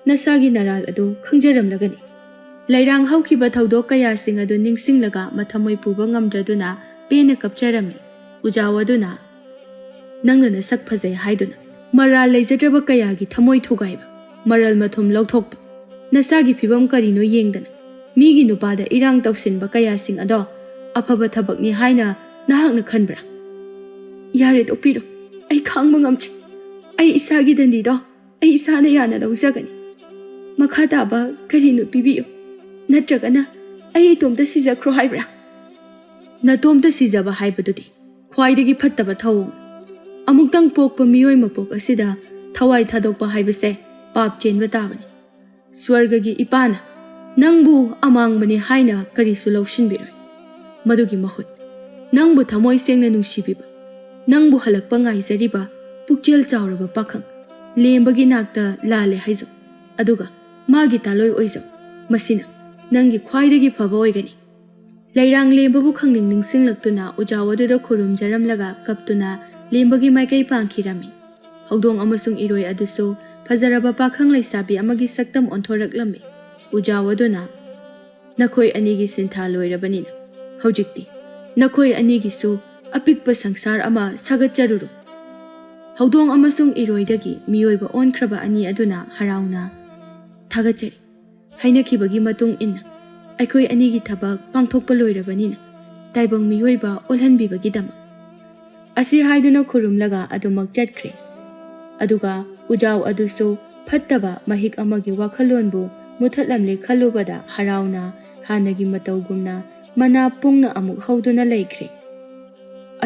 ꯅꯁꯥꯒꯤ ꯅꯔꯥꯜ ꯑꯗꯨ ꯈꯪꯖꯔꯝꯂꯒꯅꯤ ꯂꯩꯔꯥꯡ ꯍꯧꯈꯤꯕ ꯊꯧꯗꯣꯛ ꯀꯌꯥꯁꯤꯡ ꯑꯗꯨ ꯅꯤꯡꯁꯤꯡꯂꯒ ꯃꯊꯃꯣꯏ ꯄꯨꯕ ꯉꯝꯗ꯭ꯔꯗꯨꯅ ꯄꯦꯟꯅ ꯀꯞꯆꯔꯝꯃꯤ ꯎꯖꯥꯎ ꯑꯗꯨꯅ ꯅꯪꯅ ꯅꯁꯛ ꯐꯖꯩ ꯍꯥꯏꯗꯨꯅ ꯃꯔꯥꯜ ꯂꯩꯖꯗ꯭ꯔꯕ ꯀꯌꯥꯒꯤ ꯊꯃꯣꯏ ꯊꯨꯒꯥꯏꯕ ꯃꯔꯜ ꯃꯊꯨꯝ ꯂꯧꯊꯣꯛꯄ ꯅꯁꯥꯒꯤ ꯐꯤꯕꯝ ꯀꯔꯤꯅꯣ ꯌꯦꯡꯗꯅ ꯃꯤꯒꯤ ꯅꯨꯄꯥꯗ ꯏꯔꯥꯡ ꯇꯧꯁꯤꯟꯕ ꯀꯌꯥꯁꯤꯡ ꯑꯗꯣ ꯑꯐꯕ ꯊꯕꯛꯅꯤ ꯍꯥꯏꯅ ꯅꯍꯥꯛꯅ ꯈꯟꯕ꯭ꯔꯥ? ꯌꯥꯔꯦ ꯇꯣꯛꯄꯤꯔꯣ, ꯑꯩ ꯈꯥꯡꯕ ꯉꯝꯗ꯭ꯔꯦ. ꯑꯩ ꯏꯁꯥꯒꯤ ꯗꯟꯗꯤꯗꯣ ꯑꯩ ꯏꯁꯥꯅ ꯌꯥꯅ ꯂꯧꯖꯒꯅꯤ. ꯃꯈꯥ ꯇꯥꯕ ꯀꯔꯤꯅꯣ ꯄꯤꯕꯤꯌꯨ, ꯅꯠꯇ꯭ꯔꯒꯅ ꯑꯩ ꯏꯇꯣꯝꯇ ꯁꯤꯖꯈ꯭ꯔꯣ ꯍꯥꯏꯕ꯭ꯔꯥ? ꯅꯇꯣꯝꯇ ꯁꯤꯖꯕ ꯍꯥꯏꯕꯗꯨꯗꯤ ꯈ꯭ꯋꯥꯏꯗꯒꯤ ꯐꯠꯇꯕ ꯊꯧꯑꯣꯡ. ꯑꯃꯨꯛꯇꯪ ꯄꯣꯛꯄ ꯃꯤꯑꯣꯏ ꯃꯄꯣꯛ ꯑꯁꯤꯗ ꯊꯋꯥꯏ ꯊꯥꯗꯣꯛꯄ ꯍꯥꯏꯕꯁꯦ ꯄꯥꯞ ꯆꯦꯟꯕ ꯇꯥꯕꯅꯤ. ꯁ꯭ꯋꯔꯒꯒꯤ ꯏꯄꯥꯅ ꯅꯪꯕꯨ ꯑꯃꯥꯡꯕꯅꯤ ꯍꯥꯏꯅ ꯀꯔꯤꯁꯨ ꯂꯧꯁꯤꯟꯕꯤꯔꯣꯏ. ꯃꯗꯨꯒꯤ ꯃꯍꯨꯠ ꯅꯪꯕꯨ ꯊꯃꯣꯏ ꯁꯦꯡꯅ ꯅꯨꯡꯁꯤꯕꯤꯕ, ꯅꯪꯕꯨ ꯍꯜꯂꯛꯄ ꯉꯥꯏꯖꯔꯤꯕ ꯄꯨꯛꯆꯦꯜ ꯆꯥꯎꯔꯕ ꯄꯥꯈꯪ ꯂꯦꯝꯕꯒꯤ ꯅꯥꯛꯇ ꯂꯥꯜꯂꯦ ꯍꯥꯏꯖꯧ, ꯑꯗꯨꯒ ꯃꯥꯒꯤ ꯇꯥꯂꯣꯏ ꯑꯣꯏꯖꯧ. ꯃꯁꯤꯅ ꯅꯪꯒꯤ ꯈ꯭ꯋꯥꯏꯗꯒꯤ ꯐꯕ ꯑꯣꯏꯒꯅꯤ. ꯂꯩꯔꯥꯡ ꯂꯦꯝꯕꯕꯨ ꯈꯪꯅꯤꯡ ꯅꯤꯡꯁꯤꯡꯂꯛꯇꯨꯅ ꯎꯖꯥꯎ ꯑꯗꯨꯗ ꯈꯨꯔꯨꯝꯖꯔꯝꯂꯒ ꯀꯞꯇꯨꯅ ꯂꯦꯝꯕꯒꯤ ꯃꯥꯏꯀꯩ ꯄꯥꯡꯈꯤꯔꯝꯃꯤ. ꯍꯧꯗꯣꯡ ꯑꯃꯁꯨꯡ ꯏꯔꯣꯏ ꯑꯗꯨꯁꯨ ꯐꯖꯔꯕ ꯄꯥꯈꯪ ꯂꯩꯁꯥꯕꯤ ꯑꯃꯒꯤ ꯁꯛꯇꯝ ꯑꯣꯟꯊꯣꯔꯛꯂꯝꯃꯤ. ꯎꯖꯥꯎ ꯑꯗꯨꯅ ꯅꯈꯣꯏ ꯑꯅꯤꯒꯤ ꯁꯤꯟꯊꯥ ꯂꯣꯏꯔꯕꯅꯤꯅ ꯍꯧꯖꯤꯛꯇꯤ ꯅꯈꯣꯏ ꯑꯅꯤꯒꯤꯁꯨ ꯑꯄꯤꯛꯄ ꯁꯪꯁꯥꯔ ꯑꯃ ꯁꯥꯒꯠꯆꯔꯨꯔꯣ. ꯍꯧꯗꯣꯡ ꯑꯃꯁꯨꯡ ꯏꯔꯣꯏꯗꯒꯤ ꯃꯤꯑꯣꯏꯕ ꯑꯣꯟꯈ꯭ꯔꯕ ꯑꯅꯤ ꯑꯗꯨꯅ ꯍꯔꯥꯎꯅ ꯊꯥꯒꯠꯆꯔꯤ. ꯍꯥꯏꯅꯈꯤꯕꯒꯤ ꯃꯇꯨꯡ ꯏꯟꯅ ꯑꯩꯈꯣꯏ ꯑꯅꯤꯒꯤ ꯊꯕꯛ ꯄꯥꯡꯊꯣꯛꯄ ꯂꯣꯏꯔꯕꯅꯤꯅ ꯇꯥꯏꯕꯪ ꯃꯤꯑꯣꯏꯕ ꯑꯣꯜꯍꯟꯕꯤꯕꯒꯤꯗꯃꯛ ꯑꯁꯤ ꯍꯥꯏꯗꯨꯅ ꯈꯨꯔꯨꯝꯂꯒ ꯑꯗꯨꯃꯛ ꯆꯠꯈ꯭ꯔꯦ. ꯑꯗꯨꯒ ꯎꯖꯥꯎ ꯑꯗꯨꯁꯨ ꯐꯠꯇꯕ ꯃꯍꯤꯛ ꯑꯃꯒꯤ ꯋꯥꯈꯜꯂꯣꯟꯕꯨ ꯃꯨꯊꯠꯂꯝꯂꯦ ꯈꯜꯂꯨꯕꯗ ꯍꯔꯥꯎꯅ ꯍꯥꯟꯅꯒꯤ ꯃꯇꯧꯒꯨꯝꯅ ꯃꯅꯥ ꯄꯨꯡꯅ ꯑꯃꯨꯛ ꯍꯧꯗꯨꯅ ꯂꯩꯈ꯭ꯔꯦ.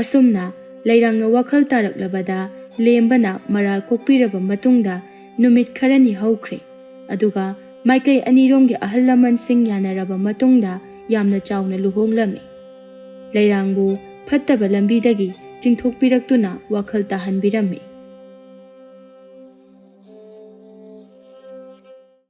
ꯑꯁꯨꯝꯅ ꯂꯩꯔꯥꯡꯅ ꯋꯥꯈꯜ ꯇꯥꯔꯛꯂꯕꯗ ꯂꯦꯝꯕꯅ ꯃꯔꯥꯜ ꯀꯣꯛꯄꯤꯔꯕ ꯃꯇꯨꯡꯗ ꯅꯨꯃꯤꯠ ꯈꯔꯅꯤ ꯍꯧꯈ꯭ꯔꯦ. ꯑꯗꯨꯒ ꯃꯥꯏꯀꯩ ꯑꯅꯤꯔꯣꯝꯒꯤ ꯑꯍꯜ ꯂꯃꯟꯁꯤꯡ ꯌꯥꯅꯔꯕ ꯃꯇꯨꯡꯗ ꯌꯥꯝꯅ ꯆꯥꯎꯅ ꯂꯨꯍꯣꯡꯂꯝꯃꯤ. ꯂꯩꯔꯥꯡꯕꯨ ꯐꯠꯇꯕ ꯂꯝꯕꯤꯗꯒꯤ ꯆꯤꯡꯊꯣꯛꯄꯤꯔꯛꯇꯨꯅ ꯋꯥꯈꯜ ꯇꯥꯍꯟꯕꯤꯔꯝꯃꯤ.